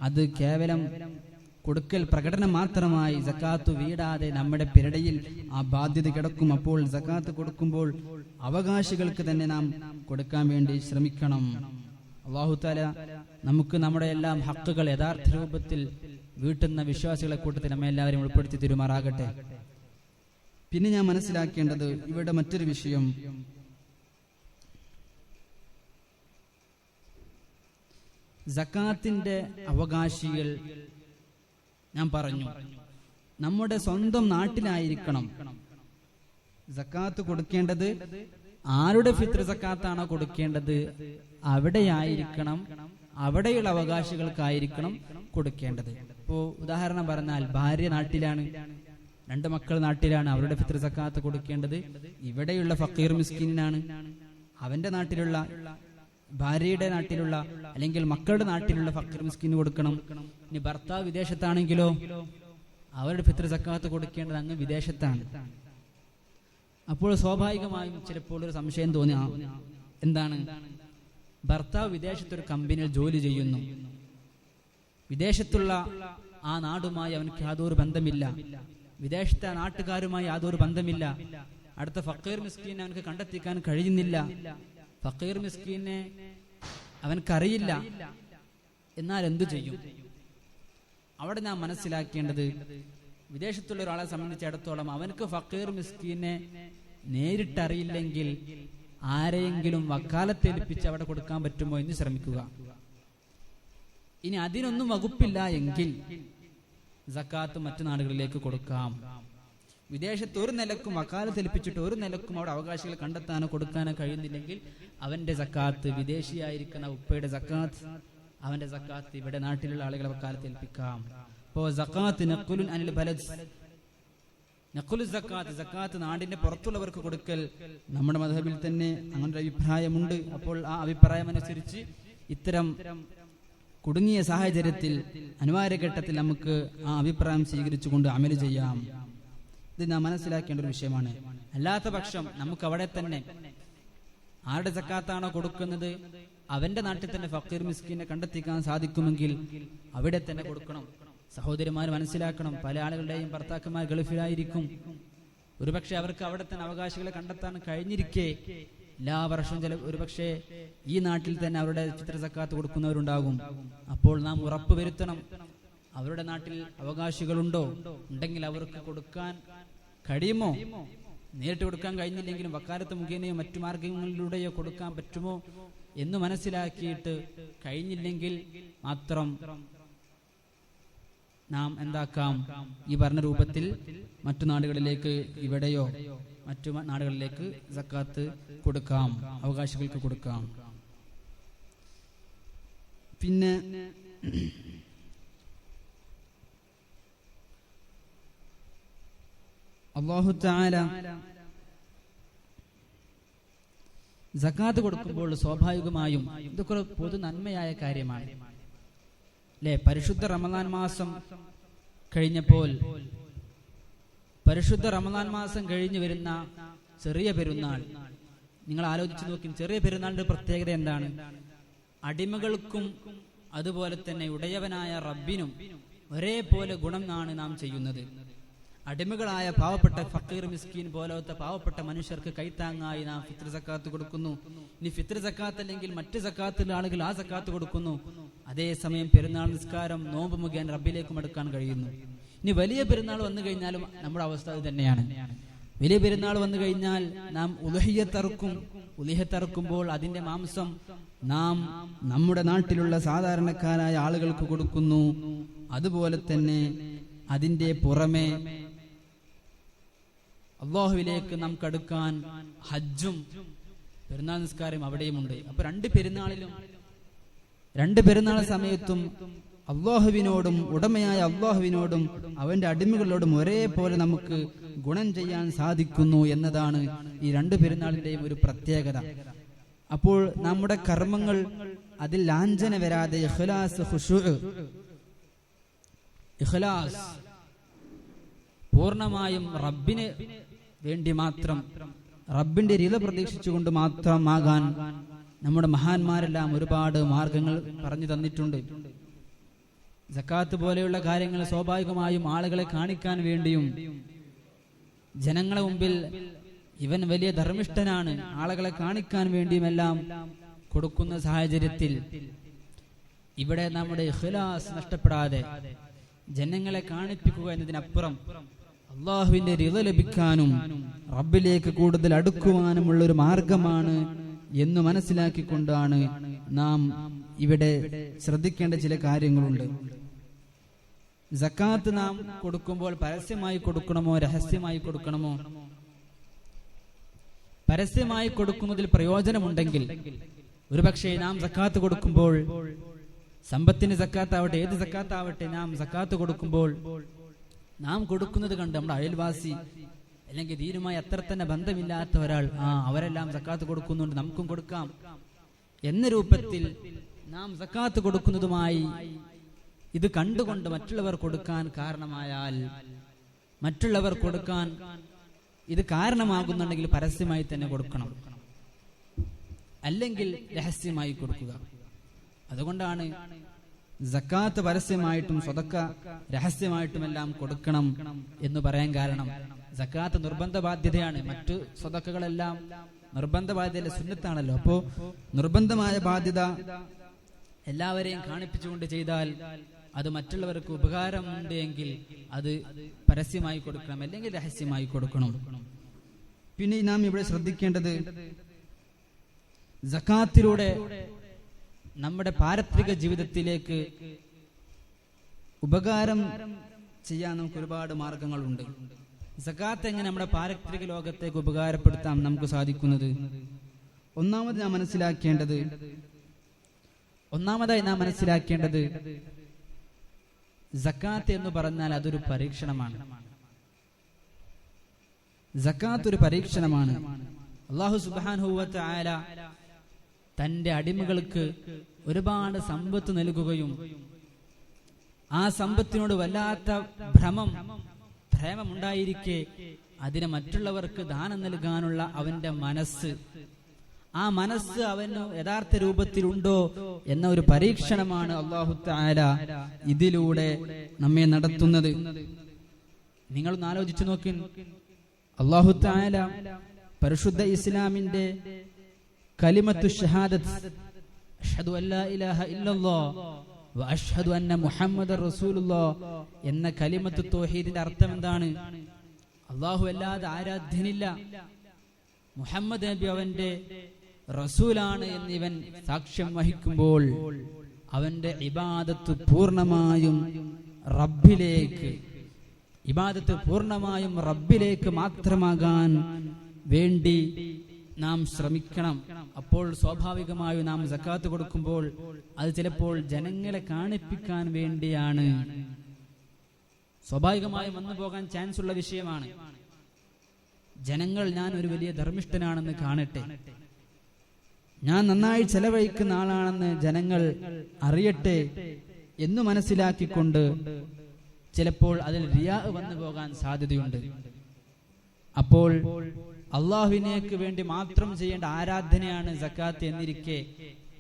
അത് കേവലം കൊടുക്കൽ പ്രകടനം മാത്രമായി സക്കാത്ത് വീടാതെ നമ്മുടെ പിരടയിൽ ആ ബാധ്യത കിടക്കും. അപ്പോൾ സക്കാത്ത് കൊടുക്കുമ്പോൾ അവകാശികൾക്ക് തന്നെ നാം കൊടുക്കാൻ വേണ്ടി ശ്രമിക്കണം. അല്ലാഹു തആല നമുക്ക് നമ്മുടെ എല്ലാം ഹക്കുകൾ യഥാർത്ഥ രൂപത്തിൽ വീട്ടുന്ന വിശ്വാസികളെ കൂട്ടത്തിൽ നമ്മെ എല്ലാവരും ഉൾപ്പെടുത്തി തരുമാറാകട്ടെ. പിന്നെ ഞാൻ മനസ്സിലാക്കേണ്ടത് ഇവിടെ മറ്റൊരു വിഷയം, സക്കാത്തിന്റെ അവകാശികൾ ഞാൻ പറഞ്ഞു നമ്മുടെ സ്വന്തം നാട്ടിലായിരിക്കണം. സക്കാത്ത് കൊടുക്കേണ്ടത് ആരുടെ ഫിത്ർ സക്കാത്താണോ കൊടുക്കേണ്ടത് അവിടെയായിരിക്കണം, അവിടെയുള്ള അവകാശികൾക്കായിരിക്കണം കൊടുക്കേണ്ടത്. ഇപ്പോ ഉദാഹരണം പറഞ്ഞാൽ, ഭാര്യ നാട്ടിലാണ്, 2 മക്കൾ നാട്ടിലാണ്, അവരുടെ ഫിത്ർ സക്കാത്ത് കൊടുക്കേണ്ടത് ഇവിടെയുള്ള ഫക്കീർ മിസ്കിനാണ്. അവന്റെ നാട്ടിലുള്ള, ഭാര്യയുടെ നാട്ടിലുള്ള അല്ലെങ്കിൽ മക്കളുടെ നാട്ടിലുള്ള ഫക്കീർ മിസ്കിന് കൊടുക്കണം. ഇനി ഭർത്താവ് വിദേശത്താണെങ്കിലോ അവരുടെ ഫിത്ർ സക്കാത്ത് കൊടുക്കേണ്ടത് അങ്ങ് വിദേശത്താണ്. അപ്പോൾ സ്വാഭാവികമായും ചിലപ്പോൾ ഒരു സംശയം തോന്നി, എന്താണ്, ഭർത്താവ് വിദേശത്തൊരു കമ്പനിയിൽ ജോലി ചെയ്യുന്നു, വിദേശത്തുള്ള ആ നാടുമായി അവനക്ക് യാതൊരു ബന്ധമില്ല, വിദേശത്തെ നാട്ടുകാരുമായി യാതൊരു ബന്ധമില്ല, അടുത്ത ഫക്കീർ മിസ്കീനെ അവനക്ക് കണ്ടെത്തിക്കാൻ കഴിയുന്നില്ല, ഫക്കീർ മിസ്കീനെ അവനക്കറിയില്ല. എന്നാൽ എന്തു ചെയ്യും? അവിടെ നാം മനസ്സിലാക്കേണ്ടത്, വിദേശത്തുള്ള ഒരാളെ സംബന്ധിച്ചിടത്തോളം അവനക്ക് ഫക്കീർ മിസ്കീനെ നേരിട്ടറിയില്ലെങ്കിൽ ആരെയെങ്കിലും വക്കാലത്തേൽപ്പിച്ച് അവിടെ കൊടുക്കാൻ പറ്റുമോ എന്ന് ശ്രമിക്കുക. ഇനി അതിനൊന്നും വകുപ്പില്ല എങ്കിൽ സക്കാത്ത് മറ്റു നാടുകളിലേക്ക് കൊടുക്കാം. വിദേശത്ത് ഒരു നിലക്കും വക്കാലത്തേൽപ്പിച്ചിട്ട് ഒരു നിലക്കും അവിടെ അവകാശികൾ കണ്ടെത്താനോ കൊടുക്കാനോ കഴിയുന്നില്ലെങ്കിൽ അവന്റെ സക്കാത്ത്, വിദേശിയായിരിക്കുന്ന ഉപ്പയുടെ സക്കാത്ത്, അവന്റെ സക്കാത്ത് ഇവിടെ നാട്ടിലുള്ള ആളുകളെ വക്കാലത്തേൽപ്പിക്കാം. അപ്പോ സക്കാത്ത് നഖ്ലുൻ അനിൽ ബലദ്, നഖ്ലു സക്കാത്ത്, സക്കാത്ത് നാടിന്റെ പുറത്തുള്ളവർക്ക് കൊടുക്കൽ നമ്മുടെ മദ്ഹബിൽ തന്നെ അങ്ങനെ ഒരു അഭിപ്രായമുണ്ട്. അപ്പോൾ ആ അഭിപ്രായം അനുസരിച്ച് ഇത്തരം കുടുങ്ങിയ സാഹചര്യത്തിൽ, അനിവാര്യ ഘട്ടത്തിൽ നമുക്ക് ആ അഭിപ്രായം സ്വീകരിച്ചുകൊണ്ട് അമല് ചെയ്യാം. ഇത് നാം മനസ്സിലാക്കേണ്ട ഒരു വിഷയമാണ്. അല്ലാത്ത പക്ഷം നമുക്ക് അവിടെ തന്നെ ആരുടെ സക്കാത്താണോ കൊടുക്കുന്നത് അവന്റെ നാട്ടിൽ തന്നെ ഫക്കീർ മിസ്കിനെ കണ്ടെത്തിക്കാൻ സാധിക്കുമെങ്കിൽ അവിടെ തന്നെ കൊടുക്കണം. സഹോദരിമാർ മനസ്സിലാക്കണം, പല ആളുകളുടെയും ഭർത്താക്കന്മാർ ഗൾഫിലായിരിക്കും. ഒരുപക്ഷെ അവർക്ക് അവിടെ തന്നെ അവകാശികളെ കണ്ടെത്താൻ കഴിഞ്ഞിരിക്കെ എല്ലാ വർഷവും ഒരുപക്ഷെ ഈ നാട്ടിൽ തന്നെ അവരുടെ ഫിത്ർ സക്കാത്ത് കൊടുക്കുന്നവരുണ്ടാകും. അപ്പോൾ നാം ഉറപ്പ് വരുത്തണം, അവരുടെ നാട്ടിൽ അവകാശികളുണ്ടോ, ഉണ്ടെങ്കിൽ അവർക്ക് കൊടുക്കാൻ കഴിയുമോ, നേരിട്ട് കൊടുക്കാൻ കഴിഞ്ഞില്ലെങ്കിലും വക്കാലത്ത് മുഖേനയോ മറ്റു മാർഗങ്ങളിലൂടെയോ കൊടുക്കാൻ പറ്റുമോ എന്ന് മനസ്സിലാക്കിയിട്ട് കഴിഞ്ഞില്ലെങ്കിൽ മാത്രം നാം എന്താക്കാം, ഈ പറഞ്ഞ രൂപത്തിൽ മറ്റു നാടുകളിലേക്ക്, ഇവിടെയോ മറ്റു നാടുകളിലേക്ക് സക്കാത്ത് കൊടുക്കാം, അവകാശികൾക്ക് കൊടുക്കാം. പിന്നെ അല്ലാഹു തആല സക്കാത്ത് കൊടുക്കുമ്പോൾ സ്വാഭാവികമായും ഇതൊക്കെ പൊതു നന്മയായ കാര്യമാണ് അല്ലേ? പരിശുദ്ധ റമദാൻ മാസം കഴിഞ്ഞപ്പോൾ, പരിശുദ്ധ റമദാൻ മാസം കഴിഞ്ഞു വരുന്ന ചെറിയ പെരുന്നാൾ നിങ്ങൾ ആലോചിച്ച് നോക്കി. ചെറിയ പെരുന്നാളിന്റെ പ്രത്യേകത എന്താണ്? അടിമകൾക്കും അതുപോലെ തന്നെ ഉടയവനായ റബ്ബിനും ഒരേപോലെ ഗുണം ആണ് നാം ചെയ്യുന്നത്. അടിമകളായ പാവപ്പെട്ട ഫക്കീർ മിസ്കീൻ പോലത്തെ പാവപ്പെട്ട മനുഷ്യർക്ക് കൈത്താങ്ങായി നാം ഫിത്ർ സക്കാത്ത് കൊടുക്കുന്നു. ഇനി ഫിത്ർ സക്കാത്ത് അല്ലെങ്കിൽ മറ്റ് സക്കാത്തുള്ള ആളുകൾ ആ സക്കാത്ത് കൊടുക്കുന്നു. അതേസമയം പെരുന്നാൾ നിസ്കാരം, നോമ്പ് മുഖേന റബ്ബിലേക്കും എടുക്കാൻ കഴിയുന്നു. ഇനി വലിയ പെരുന്നാൾ വന്നു കഴിഞ്ഞാലും നമ്മുടെ അവസ്ഥ അത് തന്നെയാണ്. വലിയ പെരുന്നാൾ വന്നു കഴിഞ്ഞാൽ നാം ഉലഹിയത്തറുക്കും. ഉലഹിയത്തറുക്കുമ്പോൾ അതിന്റെ മാംസം നാം നമ്മുടെ നാട്ടിലുള്ള സാധാരണക്കാരായ ആളുകൾക്ക് കൊടുക്കുന്നു. അതുപോലെ തന്നെ അതിന്റെ പുറമെ അല്ലാഹുവിലേക്ക് നാം കടുക്കാൻ ഹജ്ജും പെരുന്നാൾ നിസ്കാരം അവിടെയുമുണ്ട്. അപ്പൊ 2 പെരുന്നാളിലും രണ്ട് പെരുന്നാൾ സമയത്തും അള്ളാഹുവിനോടും ഉടമയായ അള്ളാഹുവിനോടും അവന്റെ അടിമകളോടും ഒരേപോലെ നമുക്ക് ഗുണം ചെയ്യാൻ സാധിക്കുന്നു എന്നതാണ് ഈ രണ്ട് പെരുന്നാളിന്റെയും ഒരു പ്രത്യേകത. അപ്പോൾ നമ്മുടെ കർമ്മങ്ങൾ അതിൽ ലാഞ്ചന വരാതെ ഇഖ്ലാസ്, ഖുശൂഅ്, ഇഖ്ലാസ് പൂർണ്ണമായും റബ്ബിന് വേണ്ടി മാത്രം, റബ്ബിന്റെ റിള പ്രതീക്ഷിച്ചുകൊണ്ട് മാത്രമാകാൻ നമ്മുടെ മഹാന്മാരെല്ലാം ഒരുപാട് മാർഗങ്ങൾ പറഞ്ഞു തന്നിട്ടുണ്ട്. സക്കാത്ത് പോലെയുള്ള കാര്യങ്ങൾ സ്വാഭാവികമായും ആളുകളെ കാണിക്കാൻ വേണ്ടിയും ജനങ്ങളെ മുമ്പിൽ ഇവൻ വലിയ ധർമ്മിഷ്ഠനാണ്, ആളുകളെ കാണിക്കാൻ വേണ്ടിയുമെല്ലാം കൊടുക്കുന്ന സാഹചര്യത്തിൽ ഇവിടെ നമ്മുടെ ഇഖ്ലാസ് നഷ്ടപ്പെടാതെ ജനങ്ങളെ കാണിപ്പിക്കുക എന്നതിനപ്പുറം അള്ളാഹുവിന്റെ റിള ലഭിക്കാനും റബ്ബിലേക്ക് കൂടുതൽ അടുക്കുവാനുമുള്ള ഒരു മാർഗമാണ് എന്ന് മനസ്സിലാക്കിക്കൊണ്ടാണ് നാം ഇവിടെ ശ്രദ്ധിക്കേണ്ട ചില കാര്യങ്ങളുണ്ട്. സക്കാത്ത് നാം കൊടുക്കുമ്പോൾ പരസ്യമായി കൊടുക്കണമോ രഹസ്യമായി കൊടുക്കണമോ? പരസ്യമായി കൊടുക്കുന്നതിൽ പ്രയോജനമുണ്ടെങ്കിൽ ഒരുപക്ഷെ നാം സക്കാത്ത് കൊടുക്കുമ്പോൾ, സമ്പത്തിന് സക്കാത്താവട്ടെ ഏത് സക്കാത്താവട്ടെ, നാം സക്കാത്ത് കൊടുക്കുമ്പോൾ നാം കൊടുക്കുന്നത് കണ്ട് നമ്മുടെ അയൽവാസി അല്ലെങ്കിൽ ദീനുമായി അത്ര തന്നെ ബന്ധമില്ലാത്ത ഒരാൾ, അവരെല്ലാം സക്കാത്ത് കൊടുക്കുന്നുണ്ട്, നമുക്കും കൊടുക്കാം എന്ന രൂപത്തിൽ നാം സക്കാത്ത് കൊടുക്കുന്നതുമായി ഇത് കണ്ടുകൊണ്ട് മറ്റുള്ളവർ കൊടുക്കാൻ കാരണമായാൽ, മറ്റുള്ളവർ കൊടുക്കാൻ ഇത് കാരണമാകുന്നുണ്ടെങ്കിൽ പരസ്യമായി തന്നെ കൊടുക്കണം, അല്ലെങ്കിൽ രഹസ്യമായി കൊടുക്കുക. അതുകൊണ്ടാണ് സക്കാത്ത് പരസ്യമായിട്ടും സ്വതക്ക രഹസ്യമായിട്ടുമെല്ലാം കൊടുക്കണം എന്ന് പറയാൻ കാരണം. സക്കാത്ത് നിർബന്ധ ബാധ്യതയാണ്, മറ്റു സ്വതക്കകളെല്ലാം നിർബന്ധ ബാധ്യതയിലെ സുന്നത്താണല്ലോ. അപ്പോ നിർബന്ധമായ ബാധ്യത എല്ലാവരെയും കാണിപ്പിച്ചുകൊണ്ട് ചെയ്താൽ അത് മറ്റുള്ളവർക്ക് ഉപകാരമുണ്ട് എങ്കിൽ അത് പരസ്യമായി കൊടുക്കണം, അല്ലെങ്കിൽ രഹസ്യമായി കൊടുക്കണം. പിന്നെ നാം ഇവിടെ ശ്രദ്ധിക്കേണ്ടത്, സക്കാത്തിലൂടെ നമ്മുടെ പാരത്രിക ജീവിതത്തിലേക്ക് ഉപകാരം ചെയ്യാൻ നമുക്ക് ഒരുപാട് മാർഗങ്ങളുണ്ട്. സക്കാത്ത് എങ്ങനെ നമ്മുടെ പാരത്രിക ലോകത്തേക്ക് ഉപകാരപ്പെടുത്താൻ നമുക്ക് സാധിക്കുന്നത്? ഒന്നാമതായി നാം മനസ്സിലാക്കേണ്ടത് സക്കാത്ത് എന്ന് പറഞ്ഞാൽ അതൊരു പരീക്ഷണമാണ്. സക്കാത്ത് ഒരു പരീക്ഷണമാണ്. അല്ലാഹു സുബ്ഹാനഹു വ തആല തന്റെ അടിമകൾക്ക് ഒരുപാട് സമ്പത്ത് നൽകുകയും ആ സമ്പത്തിനോട് വല്ലാത്ത ഭ്രമമുണ്ടായിരിക്കെ അതിനെ മറ്റുള്ളവർക്ക് ദാനം നൽകാനുള്ള അവന്റെ മനസ്സ്, ആ മനസ്സ് അവന് യഥാർത്ഥ രൂപത്തിലുണ്ടോ എന്ന ഒരു പരീക്ഷണമാണ് അല്ലാഹു തആല ഇതിലൂടെ നമ്മെ നടത്തുന്നത്. നിങ്ങളൊന്ന് ആലോചിച്ചു നോക്കി, അല്ലാഹു തആല പരിശുദ്ധ ഇസ്ലാമിന്റെ കലിമത്തു ഷഹാദത്ത്, അഷ്ഹദു അല്ലാ ഇലാഹ ഇല്ലല്ലാഹ് വ അഷ്ഹദു അന്ന മുഹമ്മദർ റസൂലുള്ളാഹ് എന്ന കലിമത്തു തൗഹീദിന്റെ അർത്ഥം എന്താണ്? അല്ലാഹു അല്ലാതെ ആരാധ്യനില്ല, മുഹമ്മദ് നബി അവന്റെ റസൂലാണ് എന്നിവൻ സാക്ഷ്യം വഹിക്കുമ്പോൾ അവന്റെ ഇബാദത്ത് പൂർണ്ണമായും റബ്ബിലേക്ക് മാത്രമാകാൻ വേണ്ടി നാം ശ്രമിക്കണം. അപ്പോൾ സ്വാഭാവികമായും നാം സക്കാത്ത് കൊടുക്കുമ്പോൾ അത് ചിലപ്പോൾ ജനങ്ങളെ കാണിപ്പിക്കാൻ വേണ്ടിയാണ്, സ്വാഭാവികമായും വന്നു പോകാൻ ചാൻസ് ഉള്ള വിഷയമാണ്. ജനങ്ങൾ ഞാൻ ഒരു വലിയ ധർമ്മിഷ്ഠനാണെന്ന് കാണട്ടെ, ഞാൻ നന്നായി ചെലവഴിക്കുന്ന ആളാണെന്ന് ജനങ്ങൾ അറിയട്ടെ എന്ന് മനസ്സിലാക്കിക്കൊണ്ട് ചിലപ്പോൾ അതിൽ റിയാ വന്നു പോകാൻ സാധ്യതയുണ്ട്. അപ്പോൾ അള്ളാഹുവിനേക്ക് വേണ്ടി മാത്രം ചെയ്യേണ്ട ആരാധനയാണ് സക്കാത്ത് എന്നിരിക്കെ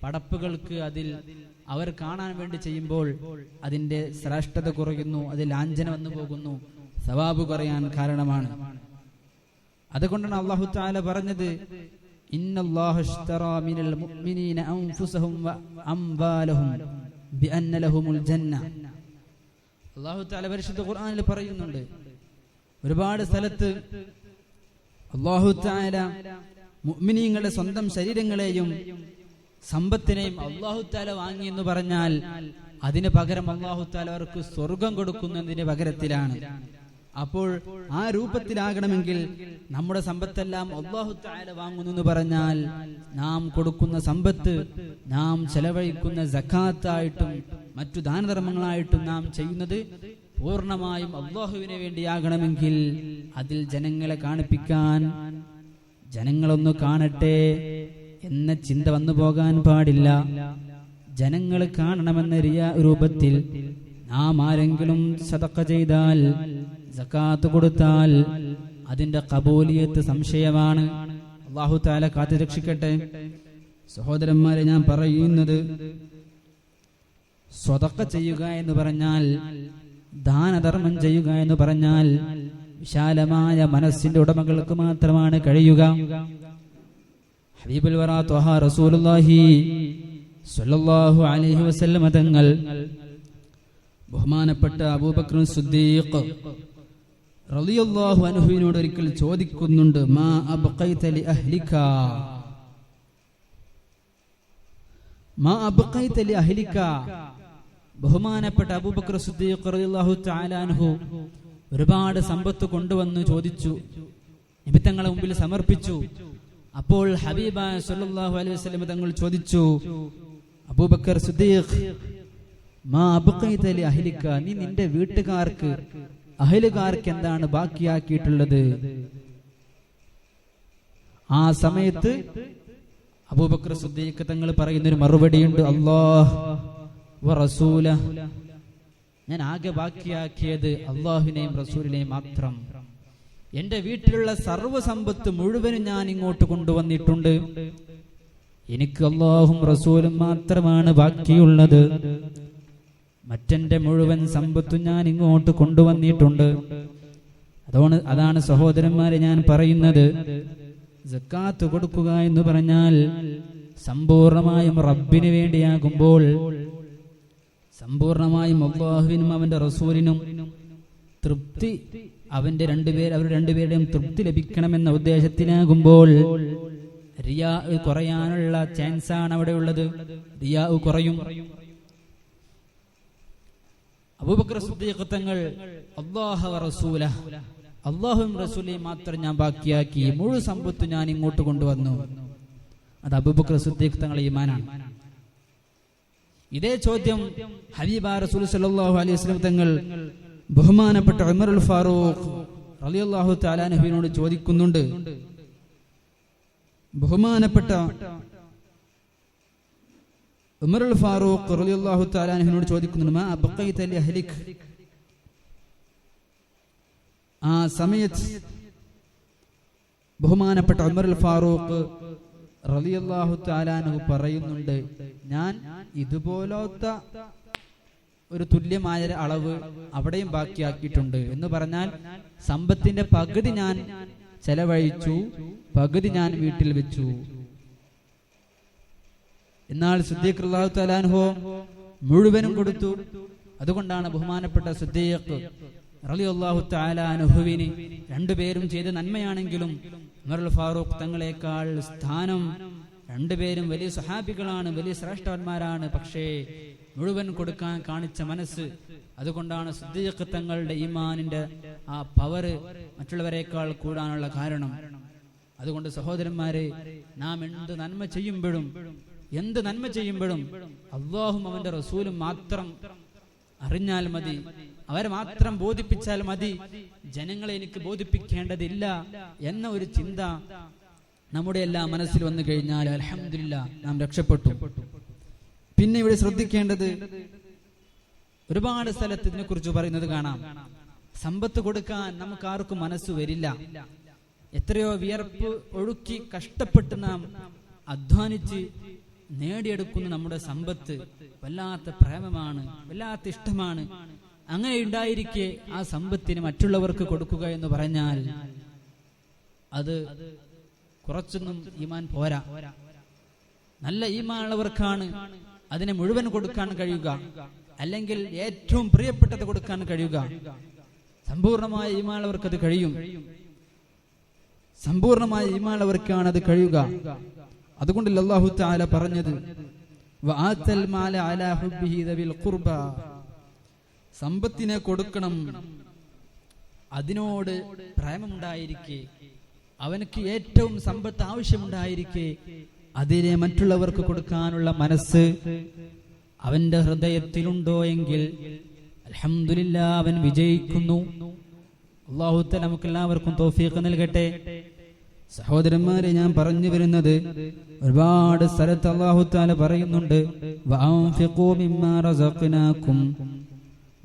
പടപ്പുകൾക്ക് അതിൽ അവർ കാണാൻ വേണ്ടി ചെയ്യുമ്പോൾ അതിന്റെ ശ്രേഷ്ഠത കുറയുന്നു, അതിൽ ലാഞ്ചന വന്നു പോകുന്നു, സവാബ് കുറയാൻ കാരണമാണ്. അതുകൊണ്ടാണ് അല്ലാഹു തആല പറഞ്ഞത്, ഇന്നല്ലാഹു ഇശ്തറാ മിനൽ മുഅ്മിനീന അൻഫുസഹും വ അംവാലഹും ബിഅന്ന ലഹുമുൽ ജന്ന. അല്ലാഹു തആല പരിശുദ്ധ ഖുർആനിൽ പറയുന്നുണ്ട്, ഒരുപാട് സ്ഥലത്ത് അല്ലാഹു തആല മുഅ്മിനീങ്ങളുടെ സ്വന്തം ശരീരങ്ങളെയും സമ്പത്തിനെയും അല്ലാഹു തആല വാങ്ങി എന്ന് പറഞ്ഞാൽ അതിന് പകരം അല്ലാഹു തആല അവർക്ക് സ്വർഗം കൊടുക്കുന്നതിന് പകരത്തിലാണ്. അപ്പോൾ ആ രൂപത്തിലാകണമെങ്കിൽ നമ്മുടെ സമ്പത്തെല്ലാം അല്ലാഹു തആല വാങ്ങുന്നു എന്ന് പറഞ്ഞാൽ നാം കൊടുക്കുന്ന സമ്പത്ത് നാം ചെലവഴിക്കുന്ന സക്കാത്തായിട്ടും മറ്റു ദാനധർമ്മങ്ങളായിട്ടും നാം ചെയ്യുന്നത് പൂർണ്ണമായും അല്ലാഹുവിന് വേണ്ടിയാകണമെങ്കിൽ അതിൽ ജനങ്ങളെ കാണിപ്പിക്കാൻ, ജനങ്ങളൊന്ന് കാണട്ടെ എന്ന ചിന്ത വന്നു പോകാൻ പാടില്ല. ജനങ്ങൾ കാണണമെന്ന റിയാ രൂപത്തിൽ നാം ആരെങ്കിലും സദഖ ചെയ്താൽ, സകാത്ത് കൊടുത്താൽ അതിന്റെ ഖബൂലിയത്ത് സംശയമാണ്. അല്ലാഹു തആല കാത്തു രക്ഷിക്കട്ടെ. സഹോദരന്മാരെ, ഞാൻ പറയുന്നത് സദഖ ചെയ്യുക എന്ന് പറഞ്ഞാൽ, ദാനധർമ്മം ചെയ്യുക എന്ന് പറഞ്ഞാൽ വിശാലമായ മനസ്സിന്റെ ഉടമകൾക്ക് മാത്രമാണ് കഴിയുക. ഹബീബുൽ വറാ ത്വഹ റസൂലുള്ളാഹി സ്വല്ലല്ലാഹു അലൈഹി വസല്ലം തങ്ങൾ ബഹുമാനപ്പെട്ട അബൂബക്കർ സിദ്ദീഖ് റളിയല്ലാഹു അൻഹുവിനോട് ഒരിക്കൽ ചോദിക്കുന്നുണ്ട്, മാ അബ്ഖൈത ലി അഹ്ലിക, മാ അബ്ഖൈത ലി അഹ്ലിക. ബഹുമാനപ്പെട്ട അബൂബക്കർ സിദ്ദീഖ് റളിയല്ലാഹു തആല അൻഹു ഒരുപാട് സമ്പത്ത് കൊണ്ടുവന്ന് ചോദിച്ചു, നബി തങ്ങളെ മുമ്പിൽ സമർപ്പിച്ചു. അപ്പോൾ ഹബീബായ സല്ലല്ലാഹു അലൈഹി വസല്ലം തങ്ങൾ ചോദിച്ചു, അബൂബക്കർ സിദ്ദീഖ്, മാ അബ്ഖൈത ലി അഹ്ലിക, നീ നിന്റെ വീട്ടുകാർക്ക്, അഹ്ലുകാർക്ക് എന്താണ് ബാക്കിയാക്കിയിട്ടുള്ളത്? ആ സമയത്ത് അബൂബക്കർ സിദ്ദീഖ് തങ്ങൾ പറയുന്നൊരു മറുപടിയുണ്ട്, അല്ലാഹ് വ റസൂല, ഞാൻ ആകെ ബാക്കിയാക്കിയത് അല്ലാഹുവിനെയും റസൂലിനെയും മാത്രം. എന്റെ വീട്ടിലുള്ള സർവ്വസമ്പത്ത് മുഴുവനും ഞാൻ ഇങ്ങോട്ട് കൊണ്ടുവന്നിട്ടുണ്ട്. എനിക്ക് അല്ലാഹും റസൂലും മാത്രമാണ് ബാക്കിയുള്ളത്. മറ്റെന്റെ മുഴുവൻ സമ്പത്തും ഞാൻ ഇങ്ങോട്ട് കൊണ്ടുവന്നിട്ടുണ്ട്. അതാണ് സഹോദരന്മാരെ ഞാൻ പറയുന്നത്, സക്കാത്ത് കൊടുക്കുക എന്ന് പറഞ്ഞാൽ സമ്പൂർണമായും റബ്ബിന് വേണ്ടിയാകുമ്പോൾ, സമ്പൂർണമായും അല്ലാഹുവിനും അവന്റെ റസൂലിനും തൃപ്തി, അവർ രണ്ടുപേരുടെയും തൃപ്തി ലഭിക്കണമെന്ന ഉദ്ദേശത്തിനാകുമ്പോൾ റിയാ കുറയാനുള്ള ചാൻസ് ആണ് അവിടെ ഉള്ളത്. റിയാ കുറയും. അബൂബക്കർ സിദ്ദീഖ് തങ്ങൾ അല്ലാഹു വ റസൂല, അല്ലാഹുവും റസൂലിനെയും മാത്രം ഞാൻ ബാക്കിയാക്കി, മുഴുവൻ സമ്പത്ത് ഞാൻ ഇങ്ങോട്ട് കൊണ്ടുവന്നു. അത് അബൂബക്കർ സിദ്ദീഖ് തങ്ങളുടെ ഈമാനാണ്. ഇതേ ചോദ്യം ഹബീബായ റസൂൽ സല്ലല്ലാഹു അലൈഹി വസല്ലം തങ്ങൾ ബഹുമാനപ്പെട്ട ഉമറുൽ ഫാറൂഖ് റളിയല്ലാഹു തആല അൻഹുവിനോട് ചോദിക്കുന്നുണ്ട്. ബഹുമാനപ്പെട്ട ഉമറുൽ ഫാറൂഖ് റളിയല്ലാഹു തആല അൻഹുവിനോട് ചോദിക്കുന്നുണ്ട്, മാ അബ്ഖൈത ലി അഹ്ലിക. ആ സമയത്ത് ബഹുമാനപ്പെട്ട ഉമറുൽ ഫാറൂഖ് റളിയല്ലാഹു തആല അൻഹു പറയുന്നുണ്ട്, ഞാൻ ഇതുപോലത്തെ ഒരു തുല്യമായ അളവ് അവിടെയും ബാക്കിയാക്കിയിട്ടുണ്ട്. എന്ന് പറഞ്ഞാൽ സമ്പത്തിന്റെ പകുതി ഞാൻ ചെലവഴിച്ചു, പകുതി ഞാൻ വീട്ടിൽ വെച്ചു. എന്നാൽ സിദ്ദീഖ് റളിയല്ലാഹു തആല അൻഹു മുഴുവനും കൊടുത്തു. അതുകൊണ്ടാണ് ബഹുമാനപ്പെട്ട സിദ്ദീഖ് റളിയല്ലാഹു തആല അൻഹുവിന് രണ്ടുപേരും ചെയ്ത നന്മയാണെങ്കിലും ഉമറുൽ ഫാറൂഖ് തങ്ങളെക്കാൾ സ്ഥാനം, രണ്ടുപേരും വലിയ സ്വഹാബികളാണ്, വലിയ ശ്രേഷ്ഠന്മാരാണ്. പക്ഷേ മുഴുവൻ കൊടുക്കാൻ കാണിച്ച മനസ്സ്, അതുകൊണ്ടാണ് സിദ്ദീഖ് തങ്ങളുടെ ഈമാനിന്റെ ആ പവർ മറ്റുള്ളവരെക്കാൾ കൂടാനുള്ള കാരണം. അതുകൊണ്ട് സഹോദരന്മാരെ, നാം എന്ത് നന്മ ചെയ്യുമ്പോഴും അല്ലാഹും അവന്റെ റസൂലും മാത്രം അറിഞ്ഞാൽ മതി, അവരെ മാത്രം ബോധിപ്പിച്ചാൽ മതി. ജനങ്ങളെ എനിക്ക് ബോധിപ്പിക്കേണ്ടതില്ല എന്ന ഒരു ചിന്ത നമ്മുടെ എല്ലാ മനസ്സിൽ വന്നു കഴിഞ്ഞാൽ അൽഹംദുലില്ലാഹ് നാം രക്ഷപ്പെട്ടു. പിന്നെ ഇവിടെ ശ്രദ്ധിക്കേണ്ടത്, ഒരുപാട് സ്ഥലത്ത് ഇതിനെ കുറിച്ച് പറയുന്നത് കാണാം. സമ്പത്ത് കൊടുക്കാൻ നമുക്ക് ആർക്കും മനസ്സ് വരില്ല. എത്രയോ വിയർപ്പ് ഒഴുക്കി കഷ്ടപ്പെട്ട് നാം അധ്വാനിച്ച് നേടിയെടുക്കുന്ന നമ്മുടെ സമ്പത്ത് വല്ലാത്ത പ്രേമമാണ്, വല്ലാത്ത ഇഷ്ടമാണ്. അങ്ങനെ ഉണ്ടായിരിക്കെ ആ സമ്പത്തിന് മറ്റുള്ളവർക്ക് കൊടുക്കുക എന്ന് പറഞ്ഞാൽ അത് കുറച്ചൊന്നും ഈമാൻ പോരാ. നല്ല ഈമാനുള്ളവർക്കാണ് അതിനെ മുഴുവൻ കൊടുക്കാൻ കഴിയുക, അല്ലെങ്കിൽ ഏറ്റവും പ്രിയപ്പെട്ടത് കൊടുക്കാൻ കഴിയുക. സമ്പൂർണമായ ഈമാനുള്ളവർക്ക് അത് കഴിയും. സമ്പൂർണമായ ഈമാനുള്ളവർക്കാണ് അത് കഴിയുക. അതുകൊണ്ട് അല്ലാഹു തആല പറഞ്ഞത്, വആതൽ മാല അലാ ഹുബ്ബിഹി ദവിൽ ഖുർബ, സമ്പത്തിനെ കൊടുക്കണം അതിനോട് പ്രേമമുണ്ടായിരിക്കെ, അവനക്ക് ഏറ്റവും സമ്പത്ത് ആവശ്യമുണ്ടായിരിക്കെ അതിനെ മറ്റുള്ളവർക്ക് കൊടുക്കാനുള്ള മനസ്സ് അവന്റെ ഹൃദയത്തിലുണ്ടോ എങ്കിൽ അൽഹംദുലില്ലാഹ്, അവൻ വിജയിക്കുന്നു. അല്ലാഹു തആല നമുക്കെല്ലാവർക്കും തൗഫീഖ് നൽകട്ടെ. സഹോദരന്മാരെ, ഞാൻ പറഞ്ഞു വരുന്നത്, ഒരുപാട് സ്ഥലത്ത് അല്ലാഹു തആല പറയുന്നുണ്ട്, വഅൻഫിഖൂ മിമ്മാ റസഖ്നാകും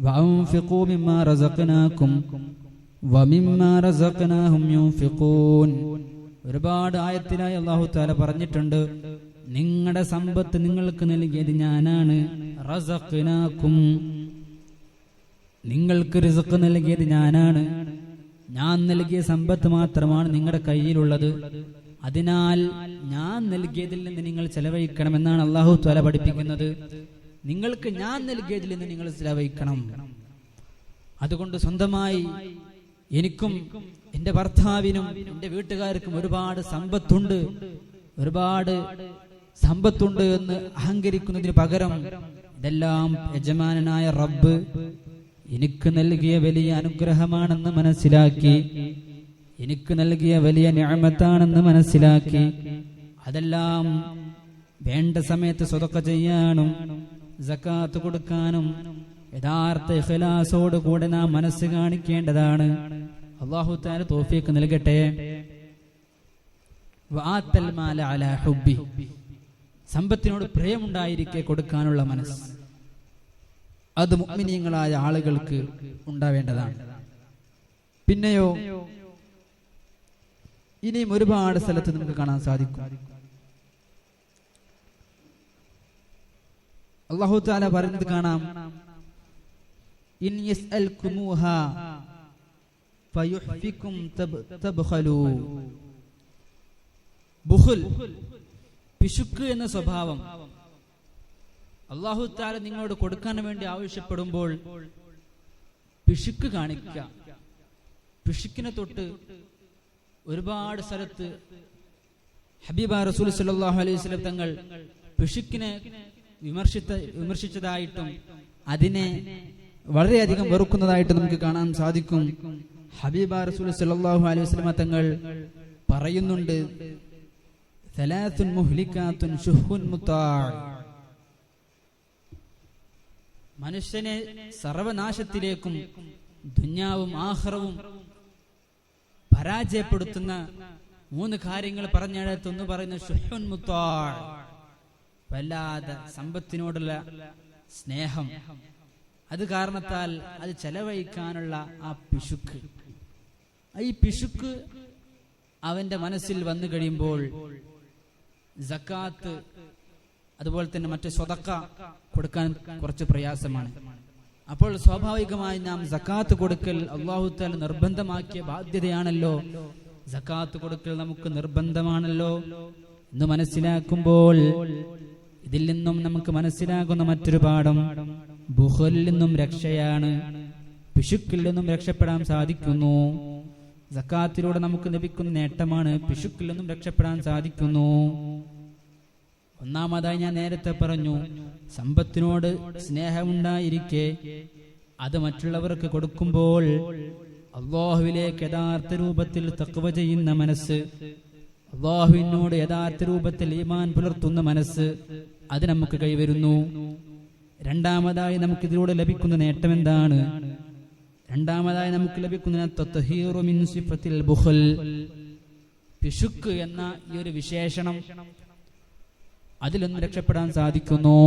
വഅൻഫിഖൂ മിമ്മാ റസഖ്നാകും വമിമ്മാ റസഖ്നാഹും യുൻഫിഖൂൻ. ഒരുപാട് ആയത്തിലായി അല്ലാഹു തആല പറഞ്ഞിട്ടുണ്ട്, നിങ്ങളുടെ സമ്പത്ത് നിങ്ങൾക്ക് നൽകിയത് ഞാനാണ്. റസഖ്നാകും, നിങ്ങൾക്ക് റിസ്ക് നൽകിയത് ഞാനാണ്. ഞാൻ നൽകിയ സമ്പത്ത് മാത്രമാണ് നിങ്ങളുടെ കയ്യിലുള്ളത്. അതിനാൽ ഞാൻ നൽകിയതിൽ നിന്ന് നിങ്ങൾ ചെലവഴിക്കണമെന്നാണ് അല്ലാഹു തആല പഠിപ്പിക്കുന്നത്. നിങ്ങൾക്ക് ഞാൻ നൽകിയതിൽ നിന്ന് നിങ്ങൾ ചെലവഴിക്കണം. അതുകൊണ്ട് സ്വന്തമായി എനിക്കും എൻ്റെ ഭർത്താവിനും എൻ്റെ വീട്ടുകാർക്കും ഒരുപാട് സമ്പത്തുണ്ട് എന്ന് അഹങ്കരിക്കുന്നതിന് പകരം ഇതെല്ലാം യജമാനനായ റബ്ബ് എനിക്ക് നൽകിയ വലിയ അനുഗ്രഹമാണെന്ന് മനസ്സിലാക്കി, എനിക്ക് നൽകിയ വലിയ നിഅമത്താണെന്ന് മനസ്സിലാക്കി അതെല്ലാം വേണ്ട സമയത്ത് സ്വതക്ക ചെയ്യാനും സകാത്ത് കൊടുക്കാനും യഥാർത്ഥ ഇഖ്ലാസോട് കൂടെ നാം മനസ്സ് കാണിക്കേണ്ടതാണ്. അല്ലാഹു തആല തൗഫീഖ് നൽകട്ടെ. വആത്തൽ മാല അലാ ഹുബ്ബി, സമ്പത്തിനോട് പ്രിയമുണ്ടായിരിക്കെ കൊടുക്കാനുള്ള മനസ്സ്, അത് മുഅ്മിനീങ്ങളായ ആളുകൾക്ക് ഉണ്ടാവേണ്ടതാണ്. പിന്നെയോ ഇനിയും ഒരുപാട് സ്ഥലത്ത് നമുക്ക് കാണാൻ സാധിക്കും. അല്ലാഹു തആല പറയുന്നത് കാണാം, ഇൻ യസ്അൽകുമുഹാ ഫയുഹ്ഫികും തബ്ഖലു. ബുഖൽ, പിശുക്ക് എന്ന സ്വഭാവം അല്ലാഹു തആല നിങ്ങളോട് കൊടുക്കാൻ വേണ്ടി ആവശ്യപ്പെടുമ്പോൾ പിശുക്ക് കാണിക്കുക. പിശുക്കിനെ തൊട്ട് ഒരുപാട് സ്ഥലത്ത് ഹബീബ റസൂൽ സല്ലല്ലാഹു അലൈഹി വസല്ലം തങ്ങൾ പിശുക്കിനെ വിമർശിച്ചതായിട്ടും അതിനെ വളരെയധികം വെറുക്കുന്നതായിട്ട് നമുക്ക് കാണാൻ സാധിക്കും. ഹബീബ റസൂൽ സല്ലല്ലാഹു അലൈഹി വസല്ലം തങ്ങൾ പറയുന്നുണ്ട്, സലാത്തുൻ മുഹ്ലികാത്തുൻ ശുഹ്ഹുൻ മുതാഅ, മനുഷ്യനെ സർവനാശത്തിലേക്കും ദുനിയാവും ആഖിറവും പരാജയപ്പെടുത്തുന്ന 3 കാര്യങ്ങൾ പറഞ്ഞെടുത്തൊന്ന് പറയുന്ന ശുഹ്ഹുൻ മുതാഅ, വല്ലാതെ സമ്പത്തിനോടുള്ള സ്നേഹം, അത് കാരണത്താൽ അത് ചെലവഴിക്കാനുള്ള ആ പിശുക്ക്, ഈ പിശുക്ക് അവന്റെ മനസ്സിൽ വന്നു കഴിയുമ്പോൾ സക്കാത്ത് അതുപോലെ തന്നെ മറ്റു സ്വതക്ക കൊടുക്കാൻ കുറച്ച് പ്രയാസമാണ്. അപ്പോൾ സ്വാഭാവികമായി നാം സക്കാത്ത് കൊടുക്കൽ അല്ലാഹു തആല നിർബന്ധമാക്കിയ ബാധ്യതയാണല്ലോ, സക്കാത്ത് കൊടുക്കൽ നമുക്ക് നിർബന്ധമാണല്ലോ എന്ന് മനസ്സിലാക്കുമ്പോൾ ഇതിൽ നിന്നും നമുക്ക് മനസ്സിലാകുന്ന മറ്റൊരു പാഠം, ബുഖലിൽ നിന്നും രക്ഷയാണ്, പിശുക്കിൽ നിന്നും രക്ഷപ്പെടാൻ സാധിക്കുന്നു. സക്കാത്തിലൂടെ നമുക്ക് ലഭിക്കുന്ന നേട്ടമാണ്, പിശുക്കിൽ നിന്നും രക്ഷപ്പെടാൻ സാധിക്കുന്നു. ഒന്നാമതായി ഞാൻ നേരത്തെ പറഞ്ഞു, സമ്പത്തിനോട് സ്നേഹമുണ്ടായിരിക്കെ അത് മറ്റുള്ളവർക്ക് കൊടുക്കുമ്പോൾ അല്ലാഹുവിലേക്ക് യഥാർത്ഥ രൂപത്തിൽ തഖ്വ ചെയ്യുന്ന മനസ്സ്, അല്ലാഹുവിനോട് യഥാർത്ഥ രൂപത്തിൽ ഈമാൻ പുലർത്തുന്ന മനസ്സ്, അത് നമുക്ക് കൈവരുന്നു. രണ്ടാമതായി നമുക്കിതിലൂടെ ലഭിക്കുന്ന നേട്ടം എന്താണ്? രണ്ടാമതായി നമുക്ക് ലഭിക്കുന്ന തത്ഹീറു മിൻ സിഫത്തിൽ ബുഖൽ, പിശുക്ക് എന്ന ഈ ഒരു വിശേഷണം, അതിലൊന്നും രക്ഷപ്പെടാൻ സാധിക്കുന്നു.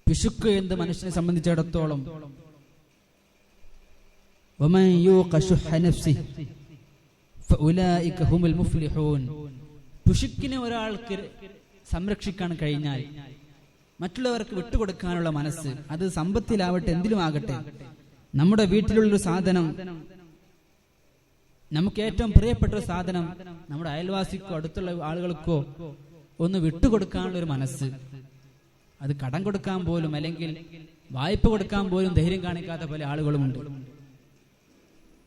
പിശുക്ക് എന്ത് മനുഷ്യനെ സംബന്ധിച്ചിടത്തോളം വമൻ യൂഖ ശുഹ്ഹ നഫ്സിഹി ഫഉലൈക ഹുമുൽ മുഫ്ലിഹൂൻ. പിശുക്കിനെ ഒരാൾക്ക് സംരക്ഷിക്കാൻ കഴിഞ്ഞാൽ, മറ്റുള്ളവർക്ക് വിട്ടുകൊടുക്കാനുള്ള മനസ്സ്, അത് സമ്പത്തിലാവട്ടെ എന്തിലും ആകട്ടെ, നമ്മുടെ വീട്ടിലുള്ളൊരു സാധനം, നമുക്ക് ഏറ്റവും പ്രിയപ്പെട്ട ഒരു സാധനം നമ്മുടെ അയൽവാസിക്കോ അടുത്തുള്ള ആളുകൾക്കോ ഒന്ന് വിട്ടുകൊടുക്കാനുള്ള ഒരു മനസ്സ്, അത് കടം കൊടുക്കാൻ പോലും അല്ലെങ്കിൽ വായ്പ കൊടുക്കാൻ പോലും ധൈര്യം കാണിക്കാത്ത പല ആളുകളുമുണ്ട്.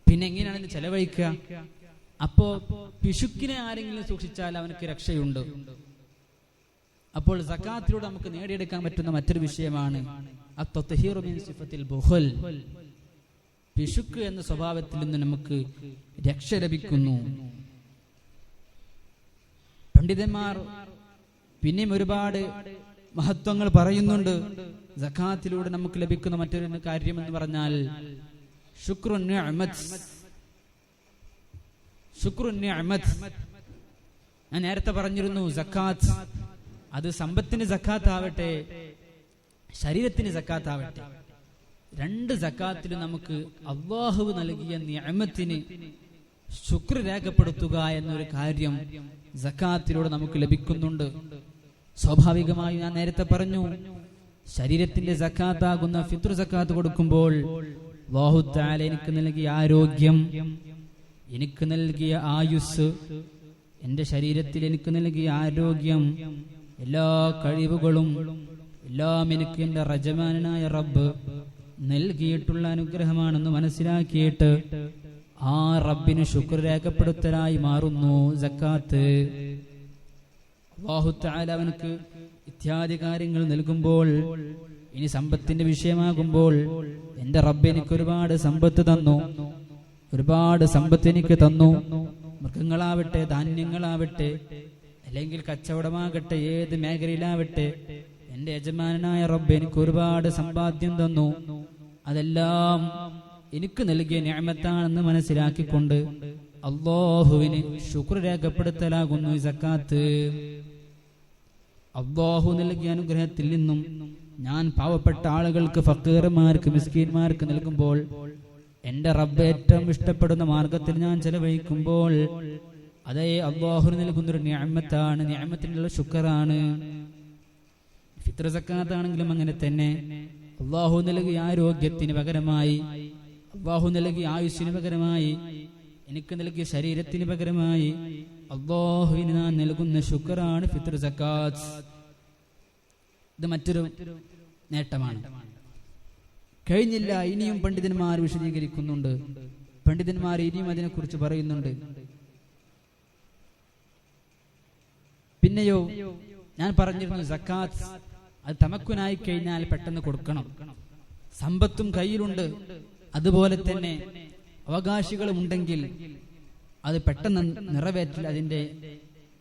പിന്നെ എങ്ങനെയാണ് ഇത് ചെലവഴിക്കുക? അപ്പോ പിശുക്കിനെ ആരെങ്കിലും സൂക്ഷിച്ചാൽ അവനക്ക് രക്ഷയുണ്ട്. അപ്പോൾ സക്കാത്തിലൂടെ നമുക്ക് നേടിയെടുക്കാൻ പറ്റുന്ന മറ്റൊരു വിഷയമാണ് അത്തത്ഹീറു മിൻ സിഫത്തിൽ ബുഖൽ, പിശുക്ക് എന്ന സ്വഭാവത്തിൽ നിന്ന് നമുക്ക് രക്ഷ ലഭിക്കുന്നു. പണ്ഡിതന്മാർ പിന്നെയും ഒരുപാട് മഹത്വങ്ങൾ പറയുന്നുണ്ട്. സക്കാത്തിലൂടെ നമുക്ക് ലഭിക്കുന്ന മറ്റൊരു കാര്യം എന്ന് പറഞ്ഞാൽ ശുക്റുൻ നിഅമത്ത്. ശുക്റുൻ നിഅമത്ത്, ഞാൻ നേരത്തെ പറഞ്ഞിരുന്നു, സക്കാത്ത് അത് സമ്പത്തിന് സക്കാത്ത് ആവട്ടെ, ശരീരത്തിന് സക്കാത്ത് ആവട്ടെ, രണ്ട് സക്കാത്തിലും നമുക്ക് അല്ലാഹു നൽകിയ നിഅമത്തിന് ശുക്ർ രേഖപ്പെടുത്തുക എന്നൊരു കാര്യം സക്കാത്തിലൂടെ നമുക്ക് ലഭിക്കുന്നുണ്ട്. സ്വാഭാവികമായി ഞാൻ നേരത്തെ പറഞ്ഞു, ശരീരത്തിന്റെ സക്കാത്താകുന്ന ഫിത്ർ സക്കാത്ത് കൊടുക്കുമ്പോൾ അല്ലാഹു തആല എനിക്ക് നൽകിയ ആരോഗ്യം, എനിക്ക് നൽകിയ ആയുസ്, എന്റെ ശരീരത്തിൽ എനിക്ക് നൽകിയ ആരോഗ്യം, എല്ലാ കഴിവുകളും എല്ലാം എനിക്ക് എന്റെ റജമാനായ റബ്ബ് നൽകിയിട്ടുള്ള അനുഗ്രഹമാണെന്ന് മനസ്സിലാക്കിയിട്ട് ആ റബ്ബിന് ശുക്ർ രേഖപ്പെടുത്തലായി മാറുന്നു സക്കാത്ത്. അല്ലാഹു തആല അവനക്ക് ഇത്യാദി കാര്യങ്ങൾ നൽകുമ്പോൾ, ഇനി സമ്പത്തിന്റെ വിഷയമാകുമ്പോൾ, എന്റെ റബ്ബ് എനിക്ക് ഒരുപാട് സമ്പത്ത് തന്നു, ഒരുപാട് സമ്പത്ത് എനിക്ക് തന്നു. മൃഗങ്ങളാവട്ടെ, ധാന്യങ്ങളാവട്ടെ, അല്ലെങ്കിൽ കച്ചവടമാകട്ടെ, ഏത് മേഖലയിലാവട്ടെ, എന്റെ യജമാനായ റബ്ബ് എനിക്ക് ഒരുപാട് സമ്പാദ്യം തന്നു. അതെല്ലാം എനിക്ക് നൽകിയ നിഅമത്താണെന്ന് മനസ്സിലാക്കിക്കൊണ്ട് അല്ലാഹുവിന് ശുക്ർ രേഖപ്പെടുത്തലാകുന്നു ഈ സക്കാത്ത്. അല്ലാഹു നൽകിയ അനുഗ്രഹത്തിൽ നിന്നും ഞാൻ പാവപ്പെട്ട ആളുകൾക്ക്, ഫക്കീർമാർക്ക്, മിസ്കീന്മാർക്ക് നൽകുമ്പോൾ, എന്റെ റബ്ബ് ഏറ്റവും ഇഷ്ടപ്പെടുന്ന മാർഗത്തിൽ ഞാൻ ചെലവഴിക്കുമ്പോൾ അതേ അല്ലാഹു നൽകുന്നൊരു നിഅമത്താണ്, നിഅമത്തിനുള്ള ശുക്റാണ്. ഫിത്ർ സക്കാത്ത് ആണെങ്കിലും അങ്ങനെ തന്നെ. അല്ലാഹു നൽകിയ ആരോഗ്യത്തിന് പകരമായി, അല്ലാഹു നൽകിയ ആയുസ്സിന് പകരമായി, എനിക്ക് നൽകിയ ശരീരത്തിന് പകരമായി അല്ലാഹുവിന് ഞാൻ നൽകുന്ന ശുക്റാണ് ഫിത്ർ സക്കാത്ത്. ഇത് മറ്റൊരു നേട്ടമാണ്. കഴിഞ്ഞില്ല, ഇനിയും പണ്ഡിതന്മാർ വിശദീകരിക്കുന്നുണ്ട്. പണ്ഡിതന്മാർ ഇനിയും അതിനെക്കുറിച്ച് പറയുന്നുണ്ട്. പിന്നെയോ ഞാൻ പറഞ്ഞിരുന്നു, സക്കാത്ത് അത് തമക്കുനായി കഴിഞ്ഞാൽ പെട്ടെന്ന് കൊടുക്കണം. സമ്പത്തും കയ്യിലുണ്ട്, അതുപോലെ തന്നെ അവകാശികളും ഉണ്ടെങ്കിൽ അത് പെട്ടെന്ന് നിറവേറ്റൽ അതിന്റെ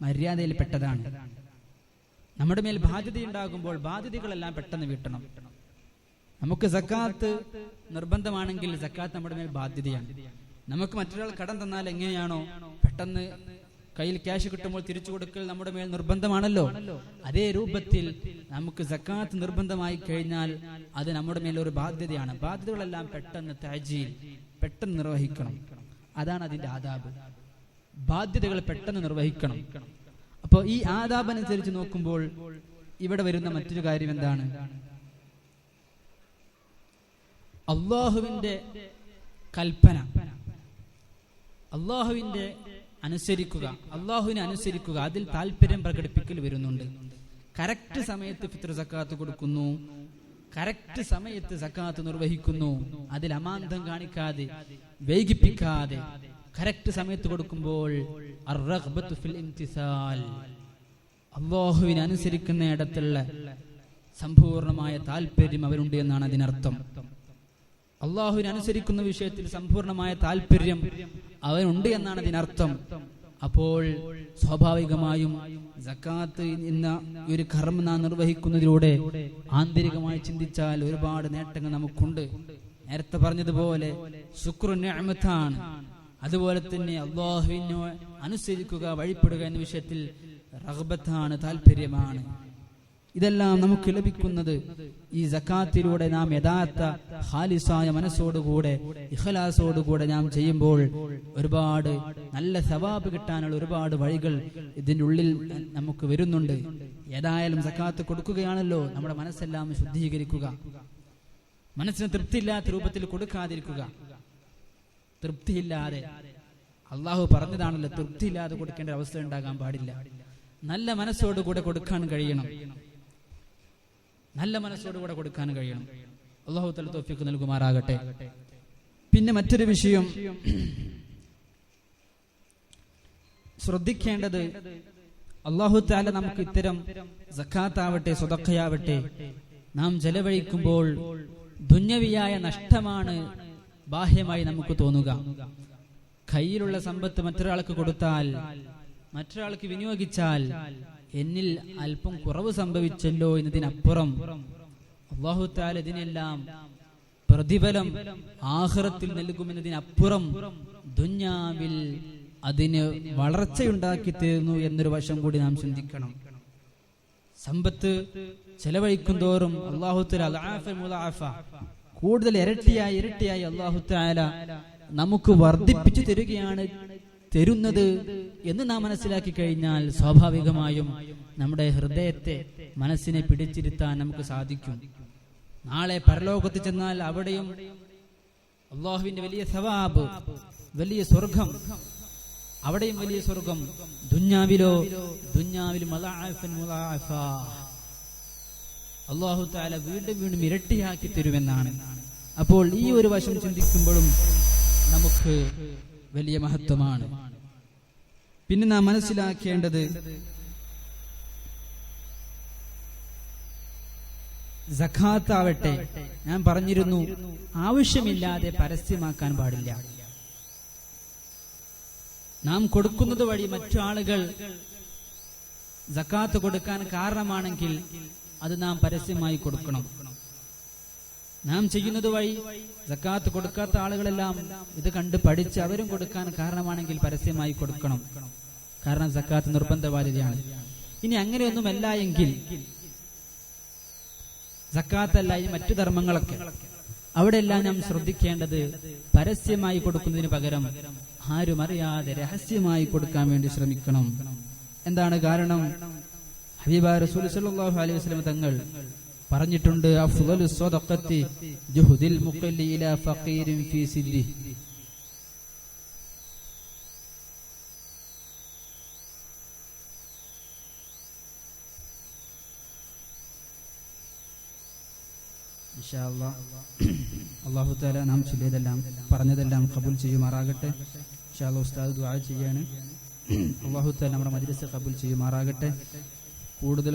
മര്യാദയിൽ പെട്ടതാണ്. നമ്മുടെ മേൽ ബാധ്യതയുണ്ടാകുമ്പോൾ ബാധ്യതകളെല്ലാം പെട്ടെന്ന് വീട്ടണം. നമുക്ക് സക്കാത്ത് നിർബന്ധമാണെങ്കിൽ സക്കാത്ത് നമ്മുടെ മേൽ ബാധ്യതയാണ്. നമുക്ക് മറ്റൊരാൾ കടം തന്നാൽ എങ്ങനെയാണോ പെട്ടെന്ന് കയ്യിൽ ക്യാഷ് കിട്ടുമ്പോൾ തിരിച്ചു കൊടുക്കൽ നമ്മുടെ മേൽ നിർബന്ധമാണല്ലോ, അതേ രൂപത്തിൽ നമുക്ക് സക്കാത്ത് നിർബന്ധമായി കഴിഞ്ഞാൽ അത് നമ്മുടെ മേൽ ഒരു ബാധ്യതയാണ്. ബാധ്യതകളെല്ലാം പെട്ടെന്ന് തഅജീൽ, പെട്ടെന്ന് നിർവഹിക്കണം. അതാണ് അതിന്റെ ആദാബ്. ബാധ്യതകൾ പെട്ടെന്ന് നിർവഹിക്കണം. അപ്പോൾ ഈ ആദാബ് അനുസരിച്ച് നോക്കുമ്പോൾ ഇവിടെ വരുന്ന മറ്റൊരു കാര്യം എന്താണ്? അല്ലാഹുവിന്റെ കൽപ്പന, അല്ലാഹുവിന്റെ അനുസരിക്കുക, അല്ലാഹുവിനെ അനുസരിക്കുക, അതിൽ താല്പര്യം പ്രകടിപ്പിക്കൽ വരുന്നുണ്ട്. കറക്റ്റ് സമയത്ത് ഫിത്ർ സക്കാത്ത് കൊടുക്കുന്നു, കറക്റ്റ് സമയത്ത് സക്കാത്ത് നിർവഹിക്കുന്നു, അതിൽ അമാന്തം കാണിക്കാതെ, വൈകിപ്പിക്കാതെ കറക്റ്റ് സമയത്ത് കൊടുക്കുമ്പോൾ അർറഗ്ബത്തു ഫിൽ ഇംതിസാൽ, അല്ലാഹുവിനെ അനുസരിക്കുന്ന ഇടത്തുള്ള സമ്പൂർണമായ താല്പര്യം അവരുണ്ട് എന്നാണ് അതിനർത്ഥം. അല്ലാഹുവിനെ അനുസരിക്കുന്ന വിഷയത്തിൽ സമ്പൂർണമായ താല്പര്യം അവനുണ്ട് എന്നാണ് അതിനർത്ഥം. അപ്പോൾ സ്വാഭാവികമായും സക്കാത്ത് എന്ന ഒരു കർമ്മം നാം നിർവഹിക്കുന്നതിലൂടെ ആന്തരികമായി ചിന്തിച്ചാൽ ഒരുപാട് നേട്ടങ്ങൾ നമുക്കുണ്ട്. നേരത്തെ പറഞ്ഞതുപോലെ ശുക്ർ നിഅമത്താണ്. അതുപോലെ തന്നെ അല്ലാഹുവിനെ അനുസരിക്കുക, വഴിപ്പെടുക എന്ന വിഷയത്തിൽ റഗ്ബത്താണ്, താല്പര്യമാണ്. ഇതെല്ലാം നമുക്ക് ലഭിക്കുന്നത് ഈ സക്കാത്തിലൂടെ നാം യഥാർത്ഥ ഖാലിസായ മനസ്സോടുകൂടെ, ഇഖ്ലാസോടുകൂടെ നാം ചെയ്യുമ്പോൾ ഒരുപാട് നല്ല സവാബ് കിട്ടാനുള്ള ഒരുപാട് വഴികൾ ഇതിൻ്റെ ഉള്ളിൽ നമുക്ക് വരുന്നുണ്ട്. ഏതായാലും സക്കാത്ത് കൊടുക്കുകയാണല്ലോ, നമ്മുടെ മനസ്സെല്ലാം ശുദ്ധീകരിക്കുക, മനസ്സിന് തൃപ്തിയില്ലാത്ത രൂപത്തിൽ കൊടുക്കാതിരിക്കുക. തൃപ്തിയില്ലാതെ, അള്ളാഹു പറഞ്ഞതാണല്ലോ, തൃപ്തിയില്ലാതെ കൊടുക്കേണ്ട അവസ്ഥ ഉണ്ടാകാൻ പാടില്ല. നല്ല മനസ്സോടുകൂടെ കൊടുക്കാൻ കഴിയണം, നല്ല മനസ്സോടുകൂടെ കൊടുക്കാൻ കഴിയണം. അല്ലാഹു തആല തൗഫീഖ് നൽകുമാറാകട്ടെ. പിന്നെ മറ്റൊരു വിഷയം ശ്രദ്ധിക്കേണ്ടത്, അല്ലാഹു തആല നമുക്ക് ഇത്തരം സക്കാത്ത് ആവട്ടെ, സ്വതഖയാവട്ടെ നാം ചെലവഴിക്കുമ്പോൾ ദുന്യവിയായ നഷ്ടമാണ് ബാഹ്യമായി നമുക്ക് തോന്നുക. കയ്യിലുള്ള സമ്പത്ത് മറ്റൊരാൾക്ക് കൊടുത്താൽ, മറ്റൊരാൾക്ക് വിനിയോഗിച്ചാൽ എന്നിൽ അല്പം കുറവ് സംഭവിച്ചല്ലോ എന്നതിനപ്പുറം അല്ലാഹു തആല ഇതിനെല്ലാം പ്രതിഫലം ആഖിറത്തിൽ നൽകുമെന്നതിനപ്പുറം ദുനിയാവിൽ അതിന് വളർച്ചയുണ്ടാക്കി തരുന്നു എന്നൊരു വശം കൂടി നാം ചിന്തിക്കണം. സമ്പത്ത് ചെലവഴിക്കും തോറും അല്ലാഹു തആല കൂടുതൽ ഇരട്ടിയായി അല്ലാഹു തആല നമുക്ക് വർദ്ധിപ്പിച്ചു തരുന്നത് എന്ന് നാം മനസ്സിലാക്കി കഴിഞ്ഞാൽ സ്വാഭാവികമായും നമ്മുടെ ഹൃദയത്തെ, മനസ്സിനെ പിടിച്ചിരുത്താൻ നമുക്ക് സാധിക്കും. നാളെ പരലോകത്ത് ചെന്നാൽ അവിടെയും അല്ലാഹുവിന്റെ വലിയ സവാബ്, വലിയ സ്വർഗം, അവിടെയും വലിയ സ്വർഗം. ദുനിയാവിലും അല്ലാഹു തആല വീണ്ടും ഇരട്ടിയാക്കി തരുമെന്നാണ്. അപ്പോൾ ഈ ഒരു വശം ചിന്തിക്കുമ്പോഴും നമുക്ക് വലിയ മഹത്വമാണ്. പിന്നെ നാം മനസ്സിലാക്കേണ്ടത് സകാത്ത് ആവട്ടെ, ഞാൻ പറഞ്ഞിരുന്നു, ആവശ്യമില്ലാതെ പരസ്യമാക്കാൻ പാടില്ല. നാം കൊടുക്കുന്നത് വഴി മറ്റു ആളുകൾ സകാത്ത് കൊടുക്കാൻ കാരണമാണെങ്കിൽ അത് നാം പരസ്യമായി കൊടുക്കണം. നാം ചെയ്യുന്നത് വഴി സകാത്ത് കൊടുക്കാത്ത ആളുകളെല്ലാം ഇത് കണ്ട് പഠിച്ച് അവരും കൊടുക്കാൻ കാരണമാണെങ്കിൽ പരസ്യമായി കൊടുക്കണം. കാരണം സകാത്ത് നിർബന്ധ ബാധ്യതയാണ്. ഇനി അങ്ങനെയൊന്നുമല്ല എങ്കിൽ, സകാത്തല്ല ഈ മറ്റു ധർമ്മങ്ങളൊക്കെ, അവിടെയെല്ലാം നാം ശ്രദ്ധിക്കേണ്ടത് പരസ്യമായി കൊടുക്കുന്നതിന് പകരം ആരും അറിയാതെ രഹസ്യമായി കൊടുക്കാൻ വേണ്ടി ശ്രമിക്കണം. എന്താണ് കാരണം? ഹബീബായ റസൂൽ സല്ലല്ലാഹു അലൈഹി വസല്ലം തങ്ങൾ പറഞ്ഞിട്ടുണ്ട്, അഫ്ളലു സ്വദഖത്തി ജുഹ്ദിൽ മുഖല്ലി ഇലാ ഫഖീരിൻ ഫീ സിദ്ദി. ഇൻഷാ അല്ലാഹ് അല്ലാഹു തആല നാം ചൊല്ലിയതെല്ലാം പറഞ്ഞതെല്ലാം ഖബൂൽ ചെയ്യുമാറാകട്ടെ. ഇൻഷാ അല്ലാഹ് ഉസ്താദ് ദുആ ചെയ്യാണ്. അല്ലാഹു തആല നമ്മുടെ മജ്ലിസ് ഖബൂൽ ചെയ്യുമാറാകട്ടെ. കൂടുതൽ